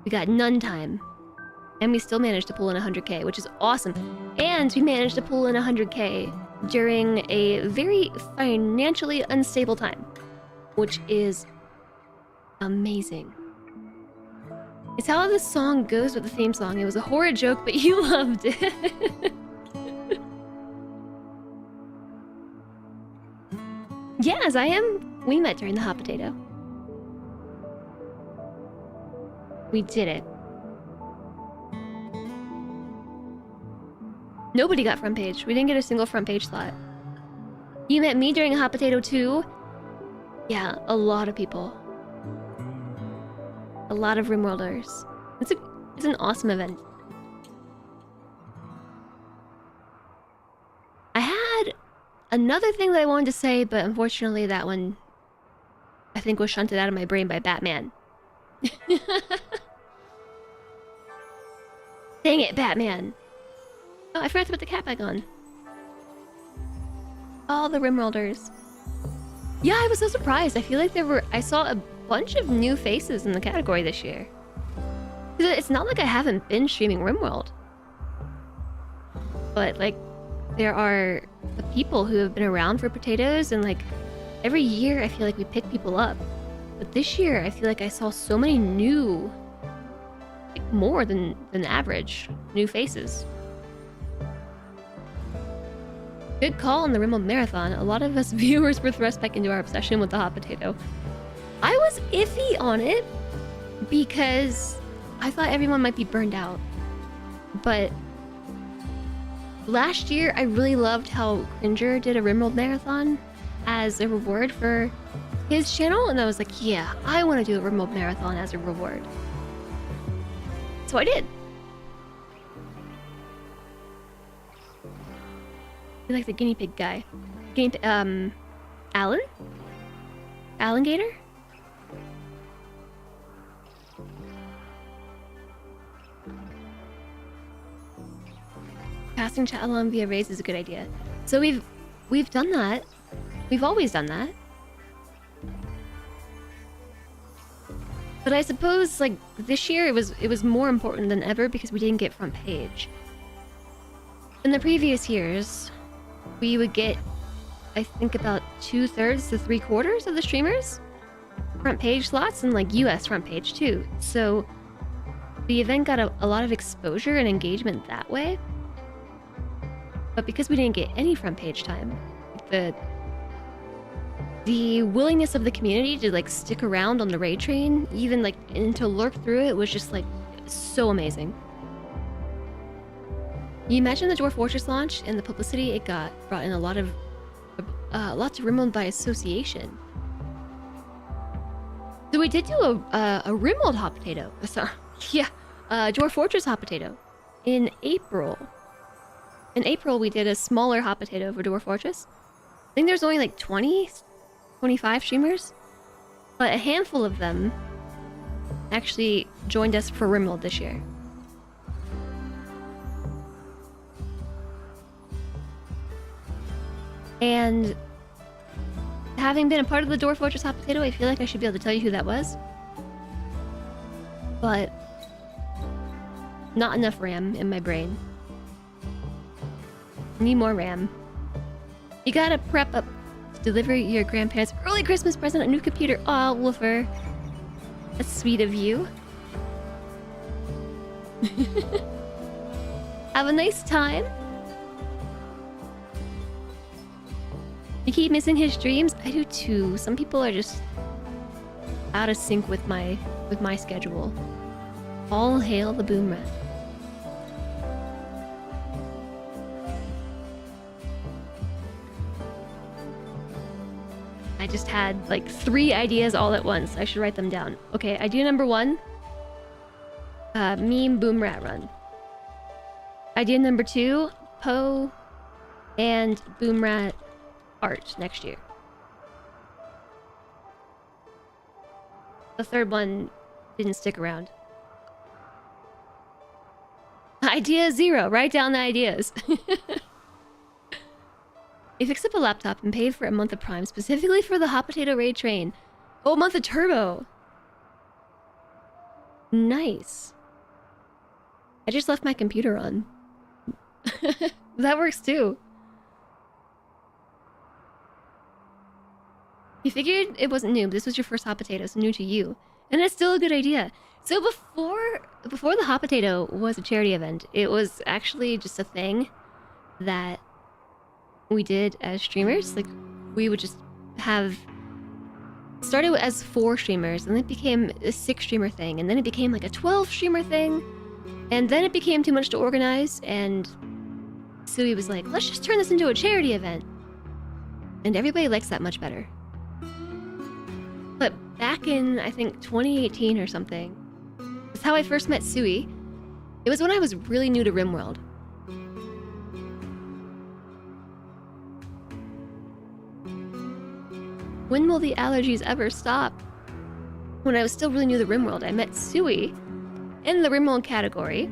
We got none time, and we still managed to pull in 100K, which is awesome. And we managed to pull in 100K during a very financially unstable time, which is amazing. It's how this song goes with the theme song. It was a horrid joke, but you loved it. Yes, I am. We met during the hot potato. We did it. Nobody got front page. We didn't get a single front page slot. You met me during a hot potato too? Yeah, a lot of people. A lot of RimWorlders. It's an awesome event. I had another thing that I wanted to say, but unfortunately that one I think was shunted out of my brain by Batman. Dang it, Batman. Oh, I forgot to put the cat back on. All the RimWorlders. Yeah, I was so surprised. I feel like I saw a bunch of new faces in the category this year. It's not like I haven't been streaming RimWorld. But, like, there are the people who have been around for potatoes, and, like, every year I feel like we pick people up. But this year, I feel like I saw so many new, like, more than average, new faces. Good call on the RimWorld Marathon. A lot of us viewers were thrust back into our obsession with the hot potato. I was iffy on it because I thought everyone might be burned out. But last year, I really loved how Cringer did a RimWorld Marathon as a reward for his channel, and I was like, yeah, I want to do a RimWorld Marathon as a reward. So I did. You like the guinea pig guy. Alan? Alligator? Passing chat along via raise is a good idea. So we've done that. We've always done that. But I suppose, like, this year it was more important than ever because we didn't get front page. In the previous years, we would get, I think, about 2/3 to 3/4 of the streamers front page slots, and, like, US front page too. So the event got a lot of exposure and engagement that way. But because we didn't get any front page time, the willingness of the community to, like, stick around on the raid train, even, like, and to lurk through it, was just, like, so amazing. You imagine the Dwarf Fortress launch and the publicity it got brought in lots of RimWorld by association. So we did do a RimWorld hot potato. Sorry, yeah, Dwarf Fortress hot potato in April. In April, we did a smaller hot potato for Dwarf Fortress. I think there's only like 25 streamers, but a handful of them actually joined us for RimWorld this year. And having been a part of the Dwarf Fortress hot potato, I feel like I should be able to tell you who that was. But not enough RAM in my brain. Need more RAM. You gotta prep up to deliver your grandparents' early Christmas present, a new computer. Aw, Wolfer. That's sweet of you. Have a nice time. You keep missing his streams? I do too. Some people are just out of sync with my schedule. All hail the boom rat. I just had like 3 ideas all at once. I should write them down. Okay, idea number 1. Meme boom rat run. Idea number 2, Poe and boom rat art next year. The third one didn't stick around. Idea 0. Write down the ideas. You fixed up a laptop and paid for a month of Prime specifically for the hot potato raid train. Oh, a month of Turbo. Nice. I just left my computer on. That works too. You figured it wasn't new, but this was your first hot potato, so new to you. And it's still a good idea. So before the hot potato was a charity event, it was actually just a thing that we did as streamers. Like, we would just have... Started as 4 streamers, and then it became a 6 streamer thing, and then it became like a 12 streamer thing, and then it became too much to organize, and Sui was like, let's just turn this into a charity event. And everybody likes that much better. But back in, I think, 2018 or something, that's how I first met Sui. It was when I was really new to RimWorld. When will the allergies ever stop? when I was still really new to the RimWorld, I met Sui in the RimWorld category.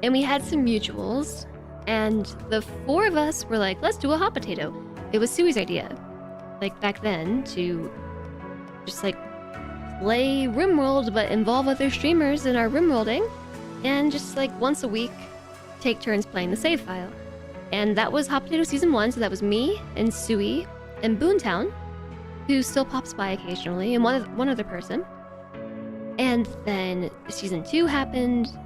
And we had some mutuals. And the four of us were like, let's do a hot potato. It was Sui's idea. Like back then, to just like play RimWorld but involve other streamers in our RimWorlding. And just like once a week, take turns playing the save file. And that was Hot Potato Season 1, so that was me and Sui and Boontown, who still pops by occasionally, and one other person. And then Season 2 happened,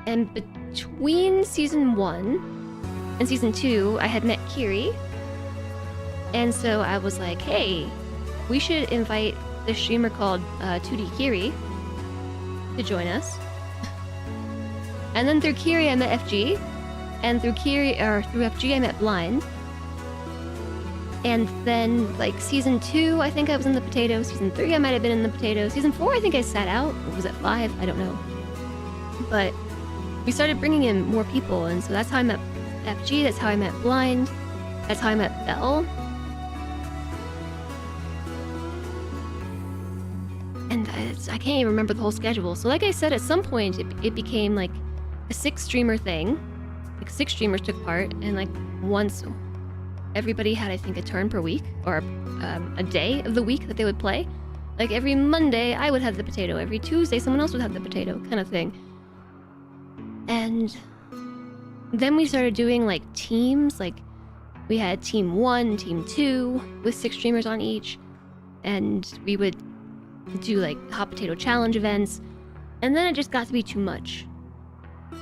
and between Season 1 and Season 2, I had met Kiri. And so I was like, hey, we should invite this streamer called 2D Kiri to join us. And then through Kiri, I met FG. And through FG, I met Blind. And then, like, Season 2, I think I was in the potato. Season 3, I might have been in the potato. Season 4, I think I sat out. Or was it 5? I don't know. But we started bringing in more people, and so that's how I met FG, that's how I met Blind, that's how I met Belle. And I can't even remember the whole schedule. So like I said, at some point, it became, like, a 6-streamer thing. Like 6 streamers took part, and like once everybody had, I think, a turn per week, or a day of the week that they would play. Like every Monday I would have the potato, every Tuesday someone else would have the potato, kind of thing. And then we started doing like teams, like we had Team 1, Team 2, with 6 streamers on each, and we would do like hot potato challenge events, and then it just got to be too much.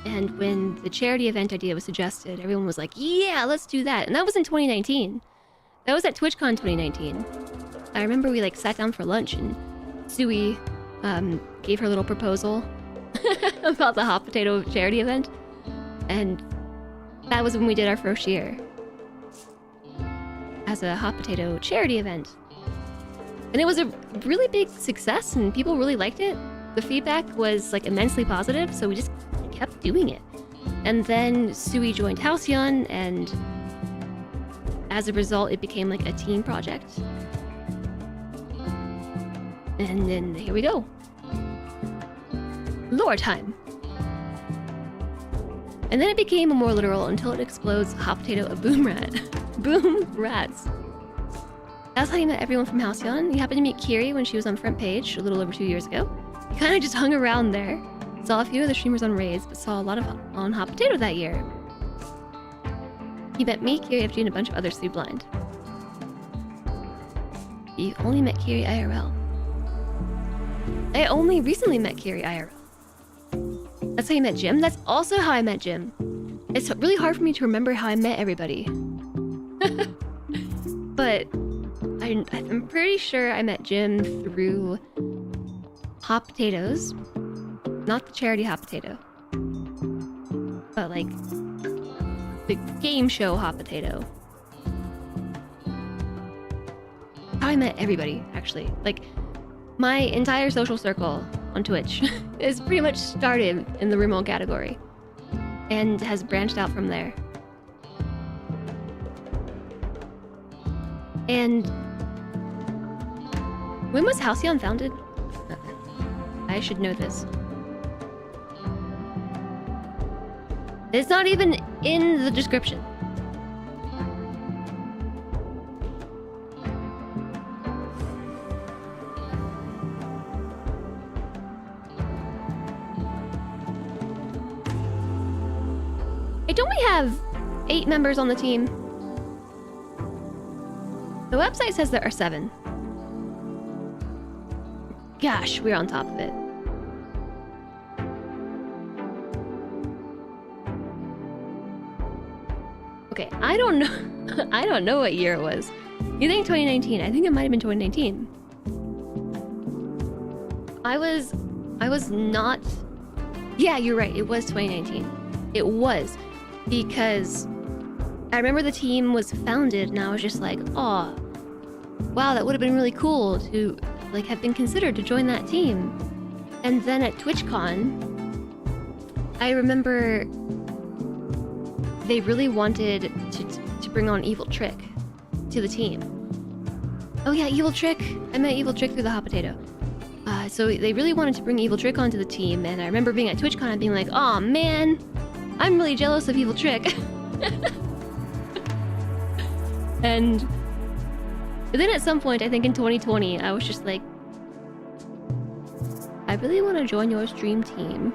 And when the charity event idea was suggested, everyone was like, yeah, let's do that. And that was in 2019. That was at TwitchCon 2019. I remember we like sat down for lunch and Sui gave her little proposal about the hot potato charity event. And that was when we did our first year as a hot potato charity event. And it was a really big success and people really liked it. The feedback was like immensely positive, so we just kept doing it. And then Sui joined Halcyon, and as a result, it became like a team project. And then here we go. Lore time. And then it became more literal until it explodes hot potato a boom rat. Boom rats. That's how you met everyone from Halcyon. You happened to meet Kiri when she was on front page a little over 2 years ago. You kind of just hung around there. Saw a few other streamers on raids, but saw a lot of on Hot Potato that year. You met me, Kiri, FG, and a bunch of others through Blind. You only met Kiri IRL. I only recently met Kiri IRL. That's how you met Jim? That's also how I met Jim. It's really hard for me to remember how I met everybody. But I'm pretty sure I met Jim through Hot Potatoes. Not the charity hot potato, but like the game show hot potato. How I met everybody, actually. Like my entire social circle on Twitch is pretty much started in the RimWorld category and has branched out from there. And when was Halcyon founded? I should know this. It's not even in the description. Hey, don't we have 8 members on the team? The website says there are 7. Gosh, we're on top of it. Okay, I don't know. I don't know what year it was. You think 2019? I think it might have been 2019. I was not. Yeah, you're right. It was 2019. It was because I remember the team was founded, and I was just like, oh, wow, that would have been really cool to like have been considered to join that team. And then at TwitchCon, I remember they really wanted to bring on Evil Trick to the team. Oh yeah, Evil Trick. I met Evil Trick through the hot potato. So they really wanted to bring Evil Trick onto the team, and I remember being at TwitchCon and being like, "Oh man, I'm really jealous of Evil Trick." And then at some point, I think in 2020, I was just like, I really want to join your stream team.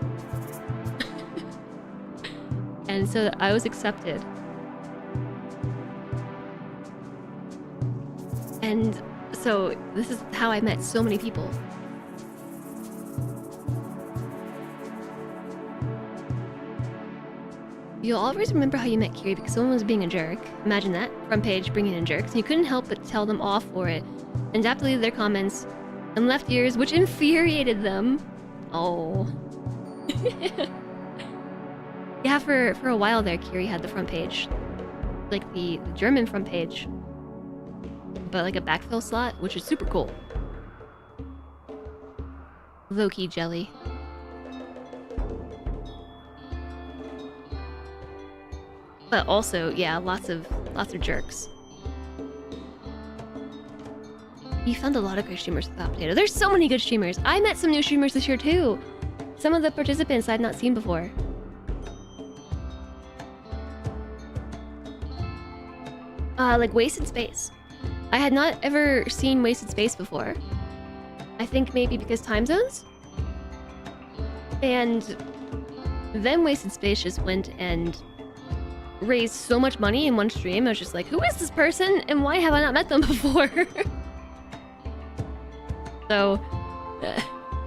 And so I was accepted. And so this is how I met so many people. You'll always remember how you met Kiri because someone was being a jerk. Imagine that. Front page bringing in jerks. And you couldn't help but tell them off for it. And deleted their comments and left yours, which infuriated them. Oh. Yeah, for a while there, Kiri had the front page. Like the German front page. But like a backfill slot, which is super cool. Low-key jelly. But also, yeah, lots of jerks. You found a lot of great streamers with Hot Potato. There's so many good streamers. I met some new streamers this year too. Some of the participants I'd not seen before. Like Wasted Space. I had not ever seen Wasted Space before. I think maybe because time zones? And then Wasted Space just went and raised so much money in one stream. I was just like, who is this person and why have I not met them before? So,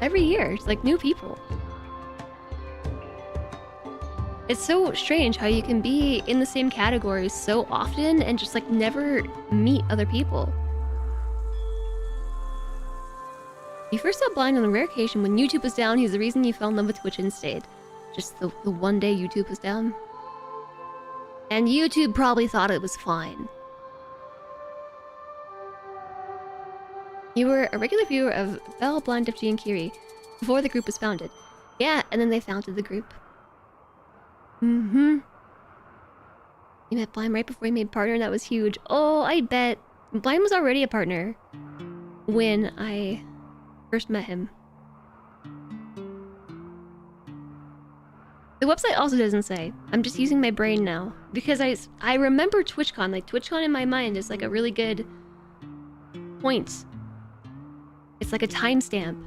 every year, it's like new people. It's so strange how you can be in the same category so often and just like never meet other people. You first saw Blind on a rare occasion when YouTube was down. He's the reason you fell in love with Twitch and stayed. Just the one day YouTube was down. And YouTube probably thought it was fine. You were a regular viewer of Belle, Blind, FG, and Kiri before the group was founded. Yeah, and then they founded the group. Mm-hmm. You met Blind right before you made partner, and that was huge. Oh, I bet. Blind was already a partner when I first met him. The website also doesn't say. I'm just using my brain now. Because I remember TwitchCon. Like, TwitchCon in my mind is like a really good point. It's like a timestamp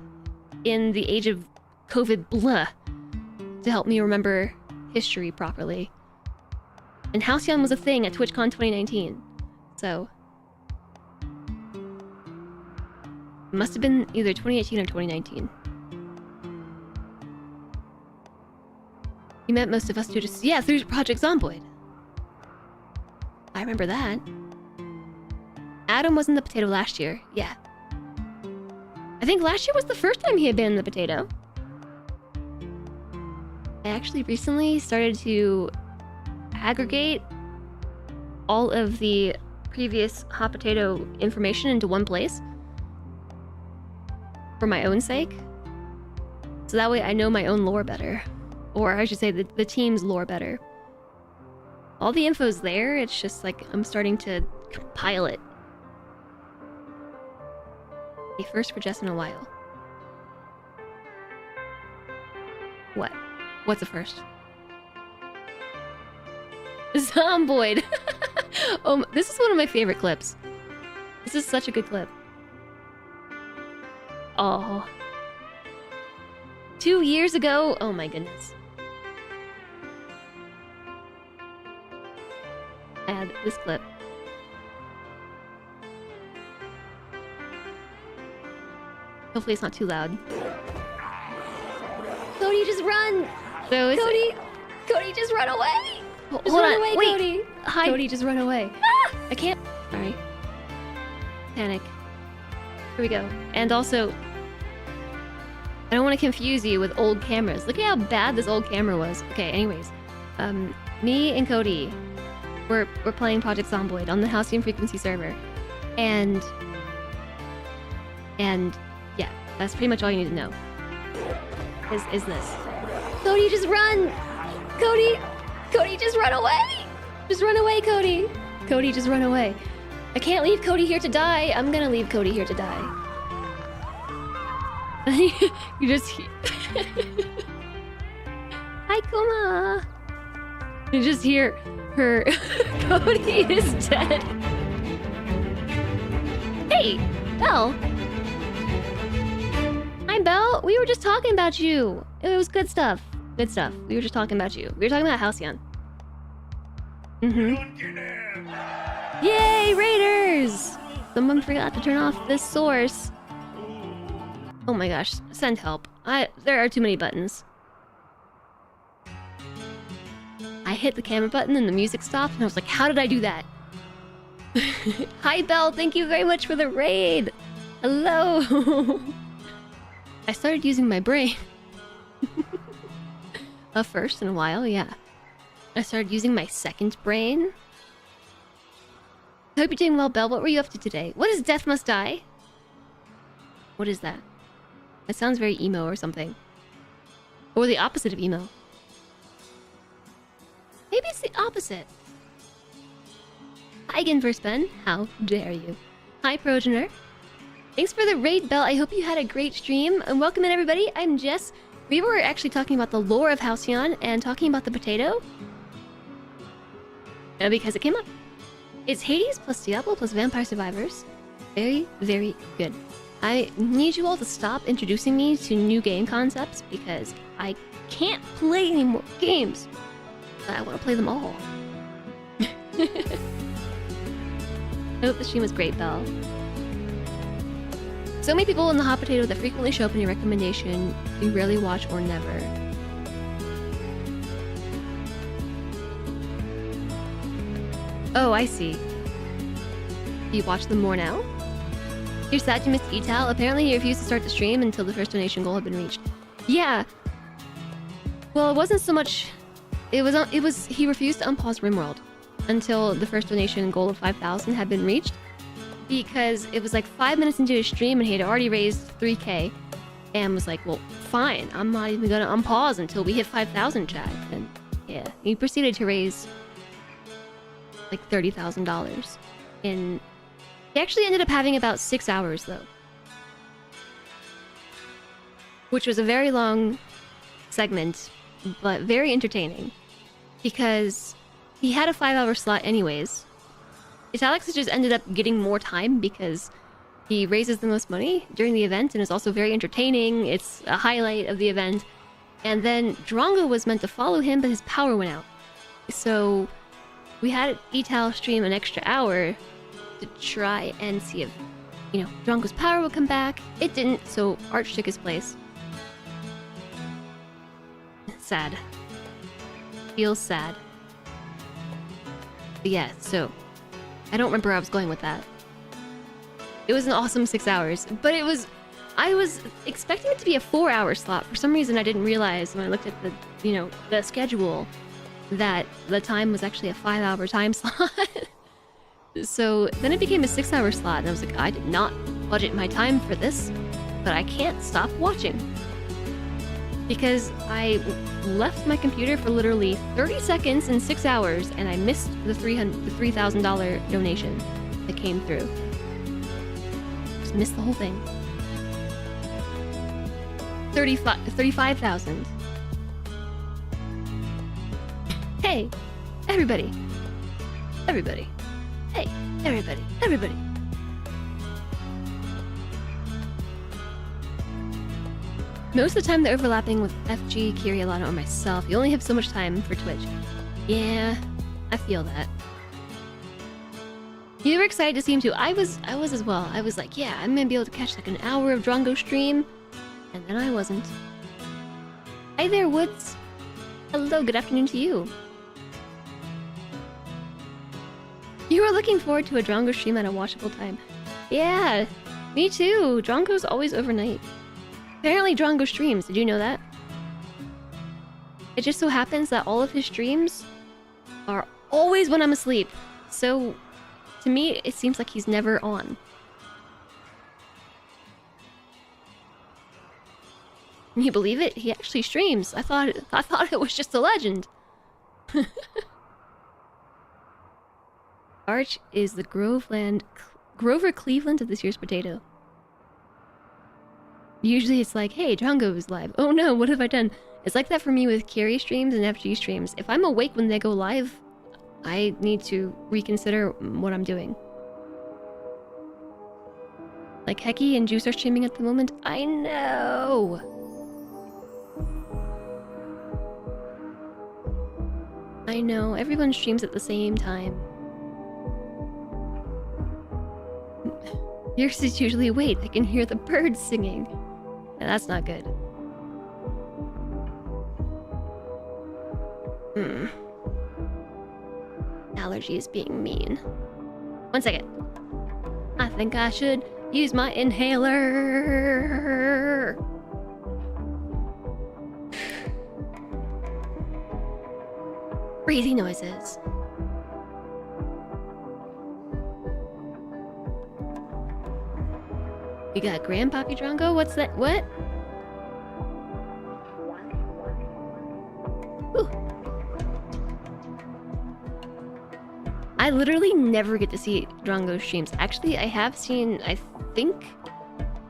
in the age of COVID blah to help me remember history properly. And Halcyon was a thing at TwitchCon 2019. So it must have been either 2018 or 2019. You met most of us through just, yeah, through Project Zomboid. I remember that. Adam was in the potato last year, yeah. I think last year was the first time he had been in the potato. I actually recently started to aggregate all of the previous hot potato information into one place for my own sake. So that way I know my own lore better. Or I should say the team's lore better. All the info's there, it's just like I'm starting to compile it. A first for Jess in a while. What? What's a first? Zomboid! Oh, this is one of my favorite clips. This is such a good clip. Oh. 2 years ago? Oh my goodness. Add this clip. Hopefully it's not too loud. Cody, just run! So Cody! Cody, just run away! Hold Just run on, away, wait. Cody! Hi. Cody, just run away. Ah! I can't. Sorry. Panic. Here we go. And also, I don't want to confuse you with old cameras. Look at how bad this old camera was. Okay, anyways. Me and Cody, we're playing Project Zomboid on the Halcyon Frequency server. And yeah, that's pretty much all you need to know. Is this. Cody, just run! Cody! Cody, just run away! Just run away, Cody! Cody, just run away. I can't leave Cody here to die. I'm gonna leave Cody here to die. You just... Hi, Kuma! You just hear her... Cody is dead. Hey, Belle! Hi, Belle! We were just talking about you! It was good stuff. Good stuff. We were just talking about you. We were talking about Halcyon. Yay, Raiders! Someone forgot to turn off this source. Oh my gosh, send help. There are too many buttons. I hit the camera button and the music stopped and I was like, how did I do that? Hi, Belle, thank you very much for the raid! Hello! I started using my brain. First in a while, yeah. I started using my second brain. I hope you're doing well, Belle. What were you up to today? What is Death Must Die? What is that? That sounds very emo or something. Or the opposite of emo. Maybe it's the opposite. Hi again, First Ben. How dare you? Hi, Progener. Thanks for the raid, Belle. I hope you had a great stream. And welcome in, everybody. I'm Jess. We were actually talking about the lore of Halcyon and talking about the potato. Because it came up. It's Hades plus Diablo plus Vampire Survivors. Very, very good. I need you all to stop introducing me to new game concepts because I can't play any more games. But I want to play them all. I hope the stream was great, Belle. So many people in the hot potato that frequently show up in your recommendation, you rarely watch or never. Oh, I see. Do you watch them more now? You're sad you missed Etal. Apparently he refused to start the stream until the first donation goal had been reached. Yeah. Well, it wasn't so much... It was he refused to unpause RimWorld until the first donation goal of 5,000 had been reached. Because it was like 5 minutes into his stream and he had already raised 3k. And was like, well, fine. I'm not even gonna unpause until we hit 5,000, chat. And yeah, he proceeded to raise like $30,000. And he actually ended up having about 6 hours though. Which was a very long segment, but very entertaining. Because he had a 5-hour slot anyways. Alex just ended up getting more time because he raises the most money during the event and is also very entertaining. It's a highlight of the event. And then Drongo was meant to follow him, but his power went out. So we had Etal stream an extra hour to try and see if, you know, Drongo's power would come back. It didn't, so Arch took his place. Sad. Feels sad. But yeah, so... I don't remember where I was going with that. It was an awesome 6 hours, but it was... I was expecting it to be a 4-hour slot. For some reason, I didn't realize when I looked at the, you know, the schedule that the time was actually a 5-hour time slot. So then it became a 6-hour slot, and I was like, I did not budget my time for this, but I can't stop watching. Because I left my computer for literally 30 seconds in 6 hours, and I missed the $3,000 donation that came through. Just missed the whole thing. 35,000. Hey, everybody. Everybody. Hey, everybody. Everybody. Most of the time they're overlapping with FG, Kirialana, or myself. You only have so much time for Twitch. Yeah, I feel that. You were excited to see him too. I was as well. I was like, yeah, I'm gonna be able to catch like an hour of Drongo stream. And then I wasn't. Hi there, Woods. Hello, good afternoon to you. You were looking forward to a Drongo stream at a watchable time. Yeah, me too. Drongo's always overnight. Apparently Drongo streams, did you know that? It just so happens that all of his streams are always when I'm asleep. So, to me, it seems like he's never on. Can you believe it? He actually streams. I thought it was just a legend. Arch is the Grover Cleveland of this year's potato. Usually it's like, hey, Drongo is live. Oh no, what have I done? It's like that for me with Carrie streams and FG streams. If I'm awake when they go live, I need to reconsider what I'm doing. Like Heki and Juice are streaming at the moment. I know! I know, everyone streams at the same time. Yours is usually, wait, I can hear the birds singing. Yeah, that's not good. Allergies being mean. 1 second. I think I should use my inhaler. Crazy noises. We got Grandpappy Drongo? What's that? What? Ooh. I literally never get to see Drongo streams. Actually, I have seen, I think,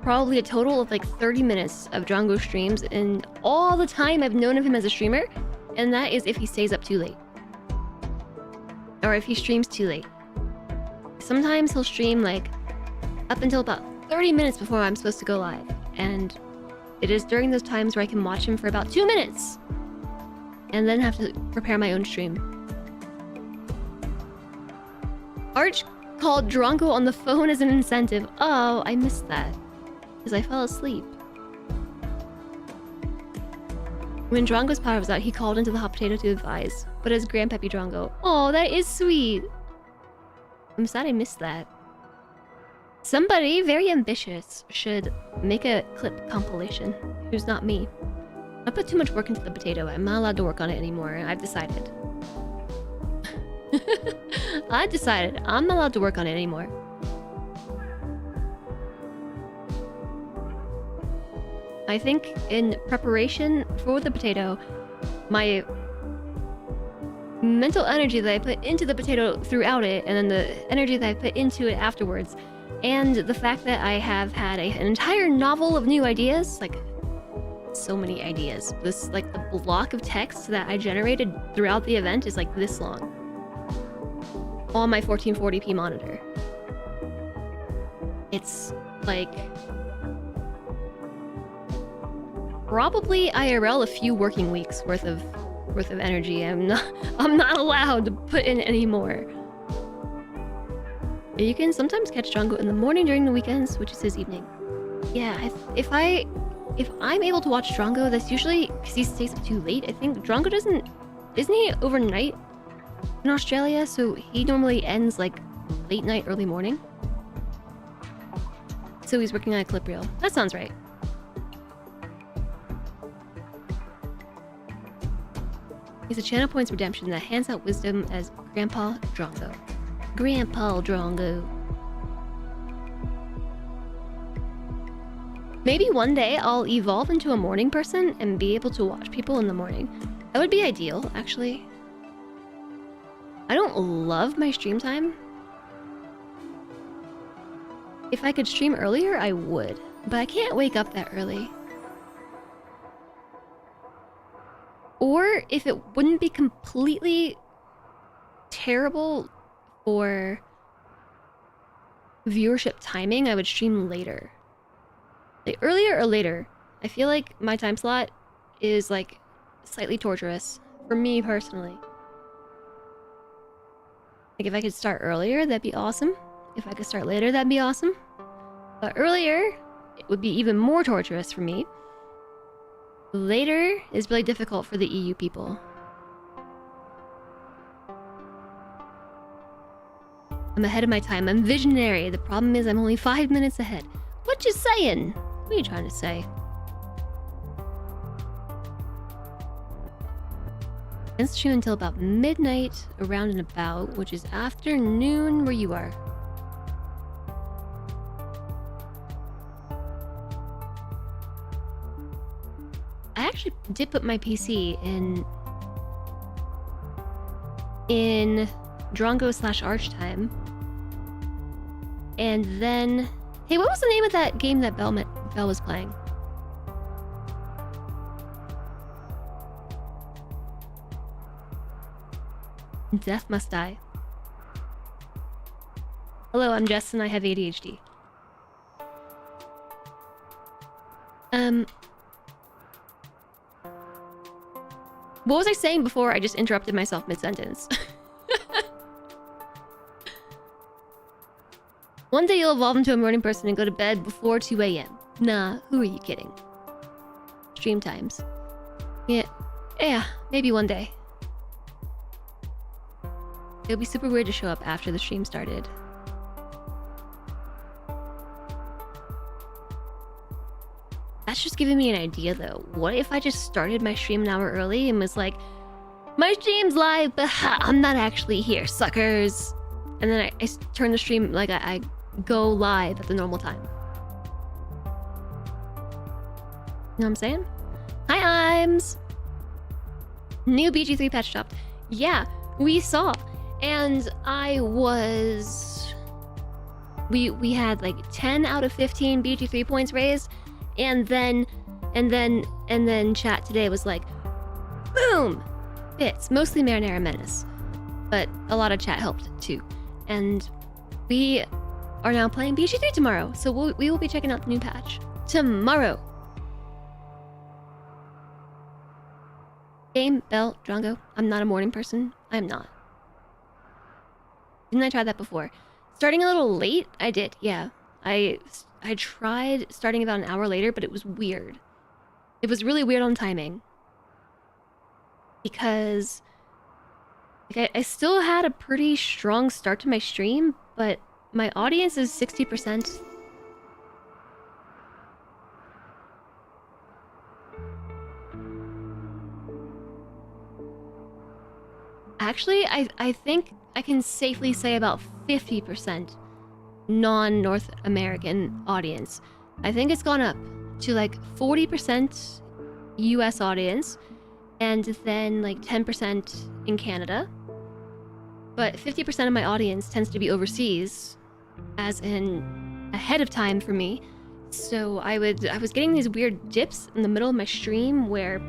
probably a total of like 30 minutes of Drongo streams, and all the time I've known of him as a streamer, and that is if he stays up too late. Or if he streams too late. Sometimes he'll stream like up until about 30 minutes before I'm supposed to go live, and it is during those times where I can watch him for about 2 minutes and then have to prepare my own stream. Arch called Drongo on the phone as an incentive. Oh, I missed that because I fell asleep. When Drongo's power was out, he called into the hot potato to advise, but as Grandpappy Drongo. Oh, that is sweet. I'm sad I missed that. Somebody very ambitious should make a clip compilation. Who's not me. I put too much work into the potato. I'm not allowed to work on it anymore. I've decided. I decided I'm not allowed to work on it anymore. I think in preparation for the potato, my mental energy that I put into the potato throughout it, and then the energy that I put into it afterwards, and the fact that I have had an entire novel of new ideas, like so many ideas. This, like, the block of text that I generated throughout the event is like this long on my 1440p monitor. It's like probably IRL a few working weeks worth of energy. I'm not allowed to put in any more. You can sometimes catch Drongo in the morning during the weekends, which is his evening. Yeah, if I'm able to watch Drongo, that's usually because he stays up too late. I think Drongo isn't he overnight in Australia? So he normally ends like late night, early morning. So he's working on a clip reel. That sounds right. He's a channel points redemption that hands out wisdom as Grandpa Drongo. Grandpa Drongo. Maybe one day I'll evolve into a morning person and be able to watch people in the morning. That would be ideal, actually. I don't love my stream time. If I could stream earlier, I would. But I can't wake up that early. Or if it wouldn't be completely terrible for viewership timing, I would stream later. Like earlier or later. I feel like my time slot is like slightly torturous for me personally. Like if I could start earlier, that'd be awesome. If I could start later, that'd be awesome. But earlier, it would be even more torturous for me. Later is really difficult for the EU people. I'm ahead of my time. I'm visionary. The problem is I'm only 5 minutes ahead. What you saying? What are you trying to say? I can stream until about midnight, around and about, which is afternoon where you are. I actually did put my PC in Drongo/Arch time. And then... Hey, what was the name of that game that Bell was playing? Death Must Die. Hello, I'm Jess and I have ADHD. What was I saying before I just interrupted myself mid-sentence? One day you'll evolve into a morning person and go to bed before 2 a.m. Nah, who are you kidding? Stream times. Yeah, maybe one day. It'll be super weird to show up after the stream started. That's just giving me an idea though. What if I just started my stream an hour early and was like, my stream's live, but I'm not actually here, suckers. And then I turn the stream, like I go live at the normal time. You know what I'm saying? Hi, Imes! New BG3 patch dropped. Yeah, we saw. And I was... We had like 10 out of 15 BG3 points raised. And then chat today was like, boom! Bits, mostly Marinara Menace. But a lot of chat helped too. And we are now playing BG3 tomorrow. So we will be checking out the new patch tomorrow. Game, Bell, Drongo. I'm not a morning person. I'm not. Didn't I try that before? Starting a little late? I did, yeah. I tried starting about an hour later, but it was weird. It was really weird on timing. Because like, I still had a pretty strong start to my stream, but my audience is 60%. Actually, I think I can safely say about 50% non-North American audience. I think it's gone up to like 40% US audience and then like 10% in Canada. But 50% of my audience tends to be overseas, as in ahead of time for me. So I was getting these weird dips in the middle of my stream where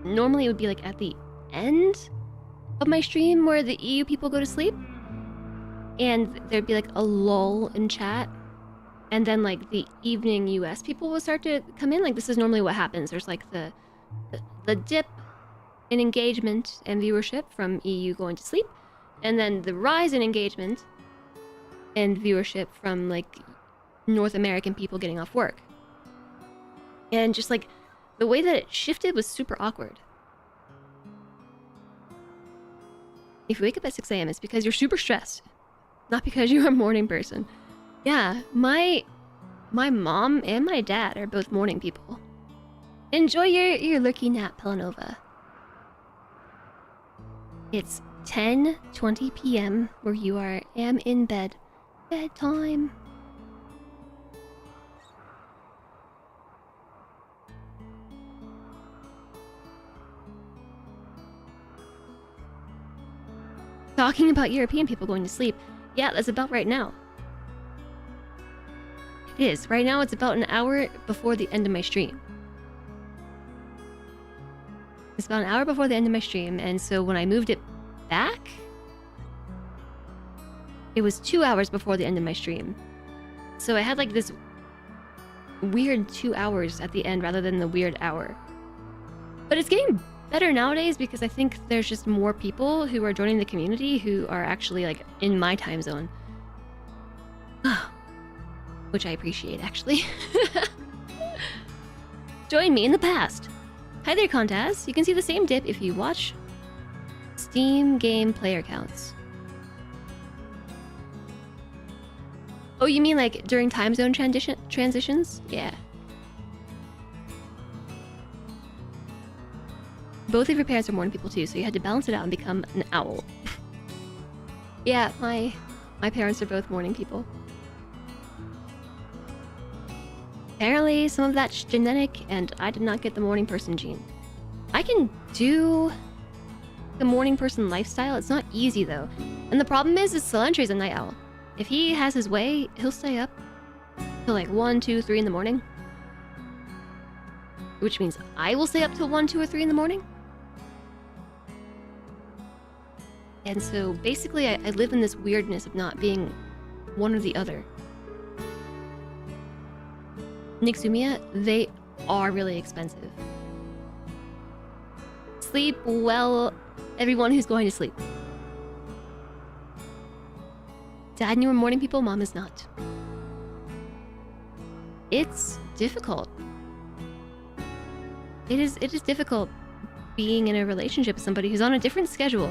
normally it would be like at the end of my stream where the EU people go to sleep. And there'd be like a lull in chat. And then like the evening US people will start to come in. Like this is normally what happens. There's like the dip in engagement and viewership from EU going to sleep. And then the rise in engagement and viewership from like North American people getting off work. And just like the way that it shifted was super awkward. If you wake up at 6 a.m. it's because you're super stressed. Not because you're a morning person. Yeah, my mom and my dad are both morning people. Enjoy your lurky nap, Pelanova. It's 10:20 p.m. where you am in bed. Bedtime. Talking about European people going to sleep. Yeah, that's about right now. It is. Right now it's about an hour before the end of my stream. It's about an hour before the end of my stream, and so when I moved it back, it was 2 hours before the end of my stream. So I had like this weird 2 hours at the end rather than the weird hour. But it's getting better nowadays because I think there's just more people who are joining the community who are actually like in my time zone. Which I appreciate, actually. Join me in the past. Hi there, Contaz. You can see the same dip if you watch Steam game player counts. Oh, you mean like during time zone transitions? Yeah. Both of your parents are morning people too, so you had to balance it out and become an owl. Yeah, my parents are both morning people. Apparently, some of that's genetic, and I did not get the morning person gene. I can do the morning person lifestyle. It's not easy though. And the problem is Cilantre's a night owl. If he has his way, he'll stay up till like 1, 2, 3 in the morning. Which means I will stay up till 1, 2, or 3 in the morning. And so basically I live in this weirdness of not being one or the other. Nixumia, they are really expensive. Sleep well, everyone who's going to sleep. Dad and you are morning people, Mom is not. It's difficult. It is difficult being in a relationship with somebody who's on a different schedule.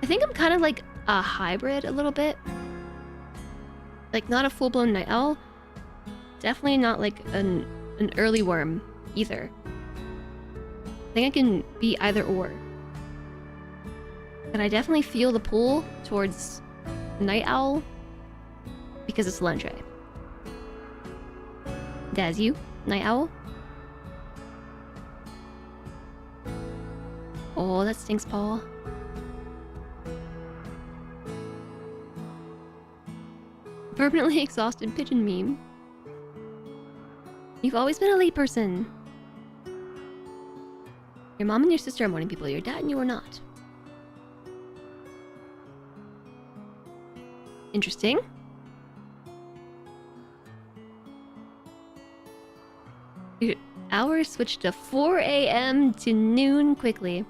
I think I'm kind of like a hybrid a little bit. Like not a full-blown night owl. Definitely not like an early worm either. I think I can be either or. But I definitely feel the pull towards night owl because of Cilantro. Daz, you? Night owl? Oh, that stinks, Paul. Permanently exhausted pigeon meme. You've always been a late person. Your mom and your sister are morning people. Your dad and you are not. Interesting. Your hours switched to 4 a.m. to noon quickly.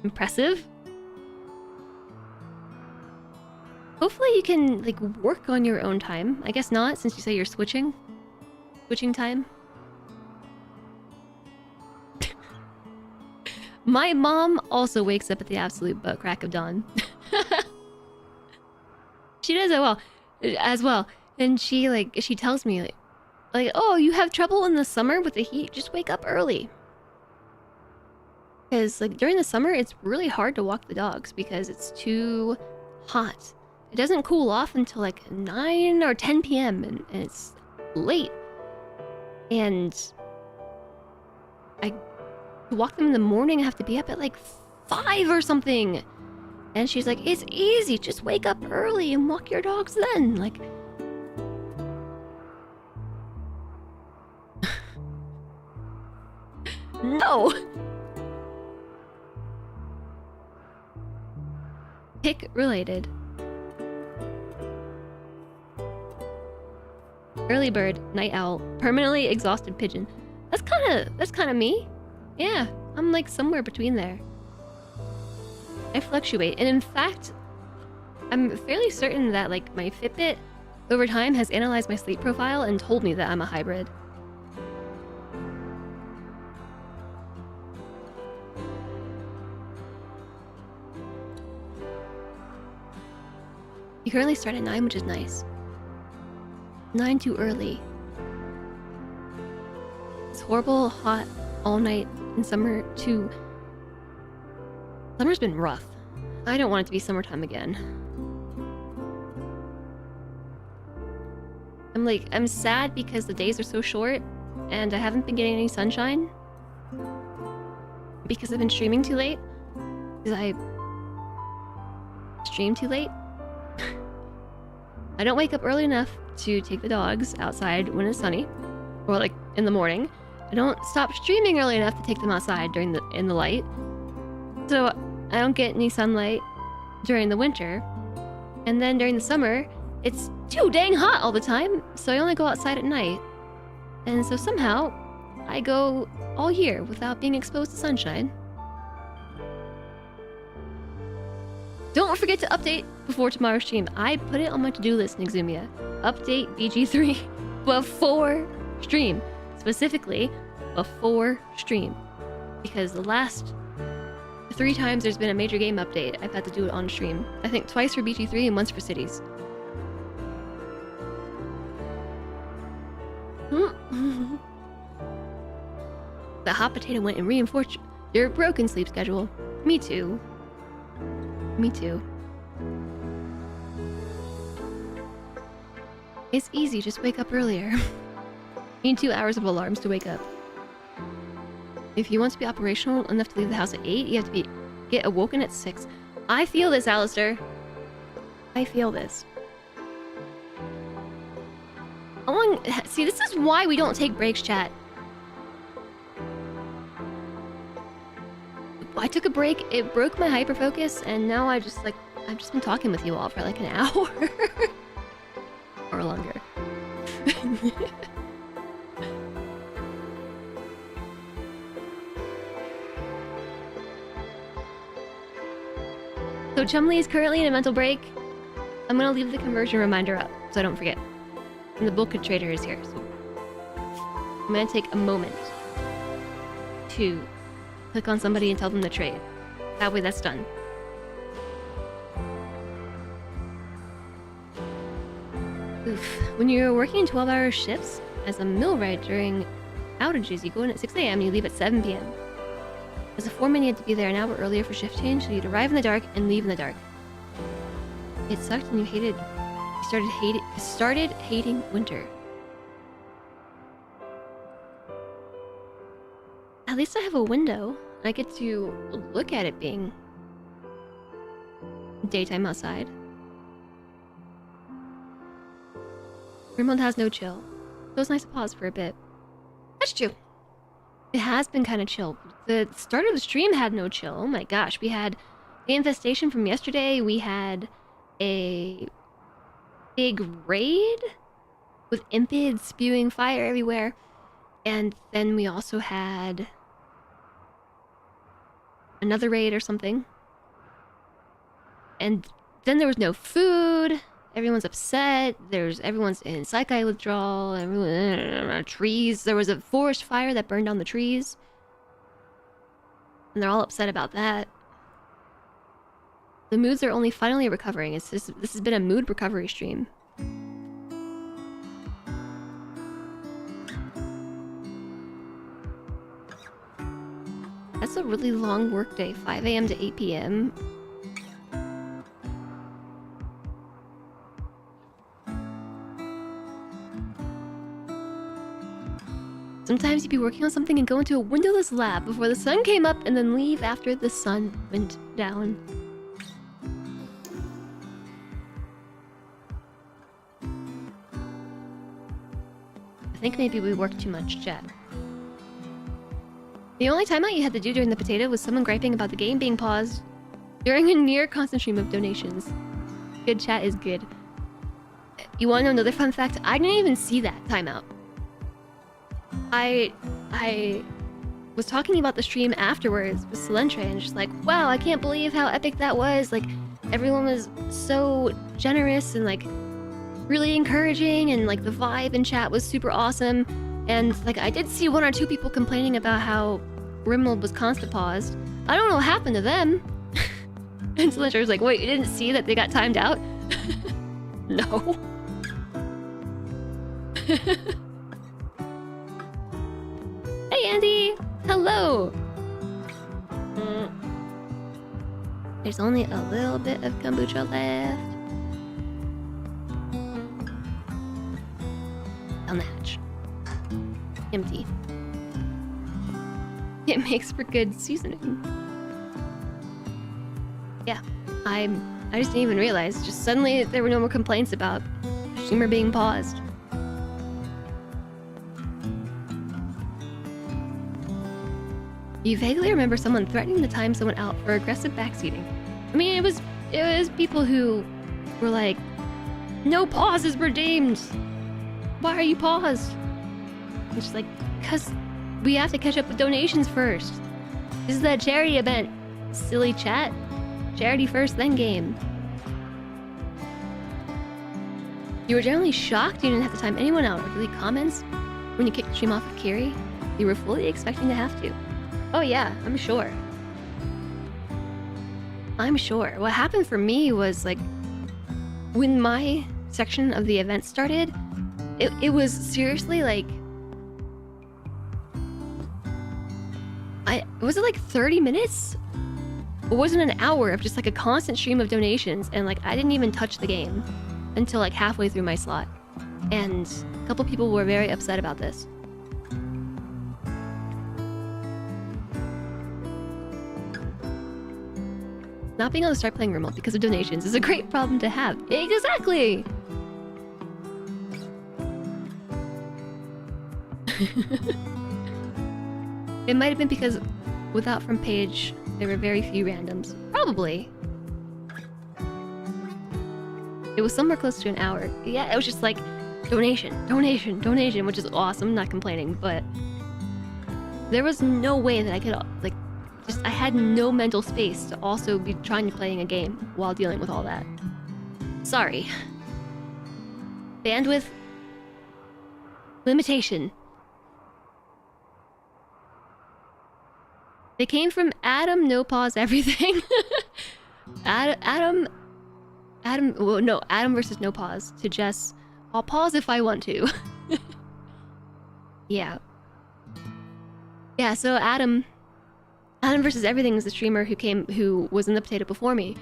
Impressive. Hopefully you can like work on your own time. I guess not, since you say you're switching time. My mom also wakes up at the absolute butt crack of dawn. She does as well. And she tells me like, oh, you have trouble in the summer with the heat? Just wake up early. Because like during the summer, it's really hard to walk the dogs because it's too hot. It doesn't cool off until like 9 or 10 p.m. and it's late. And to walk them in the morning, I have to be up at like 5 or something. And she's like, it's easy, just wake up early and walk your dogs then. Like, no. Pick related. Early bird, night owl, permanently exhausted pigeon. That's kind of me. Yeah, I'm like somewhere between there. I fluctuate, and in fact, I'm fairly certain that like my Fitbit over time has analyzed my sleep profile and told me that I'm a hybrid. You currently start at 9, which is nice. 9 too early. It's horrible, hot, all night in summer too. Summer's been rough. I don't want it to be summertime again. I'm sad because the days are so short and I haven't been getting any sunshine. Because I've been streaming too late. Because I stream too late. I don't wake up early enough to take the dogs outside when it's sunny. Or like in the morning. I don't stop streaming early enough to take them outside in the light. So I don't get any sunlight during the winter. And then during the summer, it's too dang hot all the time, so I only go outside at night. And so somehow, I go all year without being exposed to sunshine. Don't forget to update before tomorrow's stream. I put it on my to-do list, Nixumia. Update BG3 before stream. Specifically, before stream. Because the last 3 times there's been a major game update, I've had to do it on stream. I think twice for BG3 and once for cities. The hot potato went and reinforced your broken sleep schedule. Me too. Me too. It's easy, just wake up earlier. Need 2 hours of alarms to wake up. If you want to be operational enough to leave the house at 8, you have to get awoken at 6. I feel this, Alistair. I feel this. How long... See, this is why we don't take breaks, chat. I took a break, it broke my hyperfocus, and now I've just been talking with you all for like an hour. Or longer. So Chumley is currently in a mental break. I'm gonna leave the conversion reminder up so I don't forget. And the bullkit trader is here, so I'm gonna take a moment to click on somebody and tell them to trade. That way that's done. Oof. When you're working 12-hour shifts as a millwright during outages, you go in at 6 a.m. and you leave at 7 p.m. As a foreman, you had to be there an hour earlier for shift change, so you'd arrive in the dark and leave in the dark. It sucked and you started hating winter. At least I have a window. I get to look at it being daytime outside. RimWorld has no chill, so it's nice to pause for a bit. That's true. It has been kind of chill. The start of the stream had no chill. Oh my gosh, we had the infestation from yesterday. We had a big raid with impids spewing fire everywhere. And then we also had another raid or something. And then there was no food. Everyone's upset. Everyone's in psychi withdrawal. Everyone, trees. There was a forest fire that burned down the trees. And they're all upset about that. The moods are only finally recovering. This has been a mood recovery stream. That's a really long work day. 5 a.m. to 8 p.m. Sometimes you'd be working on something and go into a windowless lab before the sun came up and then leave after the sun went down. I think maybe we worked too much, chat. The only timeout you had to do during the potato was someone griping about the game being paused during a near constant stream of donations. Good chat is good. You want to know another fun fact? I didn't even see that timeout. I was talking about the stream afterwards with Silentre and just like, wow, I can't believe how epic that was. Like, everyone was so generous and like really encouraging, and like the vibe in chat was super awesome. And like I did see 1 or 2 people complaining about how RimWorld was constant paused. I don't know what happened to them. And Silentre was like, wait, you didn't see that they got timed out? No. Hey Andy! Hello! There's only a little bit of kombucha left. Down the hatch. Empty. It makes for good seasoning. Yeah, I just didn't even realize. Just suddenly there were no more complaints about the streamer being paused. You vaguely remember someone threatening to time someone out for aggressive backseating. I mean, it was people who were like, no pause is redeemed. Why are you paused? It's just like, cause we have to catch up with donations first. This is that charity event. Silly chat. Charity first, then game. You were generally shocked you didn't have to time anyone out or delete comments when you kicked the stream off of Kiri. You were fully expecting to have to. Oh yeah, I'm sure. I'm sure. What happened for me was like, when my section of the event started, it was seriously like, was it like 30 minutes? Or was it an hour of just like a constant stream of donations, and like I didn't even touch the game until like halfway through my slot. And a couple people were very upset about this. Not being able to start playing RimWorld because of donations is a great problem to have. Exactly! It might have been because without front page, there were very few randoms. Probably. It was somewhere close to an hour. Yeah, it was just like donation, donation, donation, which is awesome, not complaining, but there was no way that I could, like, I had no mental space to also be trying to playing a game while dealing with all that. Sorry. Bandwidth limitation. They came from Adam, no pause, everything. Adam versus no pause to Jess. I'll pause if I want to. Yeah. Yeah, so Adam versus everything is the streamer who was in the potato before me.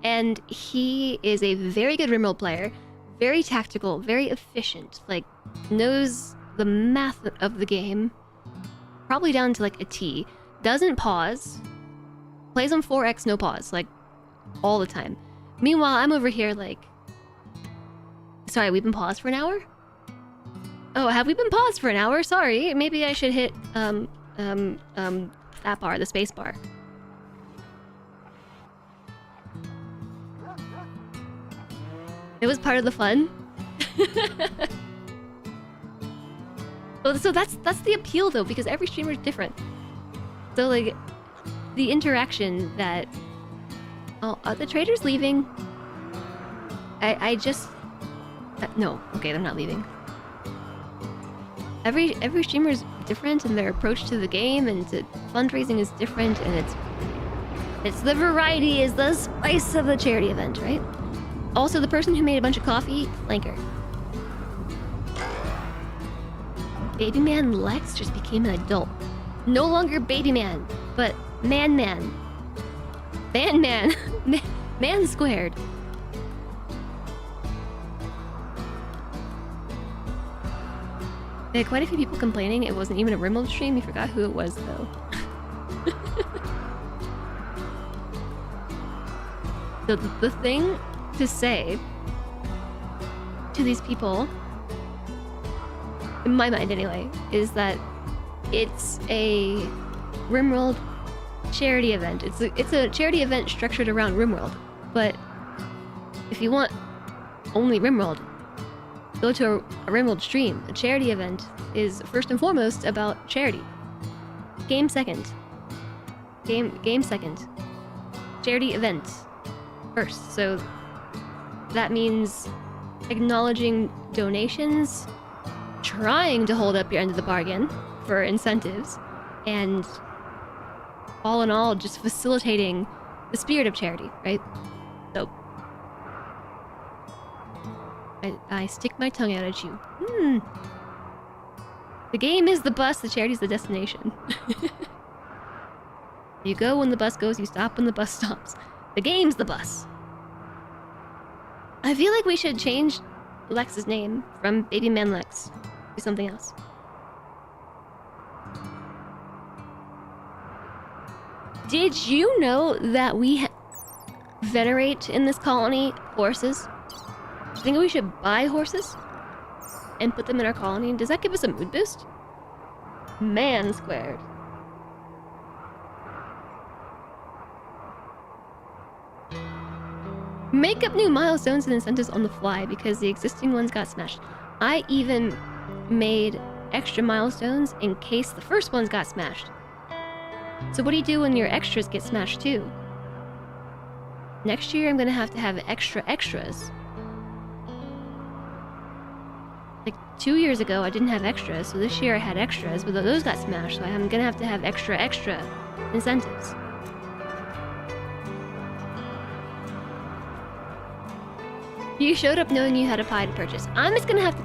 And he is a very good RimWorld player, very tactical, very efficient, like knows the math of the game, probably down to like a T. Doesn't pause, plays on 4x no pause, like all the time. Meanwhile, I'm over here like, sorry, we've been paused for an hour? Oh, have we been paused for an hour? Sorry, maybe I should hit that bar, the space bar. It was part of the fun. So that's the appeal though, because every streamer is different. So like the interaction that the trader's leaving. I just no, okay, they're not leaving. Every streamer is different, and their approach to the game and to fundraising is different, and it's the variety is the spice of the charity event, right? Also, the person who made a bunch of coffee, flanker. Baby man Lex just became an adult. No longer baby man, but man. Man squared. There are quite a few people complaining it wasn't even a RimWorld stream. You forgot who it was, though. So the thing to say to these people, in my mind anyway, is that it's a RimWorld charity event. It's a charity event structured around RimWorld. But if you want only RimWorld, go to a RimWorld stream. A charity event is first and foremost about charity. Game second. Game second. Charity event first. So that means acknowledging donations, trying to hold up your end of the bargain for incentives, and all in all, just facilitating the spirit of charity, right? So I stick my tongue out at you. The game is the bus, the charity's the destination. You go when the bus goes, you stop when the bus stops. The game's the bus. I feel like we should change Lex's name from Baby Man Lex to something else. Did you know that we venerate in this colony horses? I think we should buy horses and put them in our colony. Does that give us a mood boost? Man squared. Make up new milestones and incentives on the fly because the existing ones got smashed. I even made extra milestones in case the first ones got smashed. So what do you do when your extras get smashed too? Next year I'm gonna have extra extras. Like 2 years ago I didn't have extras, so this year I had extras, but those got smashed, so I'm gonna have extra incentives. You showed up knowing you had a pie to purchase. I'm just gonna have to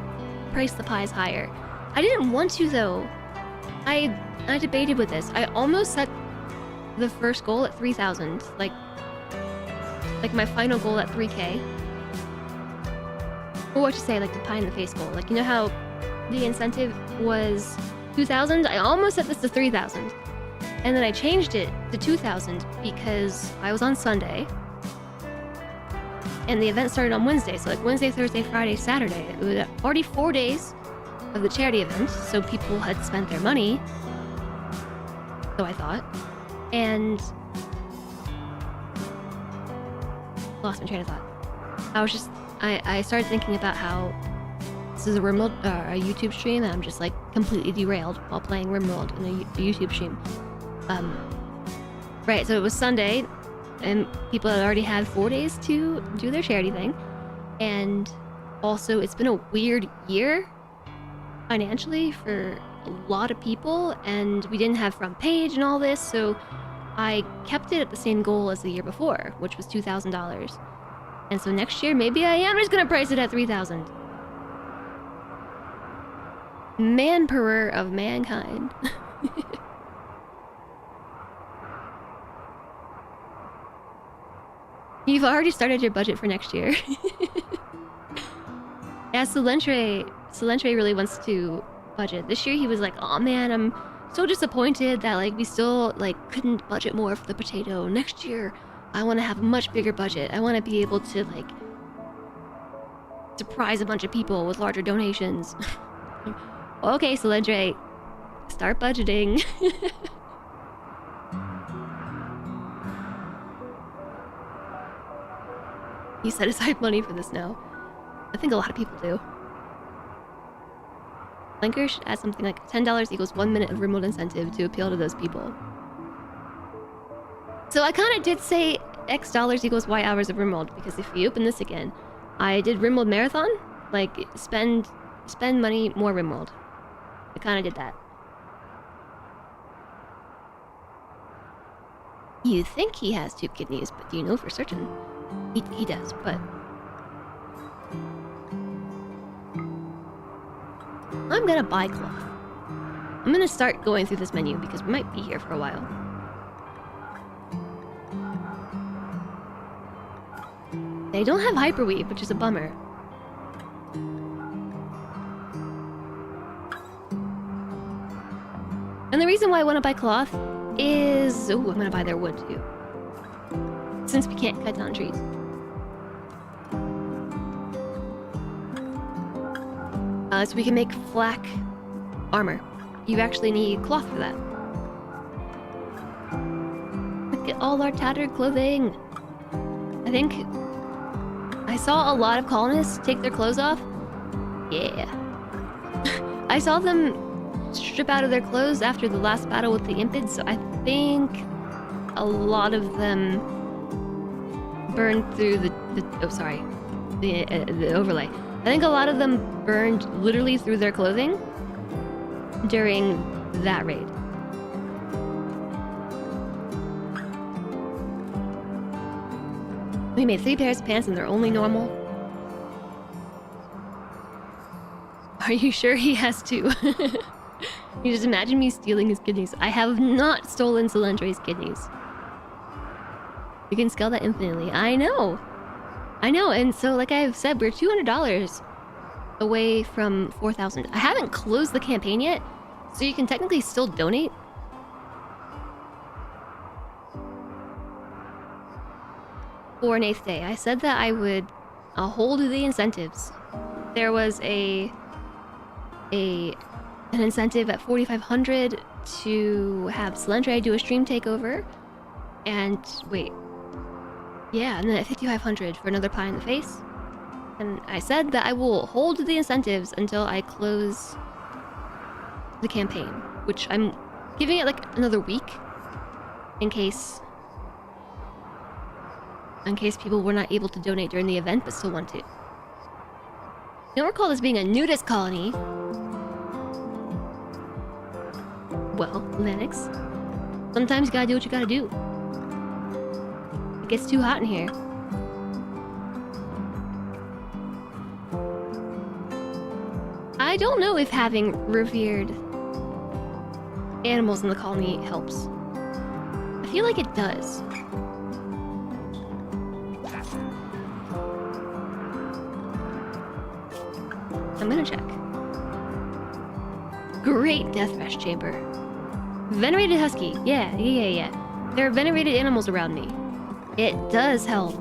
price the pies higher. I didn't want to though. I debated with this. I almost set the first goal at 3,000, like my final goal at 3K. Or what you say, like the pie in the face goal. Like, you know how the incentive was 2,000? I almost set this to 3,000. And then I changed it to 2,000 because I was on Sunday. And the event started on Wednesday, so like Wednesday, Thursday, Friday, Saturday. It was already 4 days of the charity event, so people had spent their money. So I thought. And lost my train of thought. I started thinking about how this is a RimWorld, a YouTube stream, and I'm just like completely derailed while playing RimWorld in a YouTube stream. Right, so it was Sunday, and people had already had 4 days to do their charity thing. And also, it's been a weird year financially for a lot of people, and we didn't have front page and all this, so I kept it at the same goal as the year before, which was $2,000. And so next year, maybe I am just gonna price it at $3,000. Manperer of mankind. You've already started your budget for next year. Yeah, Solentre really wants to budget. This year he was like, oh man, I'm so disappointed that like we still like couldn't budget more for the potato. Next year, I want to have a much bigger budget. I want to be able to like surprise a bunch of people with larger donations. Okay, Solentre, start budgeting. You set aside money for this now. I think a lot of people do. Linker should add something like $10 equals 1 minute of remote incentive to appeal to those people. So I kind of did say X dollars equals Y hours of RimWorld, because if we open this again, I did RimWorld Marathon, like spend money, more RimWorld. I kind of did that. You think he has 2 kidneys, but do you know for certain? He does, but... I'm gonna buy cloth. I'm gonna start going through this menu because we might be here for a while. They don't have hyperweave, which is a bummer. And the reason why I want to buy cloth is... Oh, I'm gonna buy their wood too. Since we can't cut down trees. So we can make flak armor. You actually need cloth for that. Look at all our tattered clothing. I think I saw a lot of colonists take their clothes off. Yeah. I saw them strip out of their clothes after the last battle with the Impids, so I think a lot of them burned through the overlay. I think a lot of them burned literally through their clothing during that raid. We made 3 pairs of pants and they're only normal. Are you sure he has 2? You just imagine me stealing his kidneys. I have not stolen Solentre's kidneys. You can scale that infinitely. I know, and so like I've said, we're $200 away from 4,000. I haven't closed the campaign yet, so you can technically still donate. For an 8th day, I said that I would hold the incentives. There was an incentive at 4,500 to have Solentre do a stream takeover, and wait. Yeah, and then at 5,500 for another pie in the face. And I said that I will hold the incentives until I close the campaign, which I'm giving it like another week in case people were not able to donate during the event but still want to. You don't recall this being a nudist colony. Well, Lennox, sometimes you gotta do what you gotta do. It gets too hot in here. I don't know if having revered animals in the colony helps. I feel like it does. I'm gonna check. Great death rash chamber. Venerated husky. Yeah. There are venerated animals around me. It does help.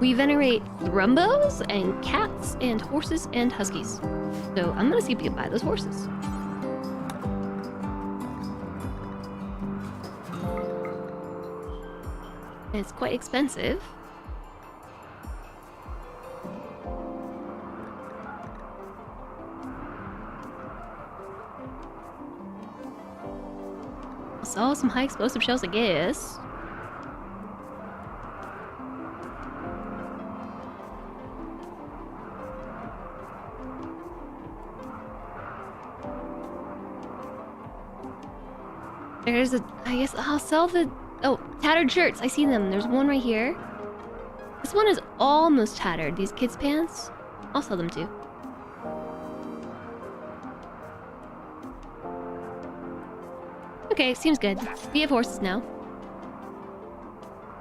We venerate thrumbos and cats and horses and huskies. So I'm gonna see if we can buy those horses. And it's quite expensive. I'll sell some high explosive shells, I guess. There's a... I guess I'll sell the... Oh, tattered shirts. I see them. There's one right here. This one is almost tattered. These kids' pants. I'll sell them too. Okay, seems good. We have horses now.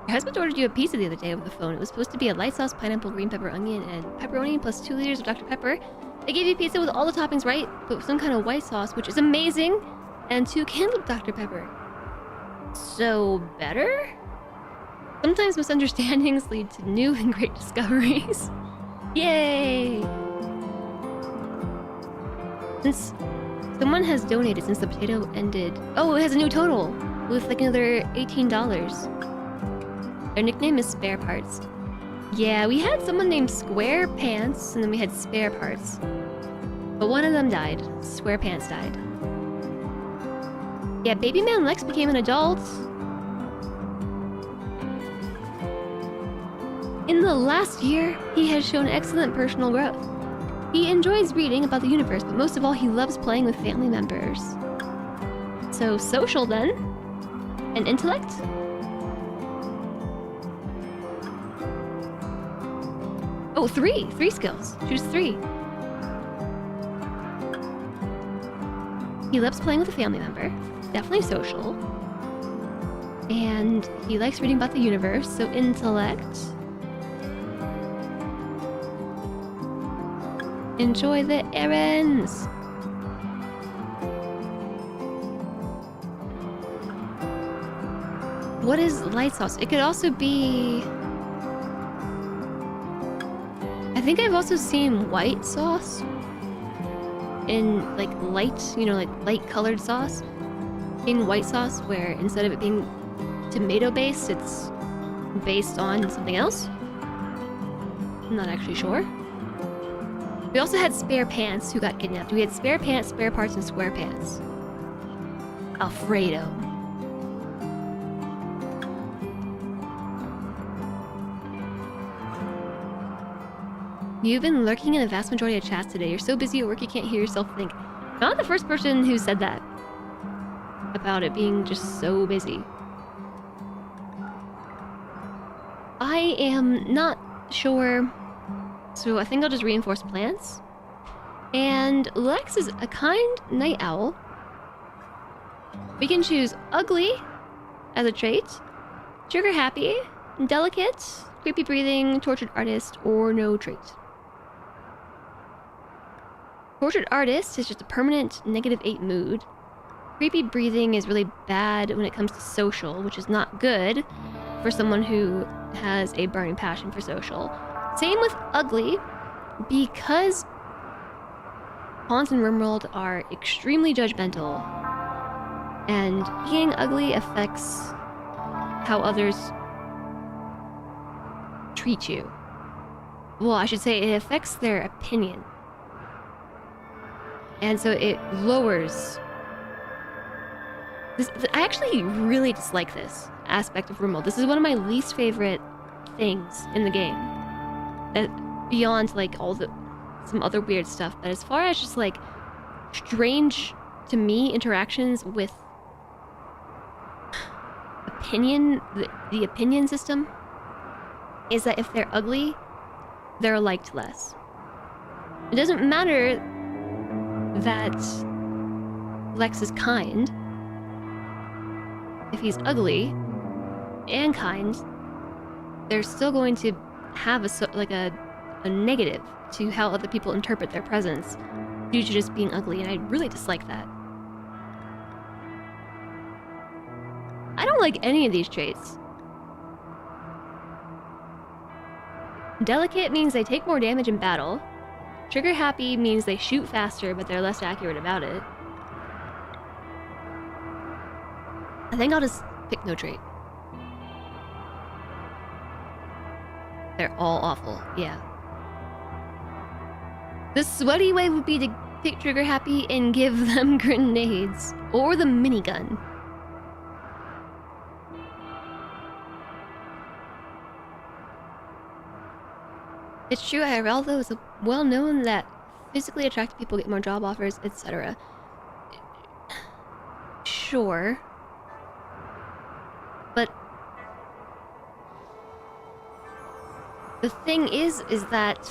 Your husband ordered you a pizza the other day over the phone. It was supposed to be a light sauce, pineapple, green pepper, onion, and pepperoni plus 2 liters of Dr. Pepper. They gave you pizza with all the toppings right, but with some kind of white sauce, which is amazing, and 2 cans of Dr. Pepper. So, better? Sometimes misunderstandings lead to new and great discoveries. Yay! Since someone has donated since the potato ended... Oh, it has a new total! With like another $18. Their nickname is Spare Parts. Yeah, we had someone named Square Pants, and then we had Spare Parts. But one of them died. Square Pants died. Yeah, baby man Lex became an adult. In the last year, he has shown excellent personal growth. He enjoys reading about the universe, but most of all, he loves playing with family members. So, social then? And intellect? Oh, 3! 3 skills. Choose 3. He loves playing with a family member. Definitely social. And he likes reading about the universe, so intellect. Enjoy the errands! What is light sauce? It could also be... I think I've also seen white sauce in like light, you know, like light colored sauce. In white sauce where instead of it being tomato based, it's based on something else. I'm not actually sure. We also had Spare Pants who got kidnapped. We had Spare Pants, Spare Parts, and Square Pants. Alfredo. You've been lurking in the vast majority of chats today. You're so busy at work you can't hear yourself think. Not the first person who said that. About it being just so busy. I am not sure. So I think I'll just reinforce plants. And Lex is a kind night owl. We can choose ugly as a trait, trigger happy, delicate, creepy breathing, tortured artist, or no trait. Tortured artist is just a permanent -8 mood. Creepy breathing is really bad when it comes to social, which is not good for someone who has a burning passion for social. Same with ugly, because pawns in RimWorld are extremely judgmental, and being ugly affects how others treat you. Well, I should say it affects their opinion. And so it lowers... I actually really dislike this aspect of RimWorld. This is one of my least favorite things in the game. Beyond like some other weird stuff, but as far as just like strange to me interactions with opinion, the opinion system is that if they're ugly, they're liked less. It doesn't matter that Lex is kind. If he's ugly and kind, they're still going to have a negative to how other people interpret their presence due to just being ugly, and I really dislike that. I don't like any of these traits. Delicate means they take more damage in battle. Trigger happy means they shoot faster, but they're less accurate about it. I think I'll just pick no trait. They're all awful, yeah. The sweaty way would be to pick trigger happy and give them grenades. Or the minigun. It's true, IRL though, is well known that physically attractive people get more job offers, etc. Sure. But the thing is that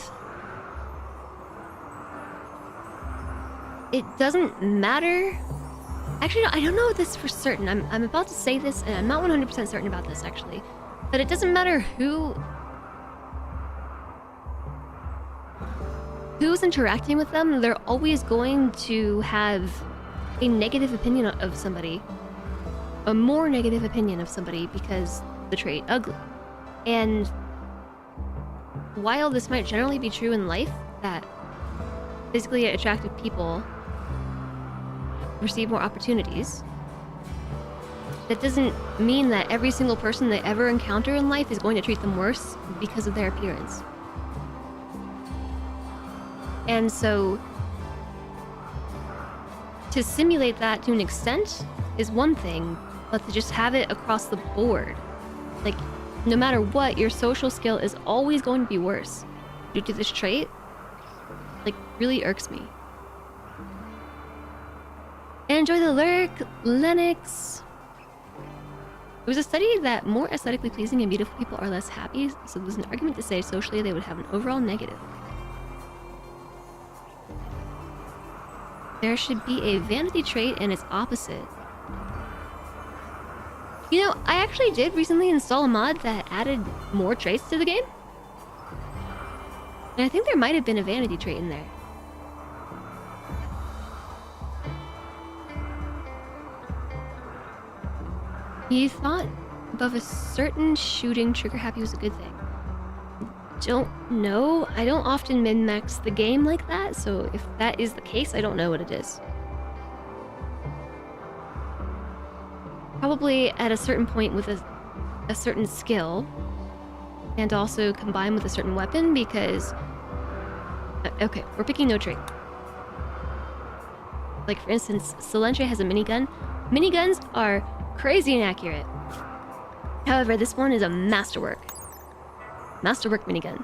it doesn't matter. Actually, no, I don't know this for certain. I'm about to say this, and I'm not 100% certain about this, actually. But it doesn't matter who's interacting with them, they're always going to have a negative opinion of somebody. A more negative opinion of somebody because the trait ugly. And while this might generally be true in life, that physically attractive people receive more opportunities, that doesn't mean that every single person they ever encounter in life is going to treat them worse because of their appearance. And so, to simulate that to an extent is one thing, but to just have it across the board, like, no matter what, your social skill is always going to be worse due to this trait, like, really irks me. Enjoy the lurk, Lennox. It was a study that more aesthetically pleasing and beautiful people are less happy, so there's an argument to say socially they would have an overall negative. There should be a vanity trait and its opposite. You know, I actually did recently install a mod that added more traits to the game. And I think there might have been a vanity trait in there. You thought above a certain shooting trigger happy was a good thing. Don't know. I don't often min-max the game like that, so if that is the case, I don't know what it is. Probably at a certain point with a certain skill, and also combined with a certain weapon, because... okay, we're picking no trait. Like, for instance, Silentre has a minigun. Miniguns are crazy inaccurate. However, this one is a masterwork. Masterwork minigun.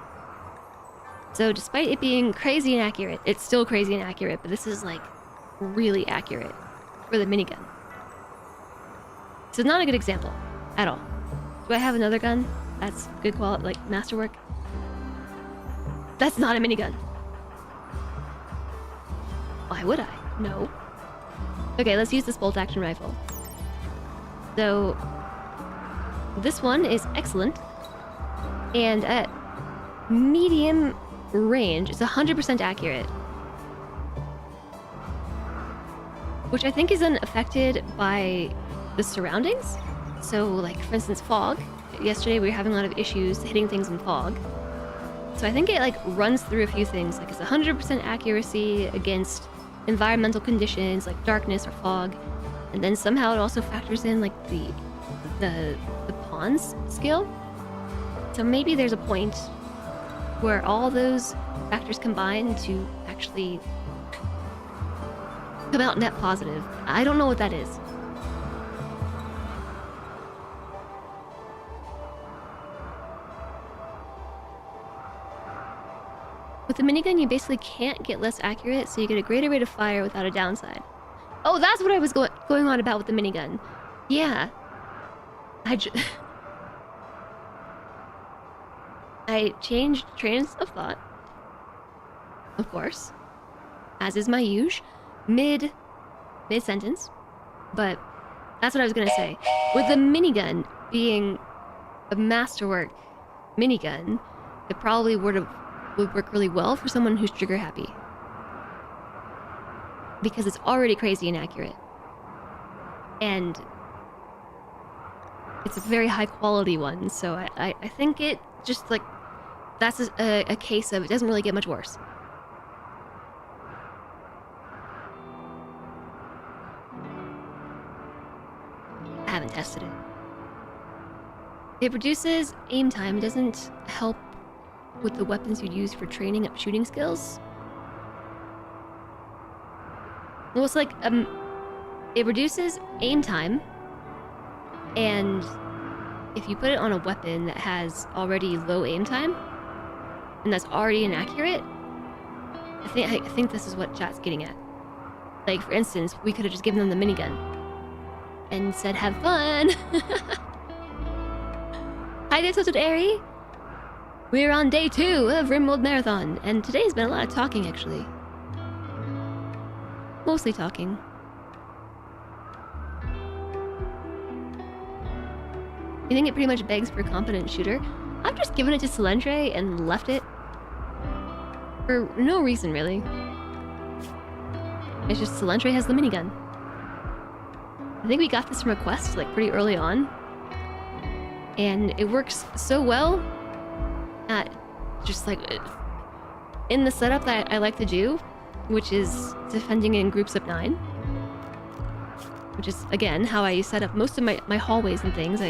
So despite it being crazy inaccurate, it's still crazy inaccurate, but this is like really accurate for the minigun. So it's not a good example at all. Do I have another gun that's good quality, like masterwork? That's not a minigun. Why would I? No. Okay, let's use this bolt action rifle. So this one is excellent. And at medium range, it's 100% accurate. Which I think is unaffected by the surroundings. So, like, for instance, fog. Yesterday we were having a lot of issues hitting things in fog. So I think it, like, runs through a few things. Like, it's 100% accuracy against environmental conditions, like darkness or fog. And then somehow it also factors in, like, the pawns skill. So maybe there's a point where all those factors combine to actually come out net positive. I don't know what that is. With the minigun, you basically can't get less accurate, so you get a greater rate of fire without a downside. Oh, that's what I was going on about with the minigun. Yeah. I changed trains of thought, of course, as is my usual, mid-sentence, but that's what I was gonna say. With the minigun being a masterwork minigun, it probably would work really well for someone who's trigger happy, because it's already crazy inaccurate, and it's a very high quality one, so I think it just, like, that's a case of it doesn't really get much worse. I haven't tested it. It reduces aim time. It doesn't help with the weapons you'd use for training up shooting skills. Well, it's like, it reduces aim time, and if you put it on a weapon that has already low aim time, and that's already inaccurate, I think this is what chat's getting at. Like, for instance, we could have just given them the minigun and said, have fun! Hi there, Tilted Airy! We're on day 2 of RimWorld Marathon, and today's been a lot of talking, actually. Mostly talking. You think it pretty much begs for a competent shooter? I've just given it to Silendre and left it. For no reason, really. It's just Silendre has the minigun. I think we got this from a quest, like, pretty early on. And it works so well at just, like, in the setup that I like to do, which is defending in groups of 9. Which is, again, how I set up most of my hallways and things.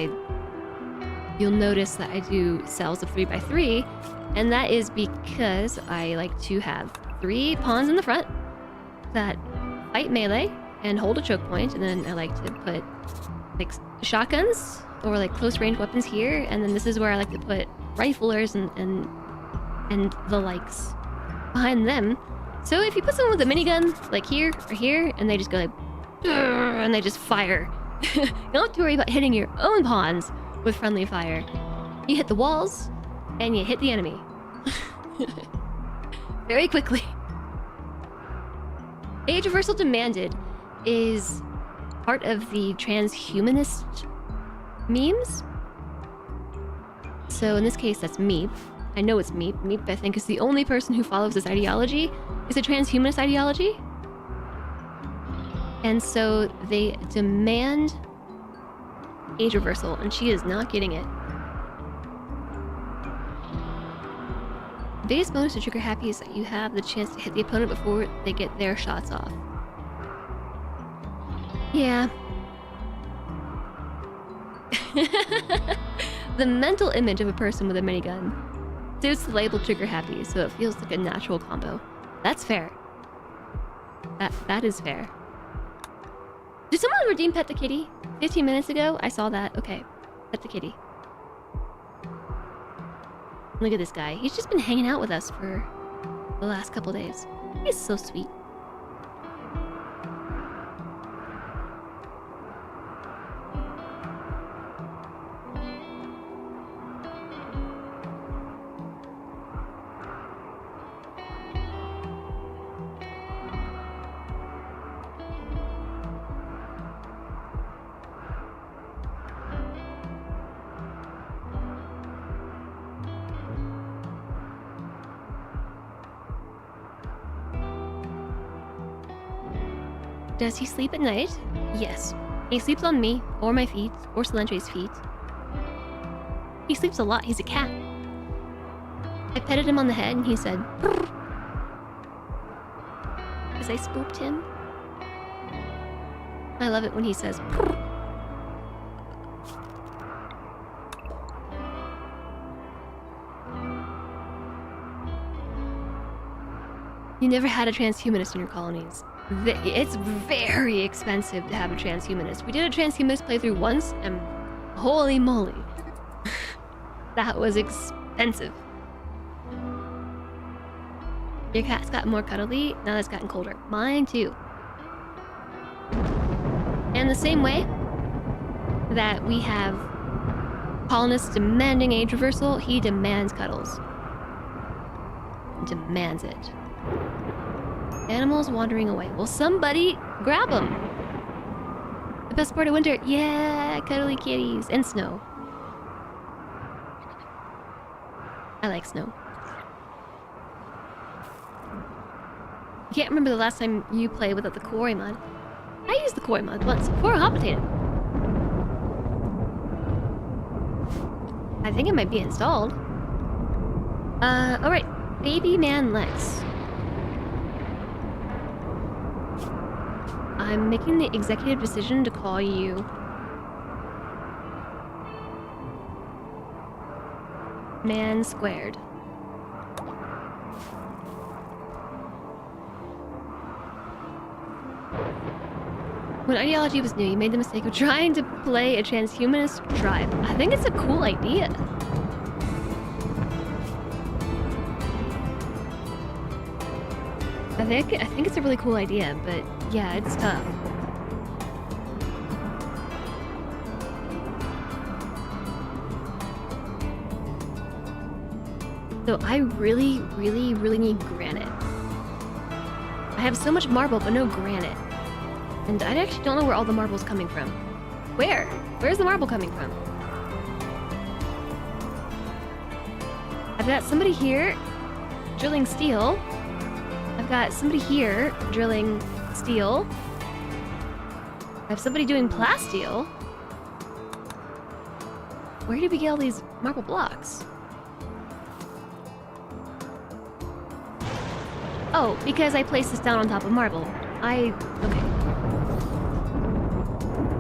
You'll notice that I do cells of 3x3, and that is because I like to have 3 pawns in the front that fight melee and hold a choke point, and then I like to put like shotguns or like close range weapons here, and then this is where I like to put riflers and the likes behind them. So if you put someone with a minigun like here or here, and they just go like, and they just fire, you don't have to worry about hitting your own pawns with friendly fire. You hit the walls and you hit the enemy very quickly. Age reversal demanded is part of the transhumanist memes. So in this case, that's Meep. I know it's Meep. Meep, I think, is the only person who follows this ideology. It's a transhumanist ideology. And so they demand age reversal, and she is not getting it. The biggest bonus to Trigger Happy is that you have the chance to hit the opponent before they get their shots off. Yeah. The mental image of a person with a minigun suits the label Trigger Happy, so it feels like a natural combo. That's fair. That is fair. Did someone redeem Pet the Kitty? 15 minutes ago? I saw that. Okay. Pet the Kitty. Look at this guy. He's just been hanging out with us for the last couple days. He's so sweet. Does he sleep at night? Yes. He sleeps on me, or my feet, or Silendre's feet. He sleeps a lot. He's a cat. I petted him on the head and he said, "Brr," because I spooked him. I love it when he says, "Brr." You never had a transhumanist in your colonies. It's very expensive to have a transhumanist. We did a transhumanist playthrough once, and holy moly, that was expensive. Your cat's gotten more cuddly, now that's gotten colder. Mine too. And the same way that we have colonists demanding age reversal, he demands cuddles. Demands it. Animals wandering away. Well, somebody grab them. The best part of winter. Yeah, cuddly kitties. And snow. I like snow. I can't remember the last time you played without the quarry mod. I used the quarry mod once before a hot potato. I think it might be installed. Alright. Baby man Lex. I'm making the executive decision to call you Man Squared. When ideology was new, you made the mistake of trying to play a transhumanist tribe. I think it's a cool idea. I think it's a really cool idea, but yeah, it's tough. So I really, really, really need granite. I have so much marble, but no granite. And I actually don't know where all the marble's coming from. Where? Where's the marble coming from? I've got somebody here drilling steel. I've got somebody here drilling steel. I have somebody doing plasteel. Where did we get all these marble blocks? Oh, because I placed this down on top of marble. Okay.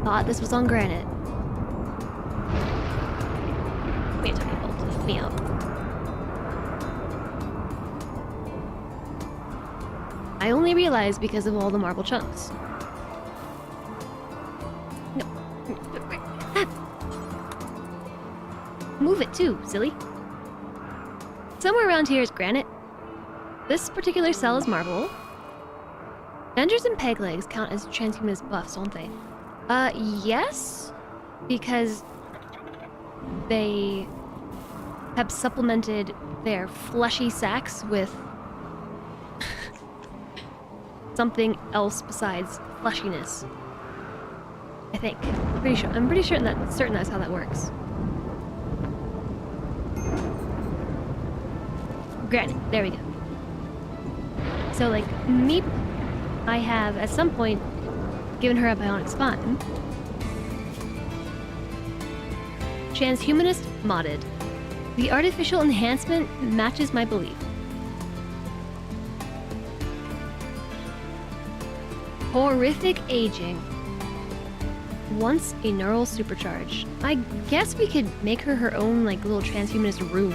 Thought this was on granite. Wait, tiny bolt, lift me out. I only realized because of all the marble chunks. No. Move it too, silly. Somewhere around here is granite. This particular cell is marble. Benders and peg legs count as transhumanist buffs, don't they? Yes. Because they have supplemented their fleshy sacks with something else besides fleshiness. I think. I'm pretty sure certain that's how that works. Granted, there we go. So, like, Meep, I have, at some point, given her a bionic spine. Transhumanist modded. The artificial enhancement matches my belief. Horrific aging. Once a neural supercharge. I guess we could make her her own, like, little transhumanist room.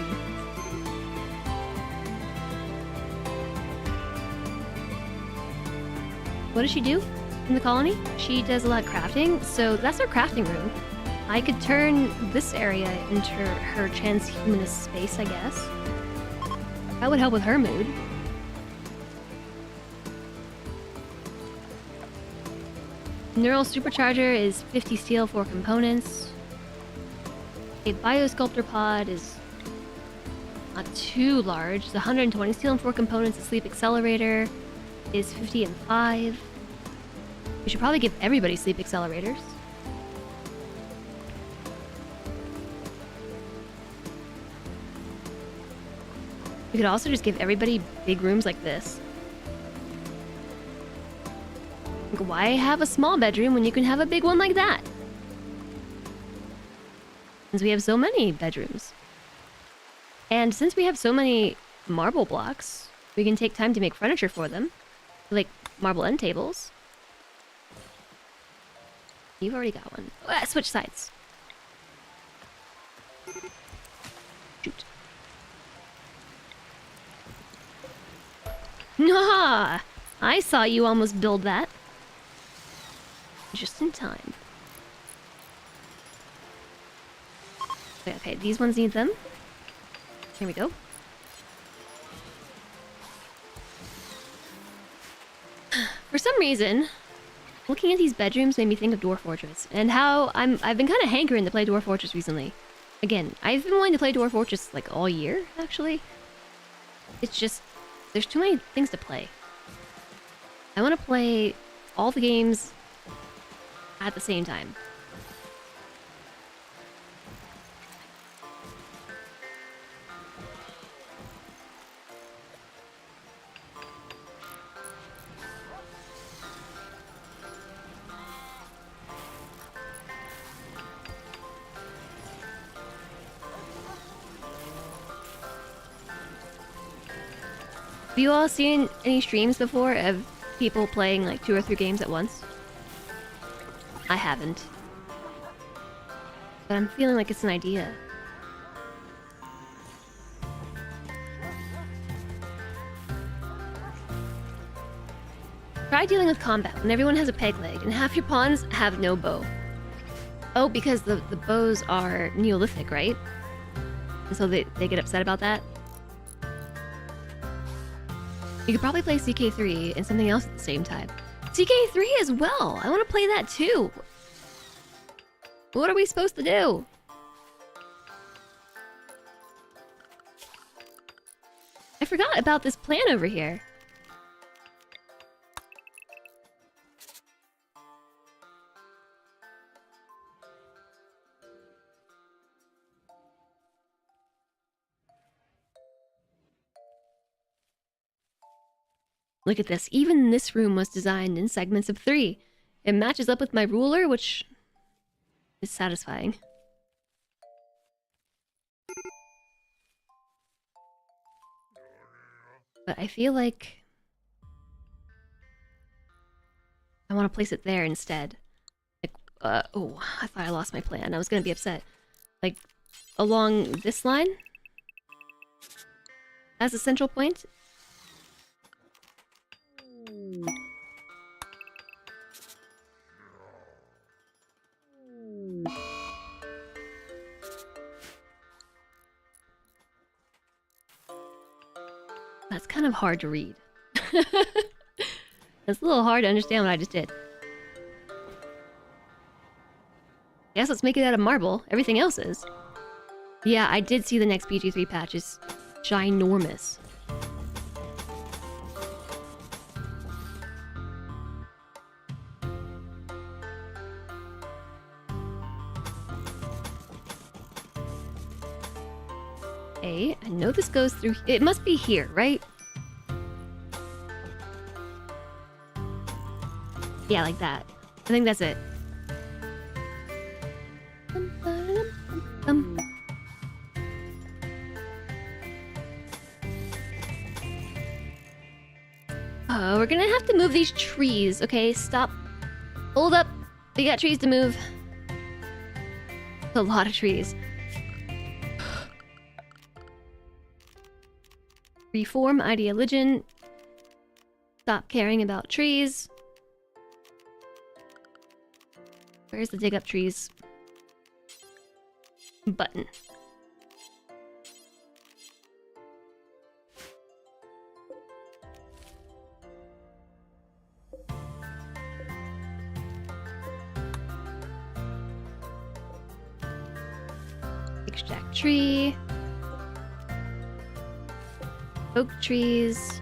What does she do in the colony? She does a lot of crafting, so that's her crafting room. I could turn this area into her transhumanist space, I guess. That would help with her mood. Neural supercharger is 50 steel, 4 components. A biosculptor pod is not too large. It's 120 steel and 4 components. A sleep accelerator is 50 and 5. We should probably give everybody sleep accelerators. We could also just give everybody big rooms like this. Like, why have a small bedroom when you can have a big one like that? Since we have so many bedrooms. And since we have so many marble blocks, we can take time to make furniture for them. Like marble end tables. You've already got one. Switch sides. Shoot. Nah! I saw you almost build that. Just in time. Okay, these ones need them. Here we go. For some reason, looking at these bedrooms made me think of Dwarf Fortress, and how I've been kind of hankering to play Dwarf Fortress recently. Again, I've been wanting to play Dwarf Fortress like all year, actually. It's just, there's too many things to play. I want to play all the games at the same time. Have you all seen any streams before of people playing like 2 or 3 games at once? I haven't. But I'm feeling like it's an idea. Try dealing with combat when everyone has a peg leg and half your pawns have no bow. Oh, because the bows are Neolithic, right? And so they get upset about that? You could probably play CK3 and something else at the same time. CK3 as well! I want to play that too! What are we supposed to do? I forgot about this plan over here. Look at this. Even this room was designed in segments of 3. It matches up with my ruler, which is satisfying. But I feel like I want to place it there instead. Like, oh, I thought I lost my plan. I was gonna be upset. Like, along this line? As a central point? That's kind of hard to read. It's a little hard to understand what I just did. Guess let's make it out of marble. Everything else is. Yeah, I did see the next BG3 patch is ginormous. Okay, I know this goes through... It must be here, right? Yeah, like that. I think that's it. Oh, we're gonna have to move these trees, okay? Stop. Hold up. We got trees to move. A lot of trees. Reform ideologian. Stop caring about trees. Where's the dig up trees button? Extract tree. Oak trees.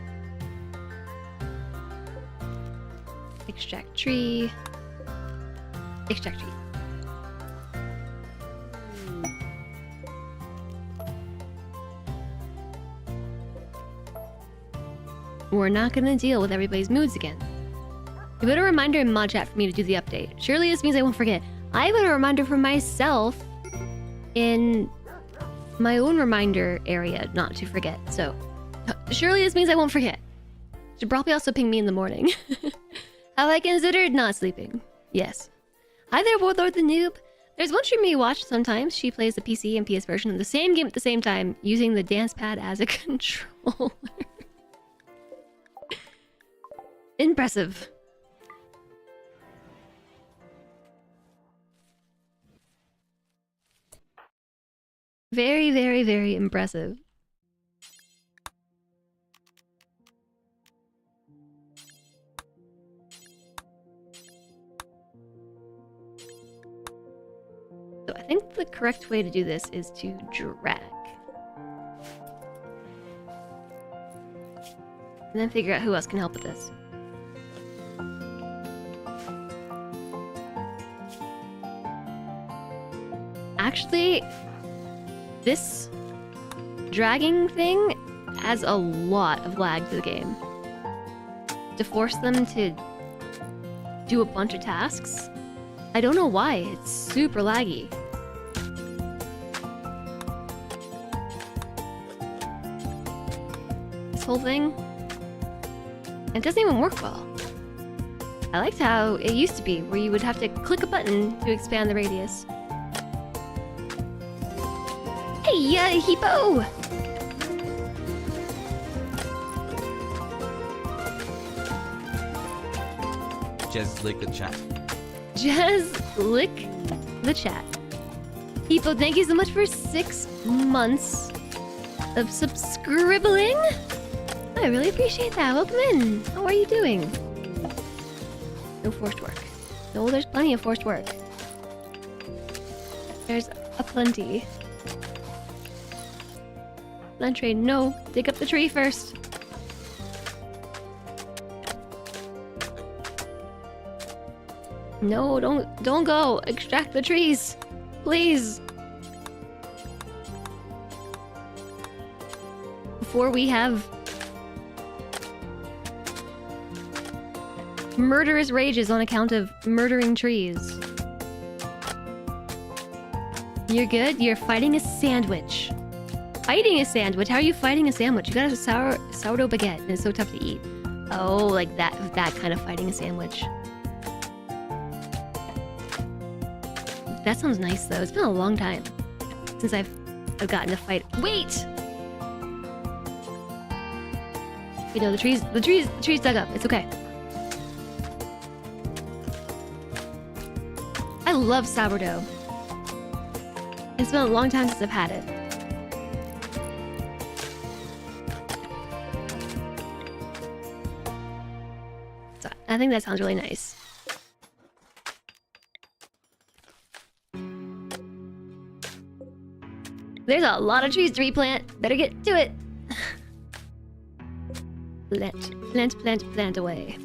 Extract tree. Extract tree. We're not gonna deal with everybody's moods again. You put a reminder in mod chat for me to do the update. Surely this means I won't forget. I put a reminder for myself in my own reminder area not to forget, so surely this means I won't forget. Should probably also ping me in the morning. Have I considered not sleeping? Yes. Hi there, Warlord the Noob. There's one streamer you watch sometimes. She plays the PC and PS version of the same game at the same time, using the dance pad as a controller. Impressive. Very, very, very impressive. So I think the correct way to do this is to drag. And then figure out who else can help with this. Actually, this dragging thing adds a lot of lag to the game. To force them to do a bunch of tasks, I don't know why, it's super laggy. This whole thing, It doesn't even work well. I liked how it used to be, where you would have to click a button to expand the radius. Hey, Hippo! Just lick the chat. Just lick the chat. Hippo, thank you so much for 6 months of subscribbling. I really appreciate that. Welcome in. How are you doing? No forced work. No, there's plenty of forced work. There's a plenty. Plant trade. No, dig up the tree first. No, don't go. Extract the trees, please. Before we have murderous rages on account of murdering trees. You're good? You're fighting a sandwich. Fighting a sandwich? How are you fighting a sandwich? You got a sourdough baguette and it's so tough to eat. Oh, like that kind of fighting a sandwich. That sounds nice though. It's been a long time since I've gotten to fight. Wait! You know, the trees dug up. It's okay. I love sourdough. It's been a long time since I've had it. So I think that sounds really nice. There's a lot of trees to replant. Better get to it. Plant away.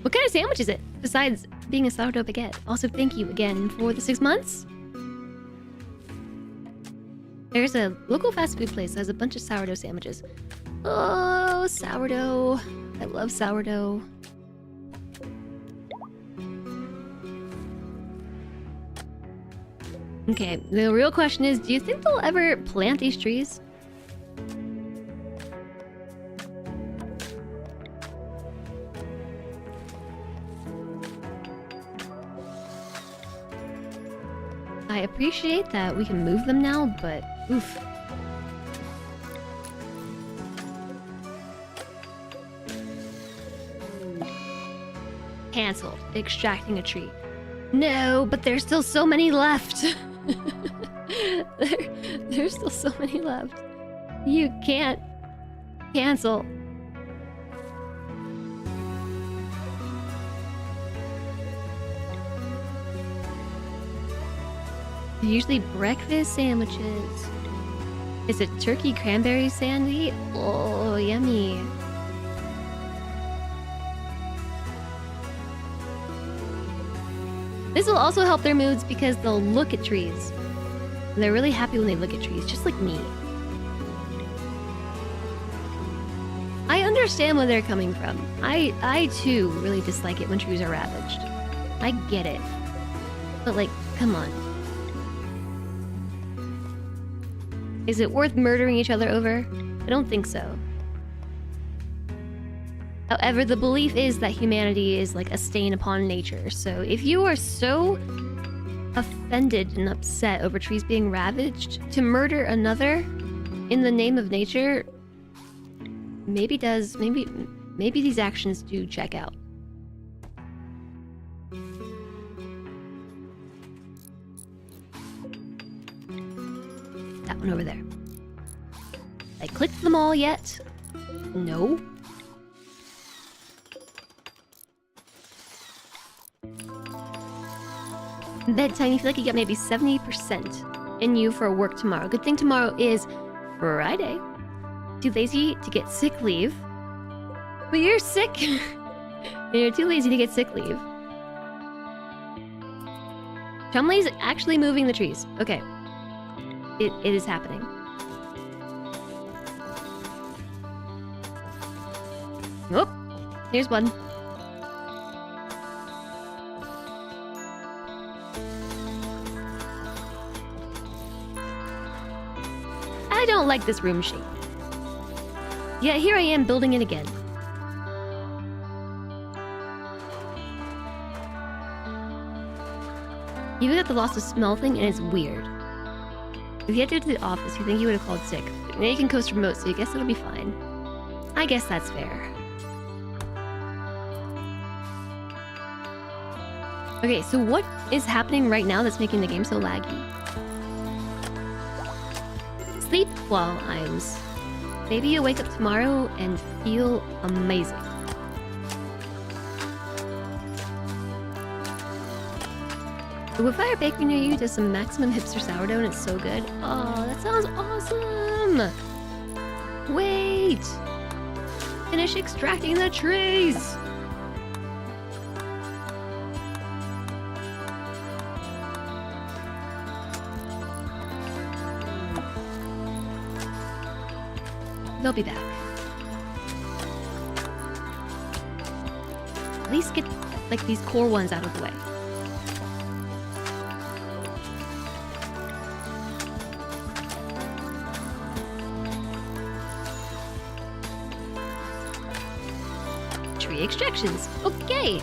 What kind of sandwich is it, besides being a sourdough baguette? Also, thank you again for the 6 months. There's a local fast food place that has a bunch of sourdough sandwiches. Oh, sourdough. I love sourdough. Okay, the real question is, do you think they'll ever plant these trees? I appreciate that we can move them now, but oof. Cancelled. Extracting a tree. No, but there's still so many left. There's still so many left. You can't cancel. Usually breakfast sandwiches. Is it turkey cranberry sandy? Oh, yummy. This will also help their moods because they'll look at trees. And they're really happy when they look at trees, just like me. I understand where they're coming from. I too really dislike it when trees are ravaged. I get it. But like, come on. Is it worth murdering each other over? I don't think so. However, the belief is that humanity is like a stain upon nature. So if you are so offended and upset over trees being ravaged, to murder another in the name of nature maybe these actions do check out. That one over there. I clicked them all yet? No. Bedtime, you feel like you got maybe 70% in you for work tomorrow. Good thing tomorrow is Friday. Too lazy to get sick leave. But you're sick. And you're too lazy to get sick leave. Chumley's actually moving the trees. Okay. It is happening. Oh, here's one. I don't like this room shape. Yeah, here I am building it again. Even got the loss of smell thing, and it's weird. If you had to go to the office, you think you would have called sick. Now you can coast remote, so I guess it'll be fine. I guess that's fair. Okay, so what is happening right now that's making the game so laggy? Sleep while IMs. Maybe you'll wake up tomorrow and feel amazing. The Woodfire Bakery near you does some maximum hipster sourdough and it's so good. Oh, that sounds awesome! Wait! Finish extracting the trees! They'll be back. At least get, like, these core ones out of the way. Tree extractions. Okay.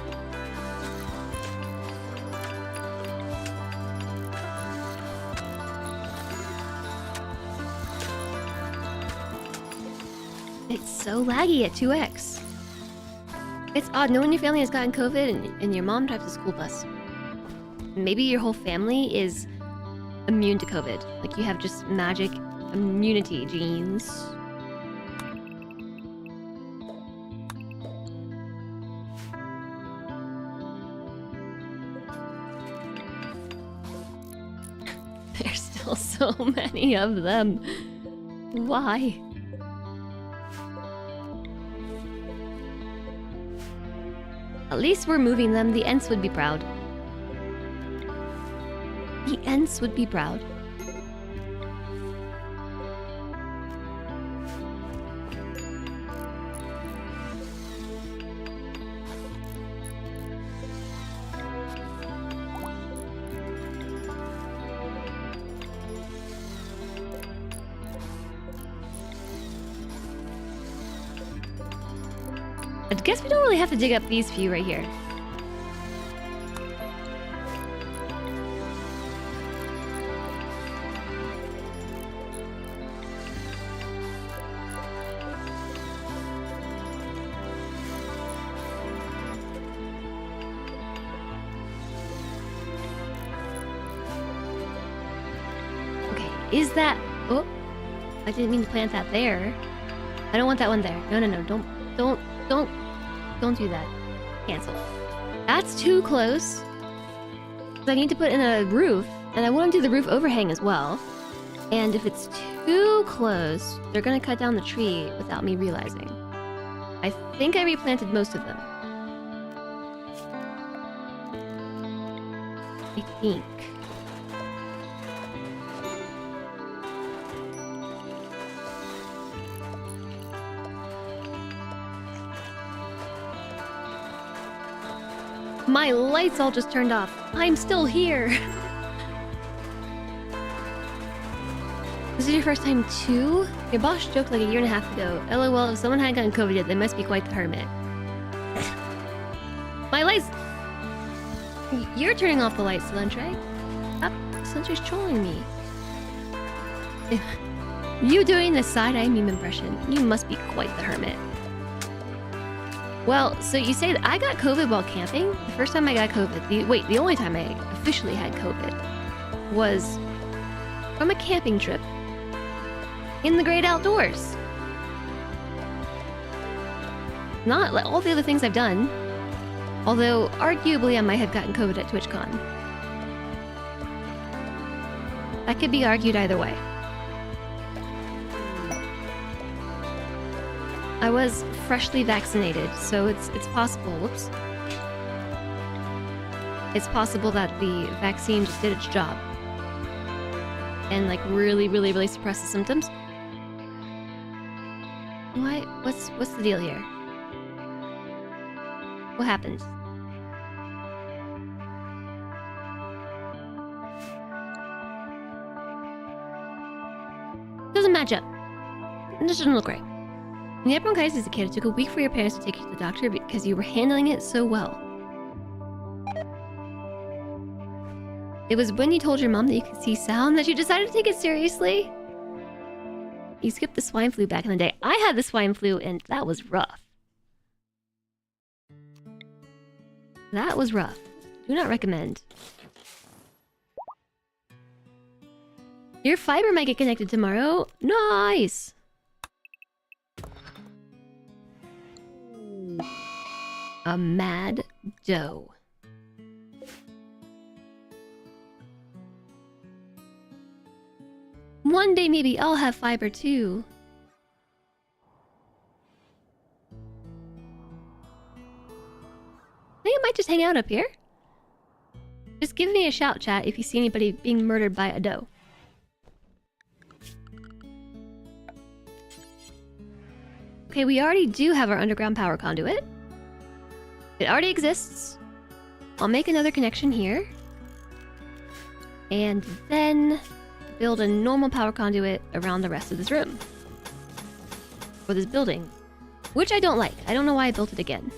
It's so laggy at 2x. It's odd. No one in your family has gotten COVID and your mom drives a school bus. Maybe your whole family is immune to COVID. Like you have just magic immunity genes. There's still so many of them. Why? At least we're moving them. The Ents would be proud. The Ents would be proud. I guess we don't really have to dig up these few right here. Okay, is that... Oh, I didn't mean to plant that there. I don't want that one there. No, no, no, don't do that. Cancel. That's too close. I need to put in a roof, and I want to do the roof overhang as well. And if it's too close, they're gonna cut down the tree without me realizing. I think I replanted most of them. I think. My lights all just turned off. I'm still here. This is your first time too? Your boss joked like a year and a half ago. LOL, if someone hadn't gotten COVID yet, they must be quite the hermit. My lights... You're turning off the lights, Celentre. Stop. Celentre's trolling me. You doing the side-eye meme impression. You must be quite the hermit. Well, so you say that I got COVID while camping? The first time I got COVID, the only time I officially had COVID was from a camping trip in the great outdoors. Not like all the other things I've done. Although, arguably, I might have gotten COVID at TwitchCon. That could be argued either way. I was freshly vaccinated, so it's possible. Whoops. It's possible that the vaccine just did its job and like really suppressed the symptoms. Why? What's the deal here? What happened? Doesn't match up. It doesn't look right. When you had bronchitis as a kid, it took a week for your parents to take you to the doctor because you were handling it so well. It was when you told your mom that you could see sound that you decided to take it seriously. You skipped the swine flu back in the day. I had the swine flu and that was rough. That was rough. Do not recommend. Your fiber might get connected tomorrow. Nice! A mad doe. One day maybe I'll have fiber too. I think I might just hang out up here. Just give me a shout, chat, if you see anybody being murdered by a doe. Okay, we already do have our underground power conduit. It already exists. I'll make another connection here. And then build a normal power conduit around the rest of this room. Or this building. Which I don't like. I don't know why I built it again.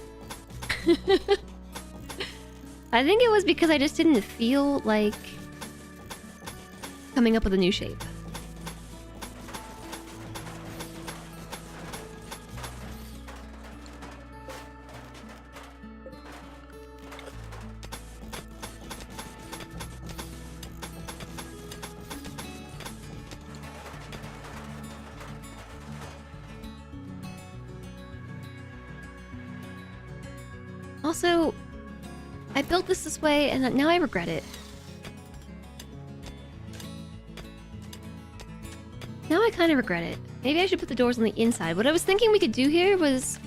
I think it was because I just didn't feel like coming up with a new shape. Also, I built this way and now I regret it. Now I kind of regret it. Maybe I should put the doors on the inside. What I was thinking we could do here was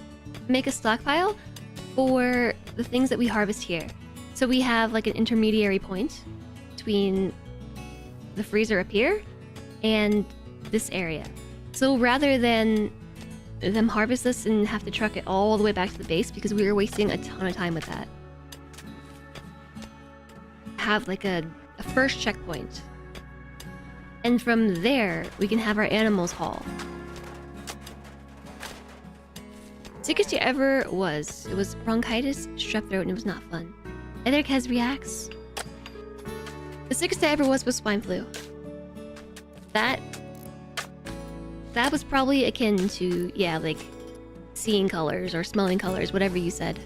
make a stockpile for the things that we harvest here. So we have like an intermediary point between the freezer up here and this area. So rather than them harvest this and have to truck it all the way back to the base because we were wasting a ton of time with that. Have like a first checkpoint. And from there, we can have our animals haul. Sickest you ever was. It was bronchitis, strep throat, and it was not fun. Either Kez reacts. The sickest I ever was swine flu. That was probably akin to, yeah, like seeing colors or smelling colors, whatever you said.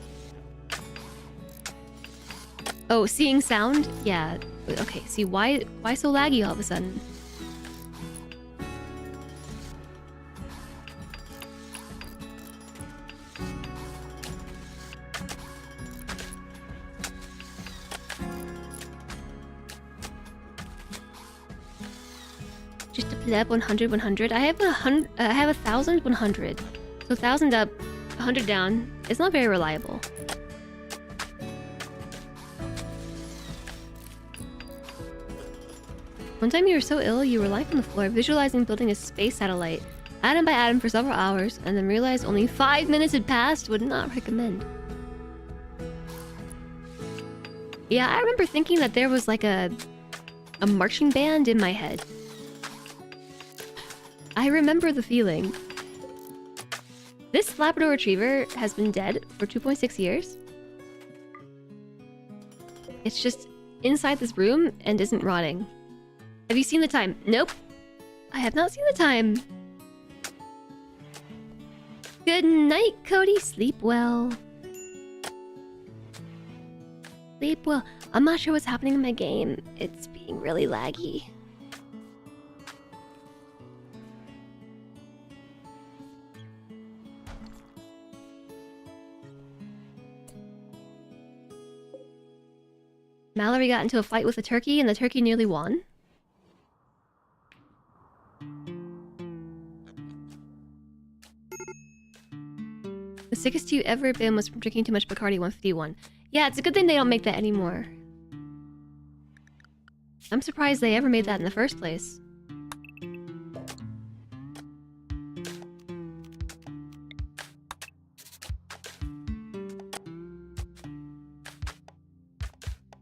Oh, seeing sound? Yeah. Okay, see, why so laggy all of a sudden? Just a pleb 100 100. I have 1,000 100. So 1,000 up, 100 down. It's not very reliable. One time you were so ill, you were lying on the floor, visualizing building a space satellite, atom by atom for several hours, and then realized only 5 minutes had passed. Would not recommend. Yeah, I remember thinking that there was like a marching band in my head. I remember the feeling. This Labrador Retriever has been dead for 2.6 years. It's just inside this room and isn't rotting. Have you seen the time? Nope. I have not seen the time. Good night, Cody. Sleep well. Sleep well. I'm not sure what's happening in my game. It's being really laggy. Mallory got into a fight with a turkey and the turkey nearly won. The sickest you ever been was from drinking too much Bacardi 151. Yeah, it's a good thing they don't make that anymore. I'm surprised they ever made that in the first place.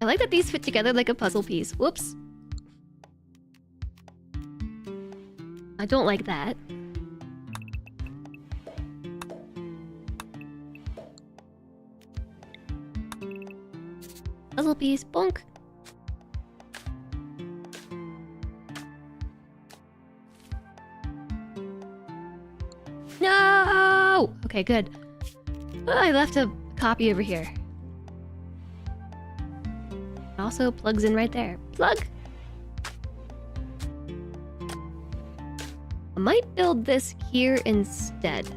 I like that these fit together like a puzzle piece. Whoops. I don't like that. Puzzle piece, bonk. No! Okay, good. Oh, I left a copy over here. It also plugs in right there. Plug! I might build this here instead.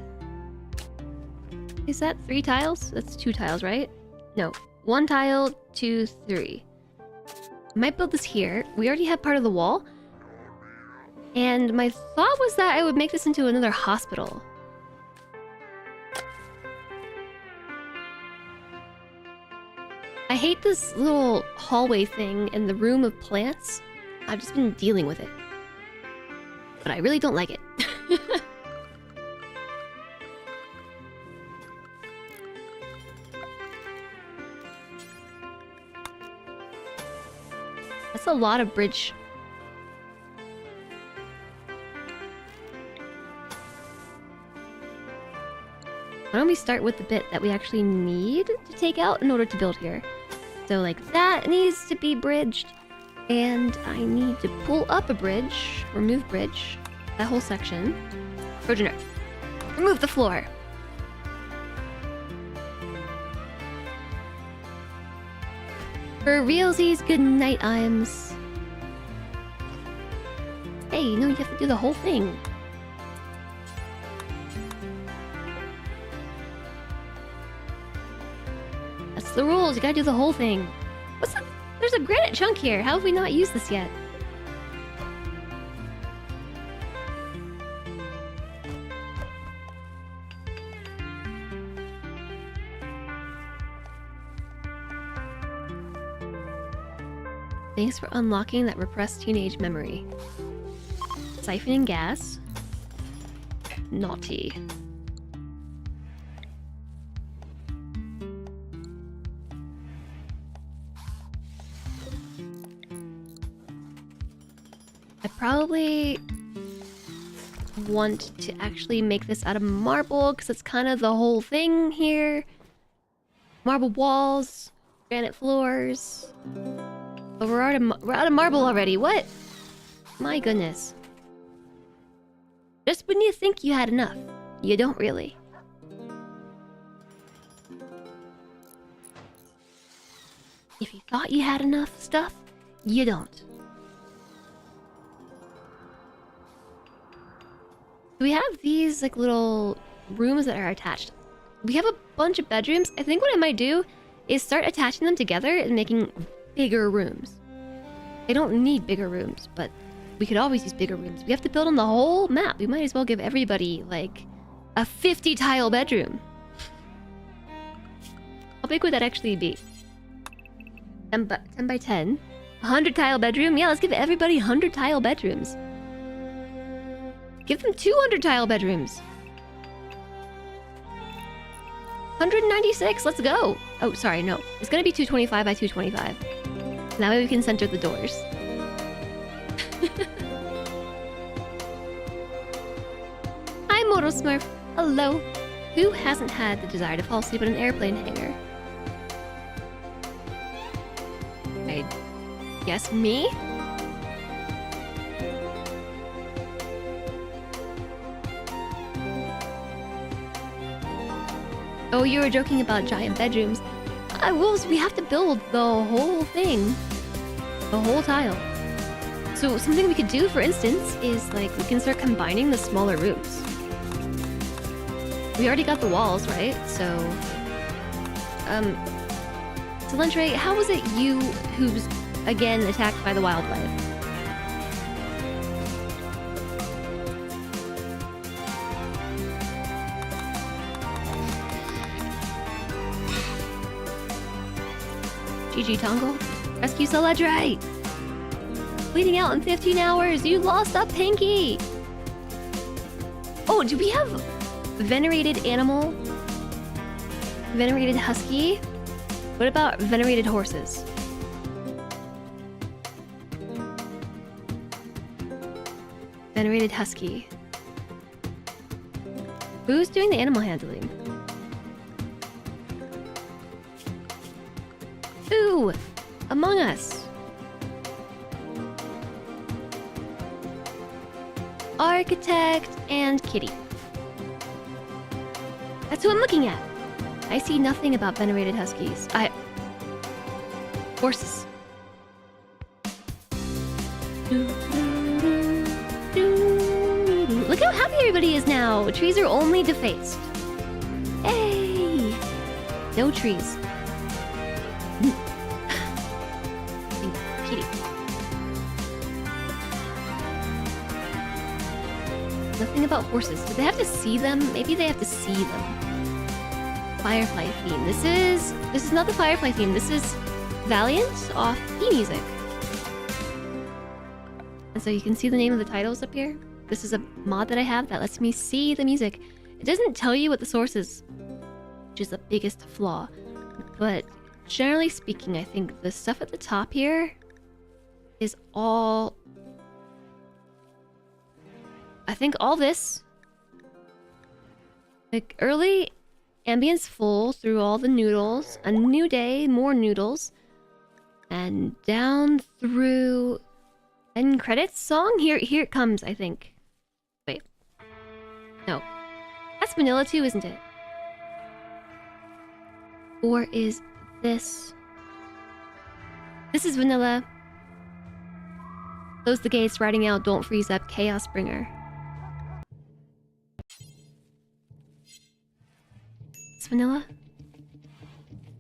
Is that 3 tiles? That's 2 tiles, right? No. 1 tile, 2, 3. I might build this here. We already have part of the wall. And my thought was that I would make this into another hospital. I hate this little hallway thing in the room of plants. I've just been dealing with it. But I really don't like it. That's a lot of bridge. Why don't we start with the bit that we actually need to take out in order to build here? So like that needs to be bridged. And I need to pull up a bridge, remove bridge, that whole section. Trojan Earth. Remove the floor. For realsies, good night, Iams. Hey, no, you have to do the whole thing. That's the rules, you gotta do the whole thing. What's the... There's a granite chunk here. How have we not used this yet? Thanks for unlocking that repressed teenage memory. Siphoning gas. Naughty. I probably want to actually make this out of marble because it's kind of the whole thing here. Marble walls, granite floors. But we're out of marble already. What? My goodness. Just when you think you had enough, you don't really. If you thought you had enough stuff, you don't. We have these like little rooms that are attached. We have a bunch of bedrooms. I think what I might do is start attaching them together and making bigger rooms. They don't need bigger rooms, but we could always use bigger rooms. We have to build on the whole map. We might as well give everybody like a 50 tile bedroom. How big would that actually be? 10 by 10? 100 tile bedroom? Yeah, let's give everybody 100 tile bedrooms. Give them 200 tile bedrooms. 196, let's go. Oh, sorry, no. It's gonna be 225 by 225. That way we can center the doors. Hi, Mortal Smurf. Hello. Who hasn't had the desire to fall asleep in an airplane hangar? I guess me? Oh, you were joking about giant bedrooms. We have to build the whole thing. The whole tile. So something we could do, for instance, is like we can start combining the smaller rooms. We already got the walls, right? So... Solentre, how was it you who's again attacked by the wildlife? GG Tongle. Rescue Soledre! Bleeding out in 15 hours! You lost a pinky! Oh, do we have venerated animal? Venerated husky? What about venerated horses? Venerated husky. Who's doing the animal handling? Ooh, you! Among Us. Architect and Kitty. That's who I'm looking at. I see nothing about venerated huskies. Horses. Look how happy everybody is now. Trees are only defaced. Hey! No trees. Kitty. Nothing about horses. Do they have to see them? Maybe they have to see them. Firefly theme. This is not the Firefly theme. This is Valiant off Music. And so you can see the name of the titles up here. This is a mod that I have that lets me see the music. It doesn't tell you what the source is, which is the biggest flaw. But generally speaking, I think the stuff at the top here is all... I think all this, like early ambience full through all the noodles, a new day, more noodles, and down through end credits song. Here it comes, I think. Wait, no, that's vanilla too, isn't it? Or is this? This is vanilla. Close the gates, riding out, don't freeze up, chaos bringer. Vanilla?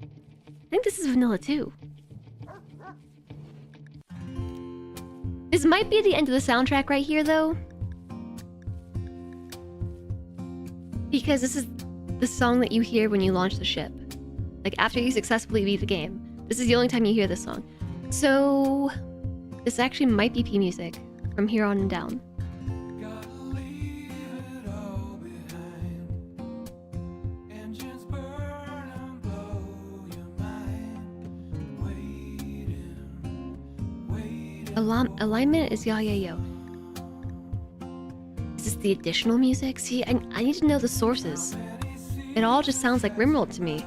I think this is vanilla too. This might be the end of the soundtrack right here though. Because this is the song that you hear when you launch the ship. Like after you successfully beat the game. This is the only time you hear this song. So this actually might be P music from here on down. Alignment is ya ya yo. Is this the additional music? See, I need to know the sources. It all just sounds like RimWorld to me.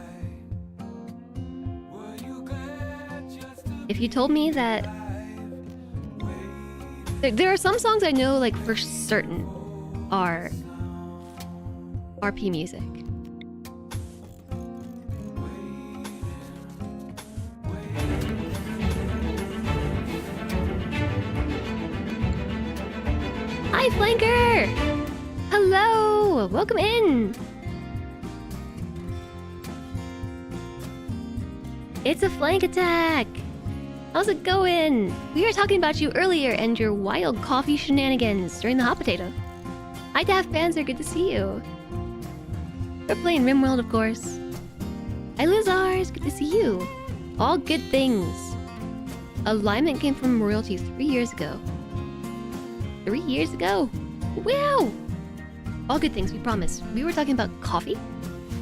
If you told me that... There are some songs I know, like, for certain are P music. Hi, Flanker! Hello! Welcome in! It's a flank attack! How's it going? We were talking about you earlier and your wild coffee shenanigans during the hot potato. Hi, Daft Panzer, good to see you. We're playing RimWorld, of course. Hi, Lizars, good to see you. All good things. Alignment came from royalty 3 years ago. 3 years ago? Wow! All good things, we promise. We were talking about coffee.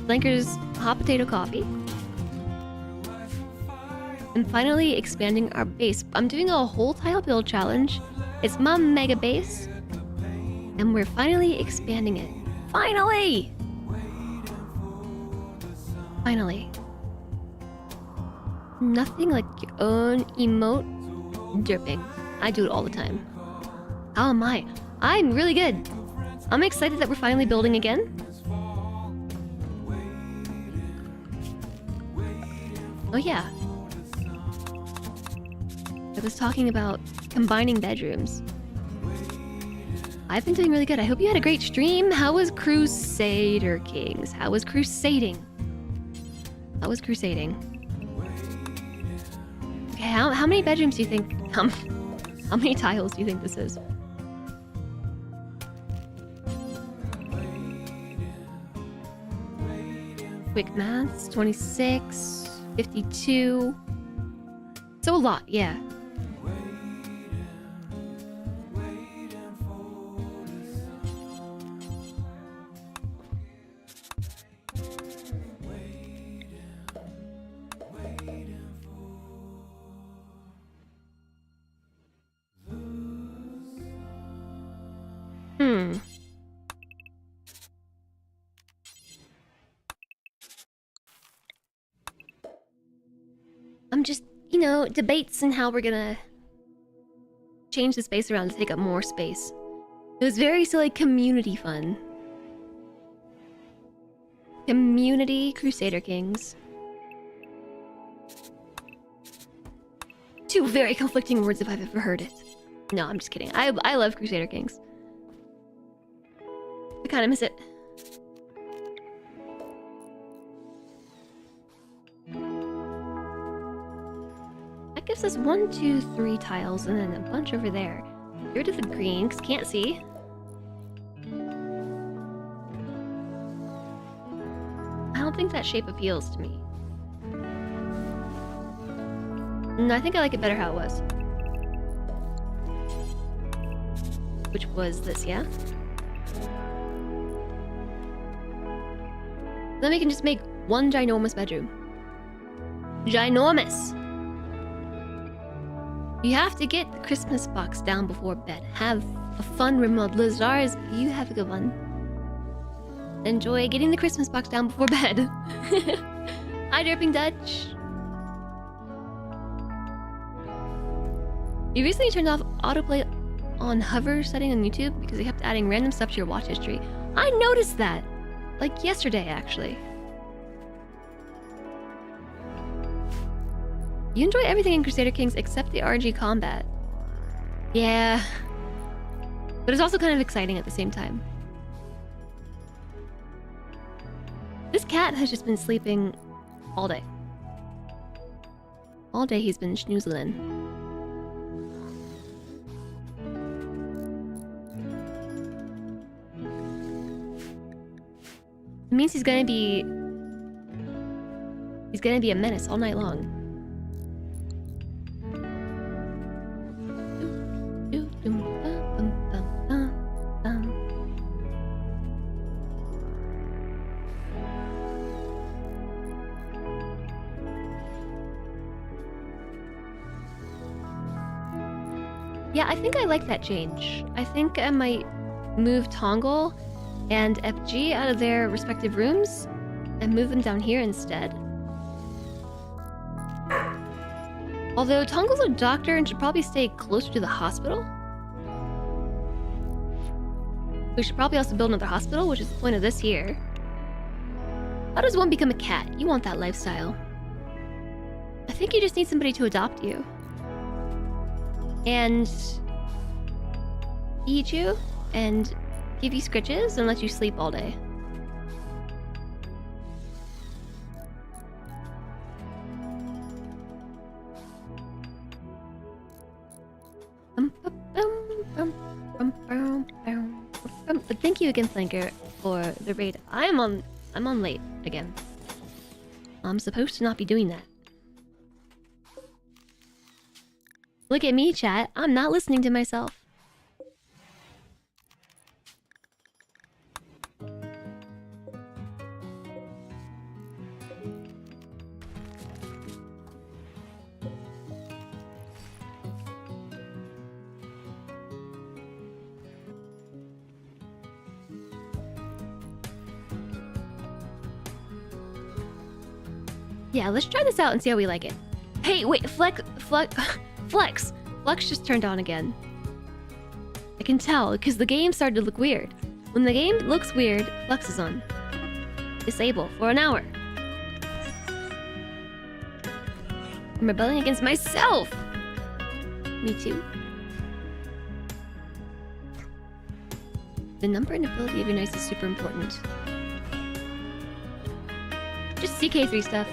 Flanker's hot potato coffee. And finally expanding our base. I'm doing a whole tile build challenge. It's my mega base. And we're finally expanding it. Finally! Finally. Nothing like your own emote derping. I do it all the time. How am I? I'm really good. I'm excited that we're finally building again. Oh yeah. I was talking about combining bedrooms. I've been doing really good. I hope you had a great stream. How was Crusader Kings? How was crusading? How was crusading? Okay, how many bedrooms do you think... How many tiles do you think this is? Quick maths, 26, 52. So a lot, yeah. you know, debates and how we're gonna change the space around to take up more space. It was very silly community fun. Community Crusader Kings. Two very conflicting words if I've ever heard it. No, I'm just kidding. I love Crusader Kings. I kind of miss it. That gives us 1, 2, 3 tiles and then a bunch over there. Get rid of the green, because can't see. I don't think that shape appeals to me. No, I think I like it better how it was. Which was this, yeah? Then we can just make one ginormous bedroom. Ginormous! You have to get the Christmas box down before bed. Have a fun RimWorld. Lazars, you have a good one. Enjoy getting the Christmas box down before bed. Hi, Derping Dutch. You recently turned off autoplay on hover setting on YouTube because it kept adding random stuff to your watch history. I noticed that! Like yesterday, actually. You enjoy everything in Crusader Kings except the RNG combat. Yeah. But it's also kind of exciting at the same time. This cat has just been sleeping all day. All day he's been schnoozling. It means he's gonna be a menace all night long. Yeah, I think I like that change. I think I might move Tongle and FG out of their respective rooms and move them down here instead. Although Tongle's a doctor and should probably stay closer to the hospital. We should probably also build another hospital, which is the point of this here. How does one become a cat? You want that lifestyle. I think you just need somebody to adopt you. And feed you and give you scritches and let you sleep all day. But thank you again, Flanker, for the raid. I'm on late again. I'm supposed to not be doing that. Look at me, chat. I'm not listening to myself. Yeah, let's try this out and see how we like it. Hey, wait, Flex just turned on again. I can tell, because the game started to look weird. When the game looks weird, Flex is on. Disable for an hour. I'm rebelling against myself! Me too. The number and ability of your knights is super important. Just CK3 stuff.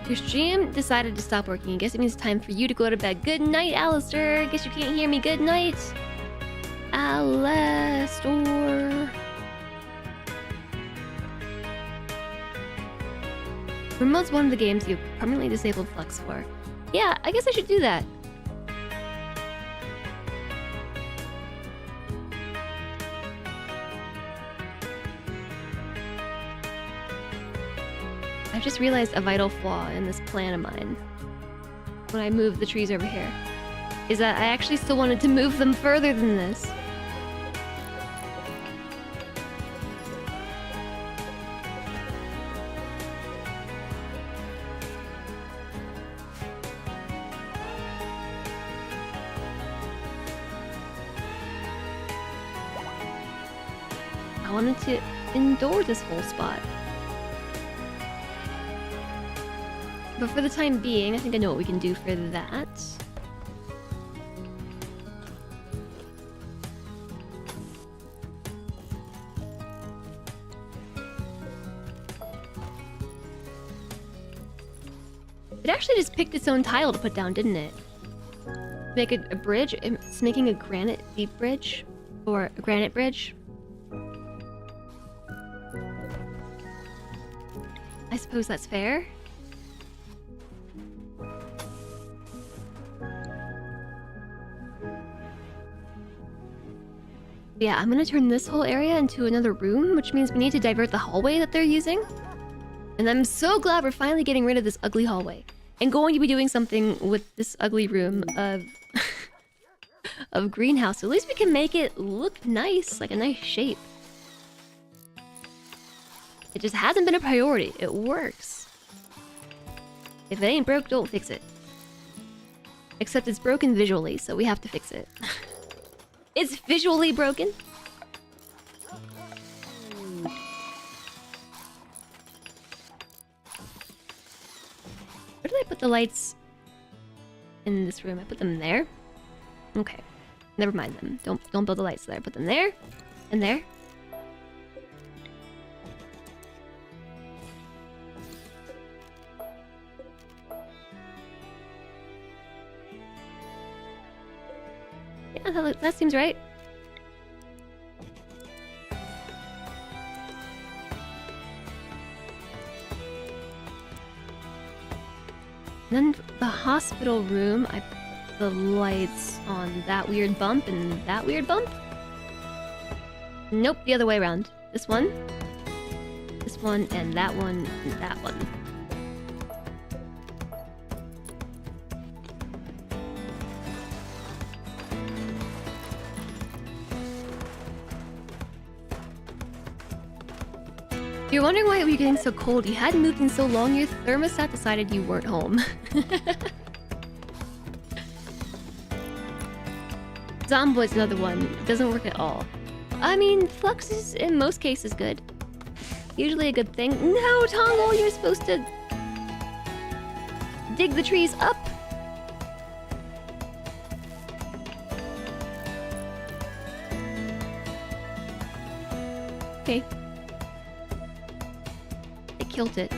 Your stream decided to stop working. I guess it means it's time for you to go to bed. Good night, Alistair. Guess you can't hear me. Good night, Alistair. RimWorld's one of the games you've permanently disabled Flex for. Yeah, I guess I should do that. I've just realized a vital flaw in this plan of mine when I move the trees over here is that I actually still wanted to move them further than this. I wanted to indoor this whole spot. But for the time being, I think I know what we can do for that. It actually just picked its own tile to put down, didn't it? Make a bridge? It's making a granite deep bridge? Or a granite bridge? I suppose that's fair. Yeah, I'm gonna turn this whole area into another room, which means we need to divert the hallway that they're using. And I'm so glad we're finally getting rid of this ugly hallway. And going to be doing something with this ugly room of... of greenhouse. At least we can make it look nice, like a nice shape. It just hasn't been a priority. It works. If it ain't broke, don't fix it. Except it's broken visually, so we have to fix it. It's visually broken? Where did I put the lights in this room? I put them there? Okay. Never mind them. Don't build the lights there. Put them there. And there. Yeah, that seems right. And then the hospital room, I put the lights on that weird bump and that weird bump? Nope, the other way around. This one, and that one, and that one. If you're wondering why it was getting so cold, you hadn't moved in so long, your thermostat decided you weren't home. Zomboid's another one. It doesn't work at all. I mean, flux is in most cases good. Usually a good thing. No, Tongle, you're supposed to dig the trees up. Okay. They killed it.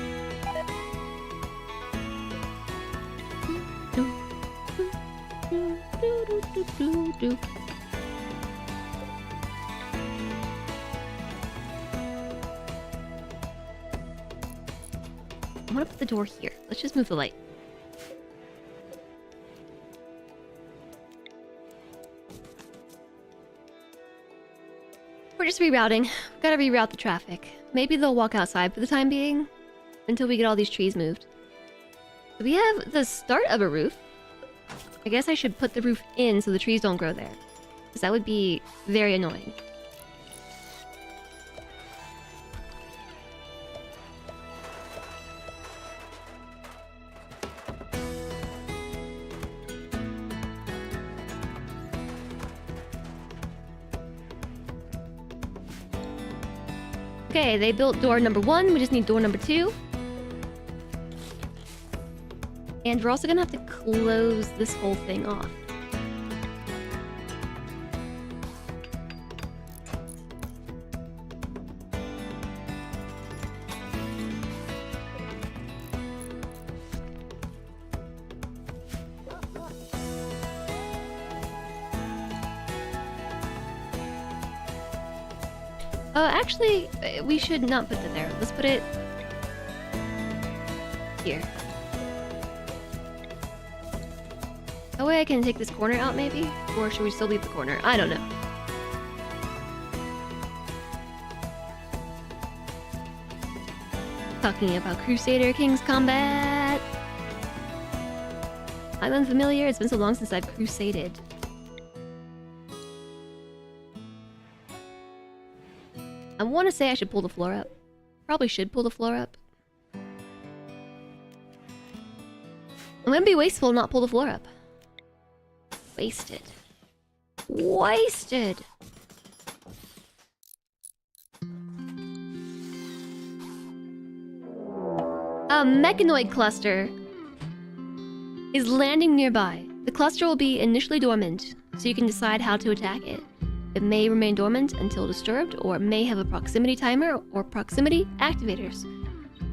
I want to put the door here. Let's just move the light. We're just rerouting. We've got to reroute the traffic. Maybe they'll walk outside for the time being until we get all these trees moved. So we have the start of a roof. I guess I should put the roof in so the trees don't grow there, because that would be very annoying. Okay, they built door number 1. We just need door number 2. And we're also gonna have to close this whole thing off. Actually, we should not put it there. Let's put it here. That way I can take this corner out, maybe? Or should we still leave the corner? I don't know. Talking about Crusader King's combat! I'm unfamiliar. It's been so long since I've crusaded. I want to say I should pull the floor up. Probably should pull the floor up. I'm gonna be wasteful and not pull the floor up. Wasted. Wasted! A mechanoid cluster is landing nearby. The cluster will be initially dormant, so you can decide how to attack it. It may remain dormant until disturbed, or it may have a proximity timer or proximity activators.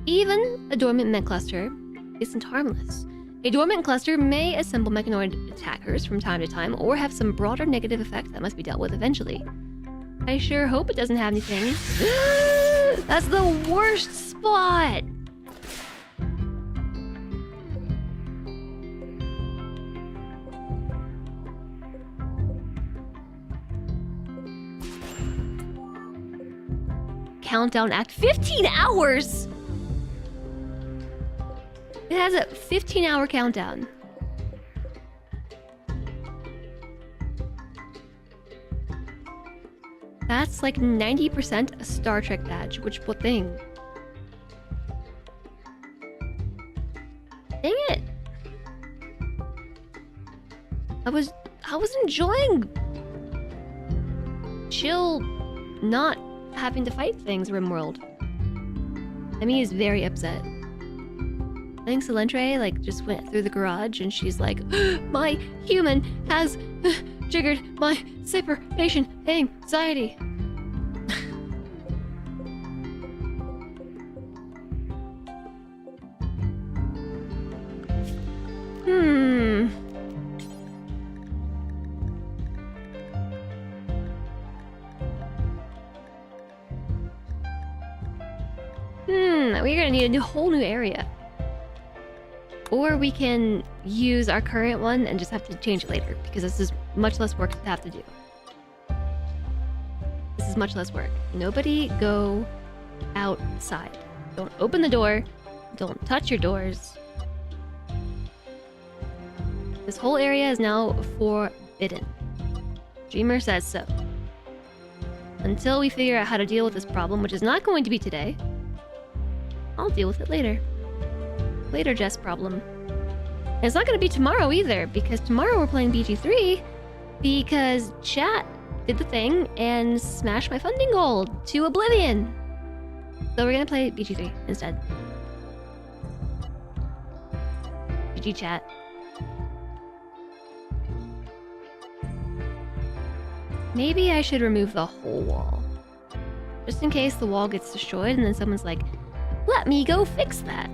Even a dormant mech cluster isn't harmless. A dormant cluster may assemble mechanoid attackers from time to time, or have some broader negative effect that must be dealt with eventually. I sure hope it doesn't have anything. That's the worst spot! Countdown act 15 hours! It has a 15-hour countdown. That's like 90% a Star Trek badge. Which what thing? Dang it! I was enjoying chill, not having to fight things, RimWorld. Emi is very upset. I think Solentre like just went through the garage and she's like, my human has triggered my separation anxiety. We're gonna need a whole new area. Or we can use our current one and just have to change it later, because this is much less work to have to do. This is much less work. Nobody go outside. Don't open the door. Don't touch your doors. This whole area is now forbidden. Dreamer says so. Until we figure out how to deal with this problem, which is not going to be today. I'll deal with it later. Later, Jess problem. And it's not going to be tomorrow either, because tomorrow we're playing BG3 because chat did the thing and smashed my funding goal to oblivion. So we're going to play BG3 instead. BG chat. Maybe I should remove the whole wall. Just in case the wall gets destroyed and then someone's like, let me go fix that.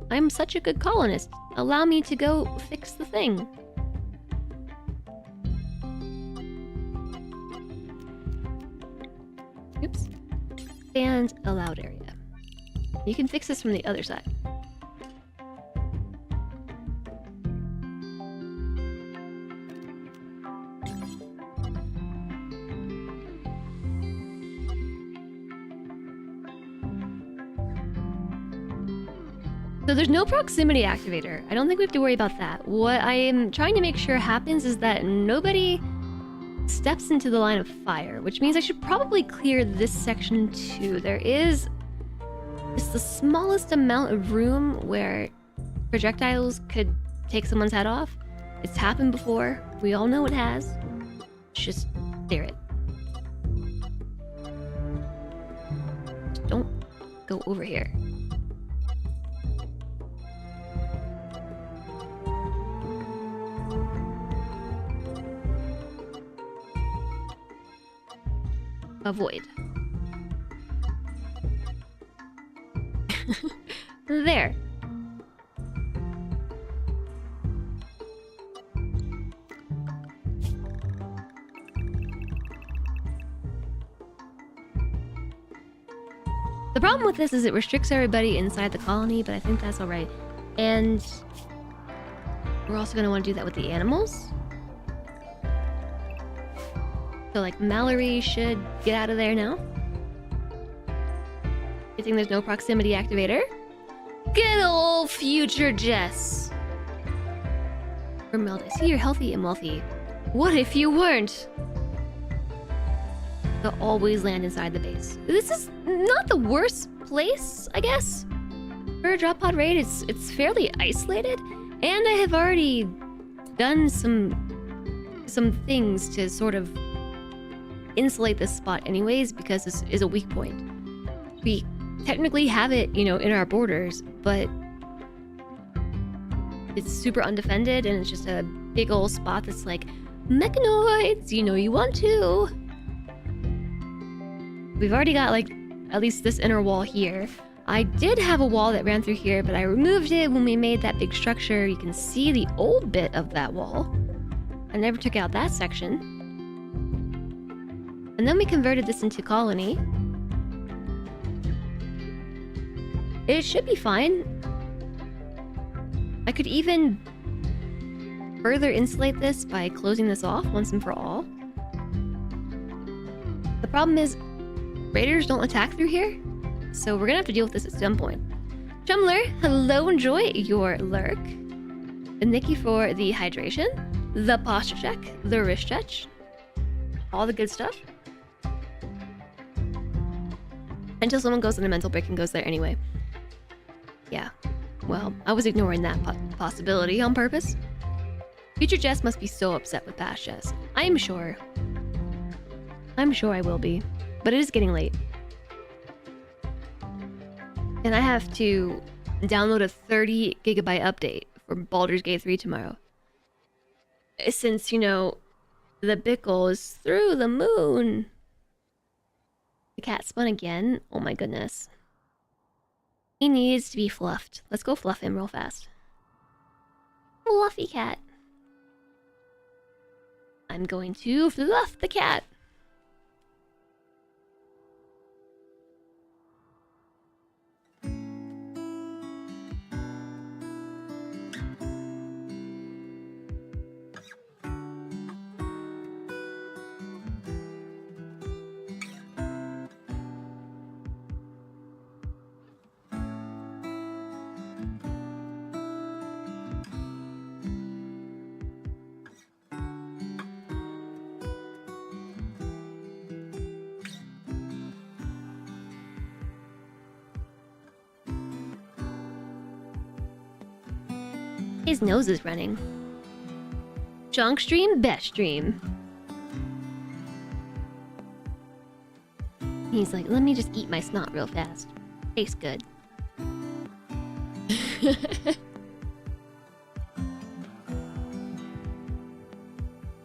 I'm such a good colonist. Allow me to go fix the thing. Oops. And allowed area. You can fix this from the other side. So there's no proximity activator. I don't think we have to worry about that. What I am trying to make sure happens is that nobody steps into the line of fire, which means I should probably clear this section too. There is just the smallest amount of room where projectiles could take someone's head off. It's happened before. We all know it has. Just clear it. Just don't go over here. Avoid. There. The problem with this is it restricts everybody inside the colony, but I think that's alright. And we're also going to want to do that with the animals. So, like, Mallory should get out of there now. Good thing there's no proximity activator. Good old future Jess. RimWorld, I see you're healthy and wealthy. What if you weren't? They'll always land inside the base. This is not the worst place, I guess. For a drop pod raid, it's fairly isolated. And I have already done some things to sort of insulate this spot anyways because this is a weak point. We technically have it, you know, in our borders, but it's super undefended and it's just a big old spot that's like, mechanoids, you know you want to. We've already got like at least this inner wall here. I did have a wall that ran through here, but I removed it when we made that big structure. You can see the old bit of that wall. I never took out that section. And then we converted this into colony. It should be fine. I could even further insulate this by closing this off once and for all. The problem is, raiders don't attack through here, so we're gonna have to deal with this at some point. Chumler, hello, enjoy your lurk. And thank you for the hydration, the posture check, the wrist stretch, all the good stuff. Until someone goes on a mental break and goes there anyway. Yeah, well, I was ignoring that possibility on purpose. Future Jess must be so upset with past Jess. I'm sure. I'm sure I will be. But it is getting late. And I have to download a 30 gigabyte update for Baldur's Gate 3 tomorrow. Since, you know, the Bickle is through the moon. The cat spun again. Oh my goodness. He needs to be fluffed. Let's go fluff him real fast. Fluffy cat. I'm going to fluff the cat. His nose is running. Junk stream, best stream. He's like, let me just eat my snot real fast. Tastes good.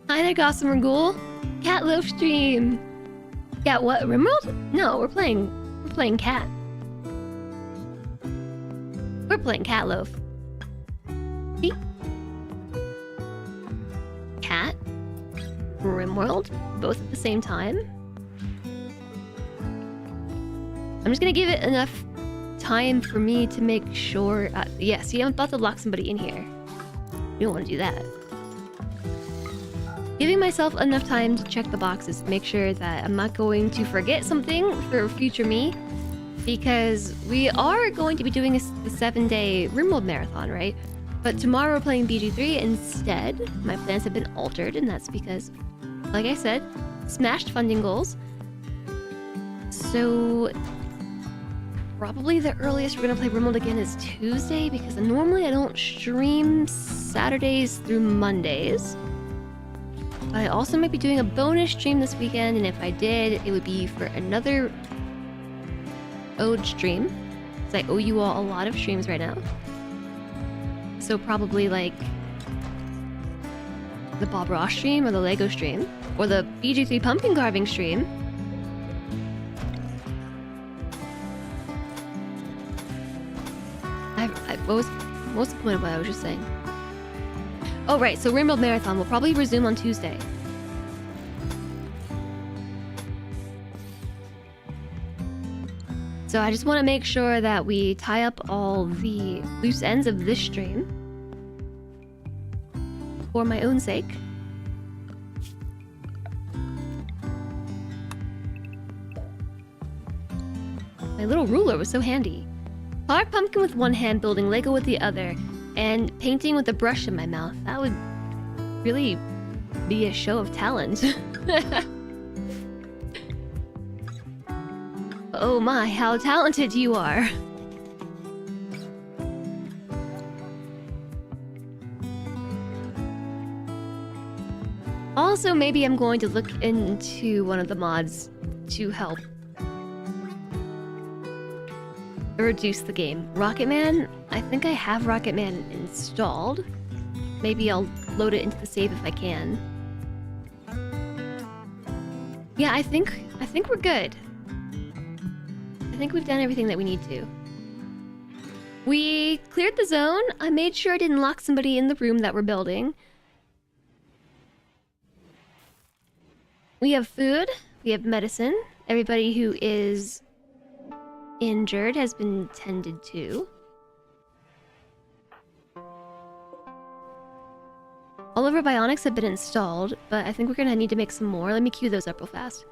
Hi there, Gossamer Ghoul. Cat Loaf stream. Cat what? RimWorld? No, we're playing Cat. We're playing Cat Loaf. Cat, RimWorld, both at the same time. I'm just gonna give it enough time for me to make sure. Yeah, see, I'm about to lock somebody in here. You don't want to do that. Giving myself enough time to check the boxes, make sure that I'm not going to forget something for future me, because we are going to be doing the 7-day RimWorld marathon, right? But tomorrow we're playing BG3 instead. My plans have been altered, and that's because, like I said, smashed funding goals. So probably the earliest we're gonna play RimWorld again is Tuesday, because normally I don't stream Saturdays through Mondays. But I also might be doing a bonus stream this weekend, and if I did, it would be for another ode stream, because I owe you all a lot of streams right now. So probably like the Bob Ross stream or the Lego stream or the BG3 pumpkin carving stream. What was the point of what I was just saying? Oh right, so RimWorld Marathon will probably resume on Tuesday. So I just want to make sure that we tie up all the loose ends of this stream for my own sake. My little ruler was so handy. Carve pumpkin with one hand, building Lego with the other, and painting with a brush in my mouth. That would really be a show of talent. Oh my, how talented you are. Also, maybe I'm going to look into one of the mods to help reduce the game. Rocket Man? I think I have Rocket Man installed. Maybe I'll load it into the save if I can. Yeah, I think we're good. I think we've done everything that we need to. We cleared the zone. I made sure I didn't lock somebody in the room that we're building. We have food. We have medicine. Everybody who is injured has been tended to. All of our bionics have been installed, but I think we're gonna need to make some more. Let me queue those up real fast.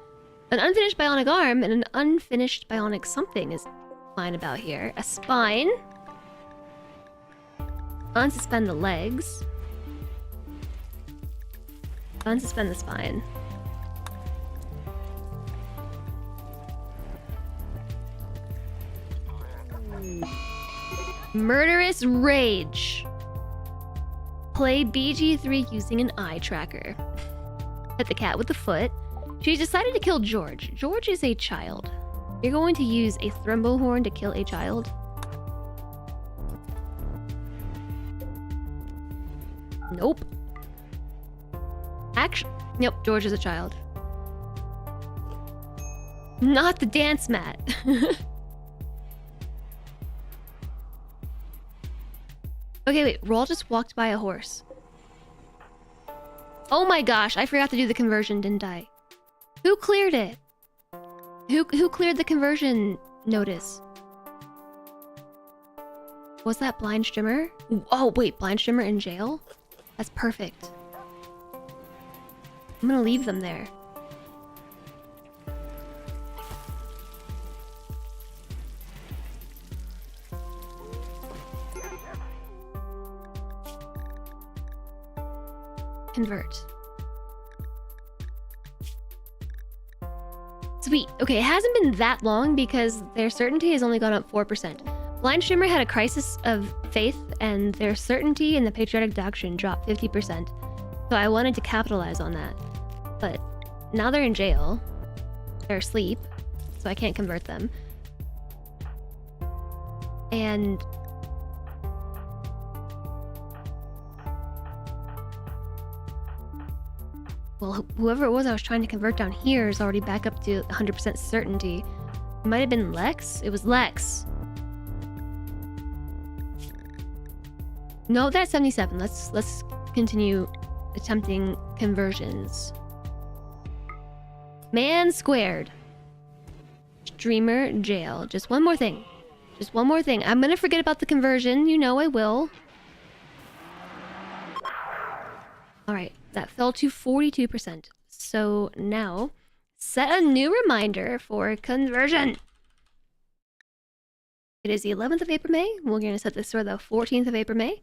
An unfinished bionic arm and an unfinished bionic something is fine about here. A spine. Unsuspend the legs. Unsuspend the spine. Murderous Rage. Play BG3 using an eye tracker. Hit the cat with the foot. She decided to kill George. George is a child. You're going to use a thrumbo horn to kill a child? Nope. Actually, nope, George is a child. Not the dance mat. Okay, wait, Roll just walked by a horse. Oh my gosh, I forgot to do the conversion, didn't I? Who cleared it? Who cleared the conversion notice? Was that Blind Strimmer? Oh wait, Blind Strimmer in jail? That's perfect. I'm gonna leave them there. Convert. Sweet. Okay, it hasn't been that long because their certainty has only gone up 4%. Blind Streamer had a crisis of faith and their certainty in the patriotic doctrine dropped 50%. So I wanted to capitalize on that. But now they're in jail. They're asleep, so I can't convert them. And well, whoever it was I was trying to convert down here is already back up to 100% certainty. It might have been Lex? It was Lex. No, that's 77. Let's continue attempting conversions. Man squared. Streamer jail. Just one more thing. Just one more thing. I'm gonna forget about the conversion. You know I will. Alright, that fell to 42%. So now, set a new reminder for conversion. It is the 11th of April, May. We're going to set this for the 14th of April, May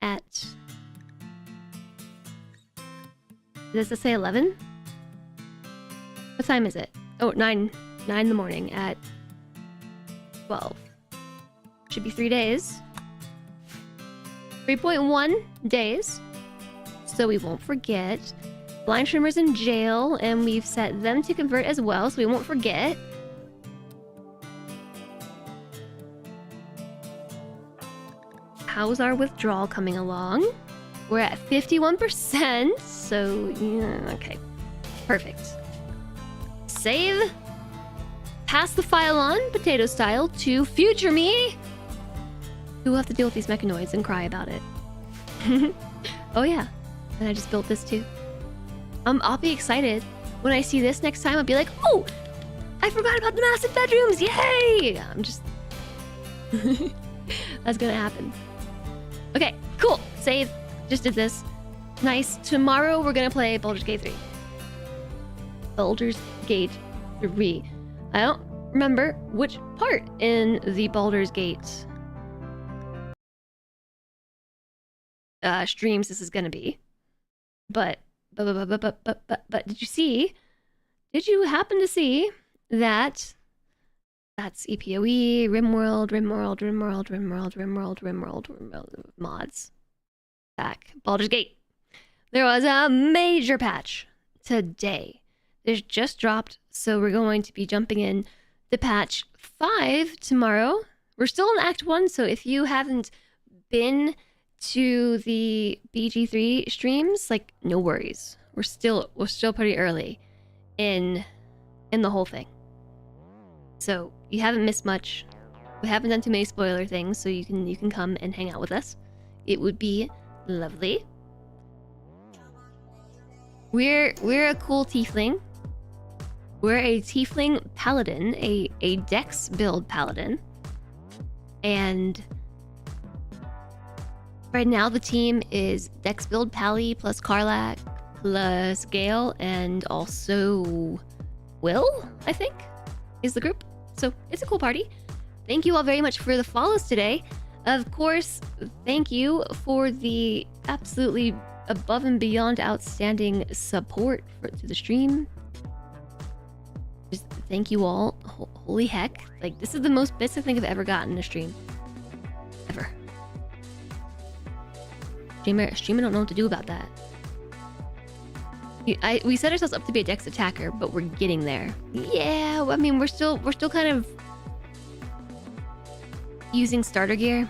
at... Does this say 11? What time is it? Oh, 9 in the morning at 12. Should be 3 days. 3.1 days. So we won't forget. Blind Streamer's in jail, and we've set them to convert as well, so we won't forget. How's our withdrawal coming along? We're at 51%, so yeah, okay. Perfect. Save. Pass the file on, potato style, to future me, who will have to deal with these mechanoids and cry about it. Oh yeah. And I just built this too. I'll be excited. When I see this next time, I'll be like, oh! I forgot about the massive bedrooms! Yay! I'm just... That's gonna happen. Okay, cool. Save. Just did this. Nice. Tomorrow we're gonna play Baldur's Gate 3. Baldur's Gate 3. I don't remember which part in the Baldur's Gate streams this is gonna be. But did you see? Did you happen to see that? That's EPOE, RimWorld mods. Back. Baldur's Gate. There was a major patch today. This just dropped, so we're going to be jumping in the patch 5 tomorrow. We're still in Act 1, so if you haven't been to the BG3 streams, like, no worries. We're still pretty early in the whole thing. So you haven't missed much. We haven't done too many spoiler things, so you can come and hang out with us. It would be lovely. We're a cool tiefling. We're a tiefling paladin, a dex build paladin. And right now the team is dex build Pally plus Karlak plus Gale and also Will, I think, is the group. So it's a cool party. Thank you all very much for the follows today. Of course, thank you for the absolutely above and beyond outstanding support to the stream. Just thank you all. Holy heck. Like, this is the most bits I think I've ever gotten in a stream. Ever. Streamer don't know what to do about that. We set ourselves up to be a dex attacker, but we're getting there. Yeah, I mean, we're still kind of using starter gear.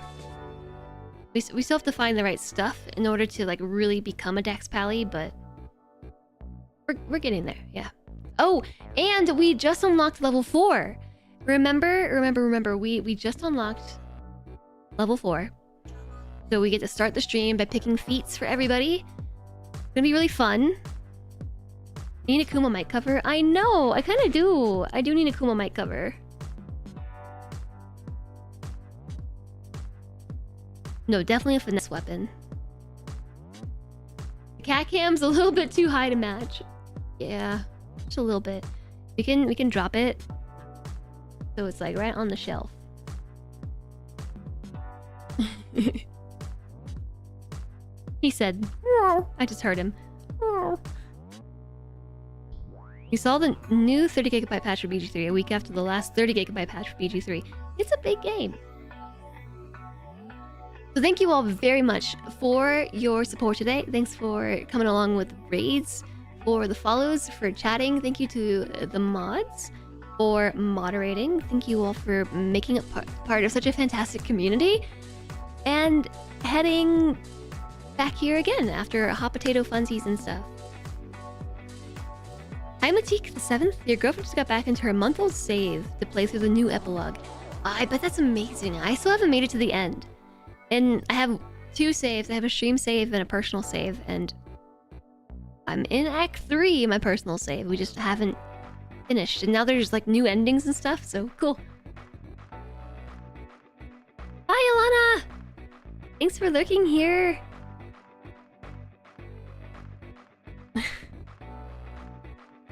We still have to find the right stuff in order to like really become a dex pally, but we're getting there. Yeah. Oh, and we just unlocked level 4. Remember, we just unlocked level 4. So we get to start the stream by picking feats for everybody. It's gonna be really fun. You need a Kuma mic cover? I know, I kind of do. I do need a Kuma mic cover. No, definitely a finesse weapon. The cat cam's a little bit too high to match. Yeah, just a little bit. We can drop it, so it's like right on the shelf. He said, "Meow." I just heard him. "Meow." You saw the new 30GB patch for BG3 a week after the last 30GB patch for BG3. It's a big game. So thank you all very much for your support today. Thanks for coming along with raids, for the follows, for chatting. Thank you to the mods for moderating. Thank you all for making it part of such a fantastic community. And heading back here again after hot potato funsies and stuff. Hi Matique the 7th. Your girlfriend just got back into her month-old save to play through the new epilogue. I bet that's amazing. I still haven't made it to the end. And I have 2 saves. I have a stream save and a personal save, and I'm in Act 3 in my personal save. We just haven't finished. And now there's like new endings and stuff, so cool. Hi Alana! Thanks for lurking here.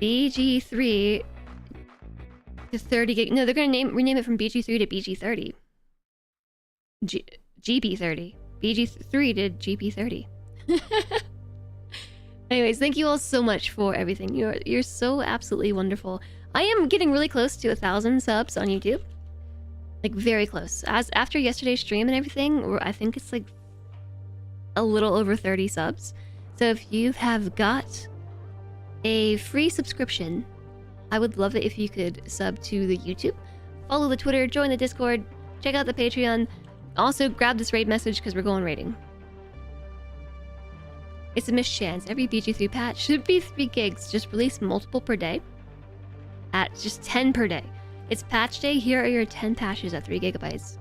BG3 to 30 gig. No, they're gonna rename it from BG3 to BG30. GB30. BG3 to GB30. Anyways, thank you all so much for everything. You're so absolutely wonderful. I am getting really close to 1,000 subs on YouTube. Like very close. As after yesterday's stream and everything, I think it's like a little over 30 subs. So if you have got a free subscription, I would love it if you could sub to the YouTube, follow the Twitter, join the Discord, check out the Patreon. Also grab this raid message because we're going raiding. It's a mischance. Every BG3 patch should be 3 gigs. Just release multiple per day. At just 10 per day. It's patch day. Here are your 10 patches at 3 gigabytes.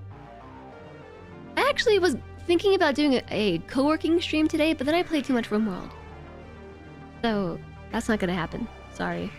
I actually was thinking about doing a co-working stream today, but then I played too much RimWorld. So that's not gonna happen. Sorry.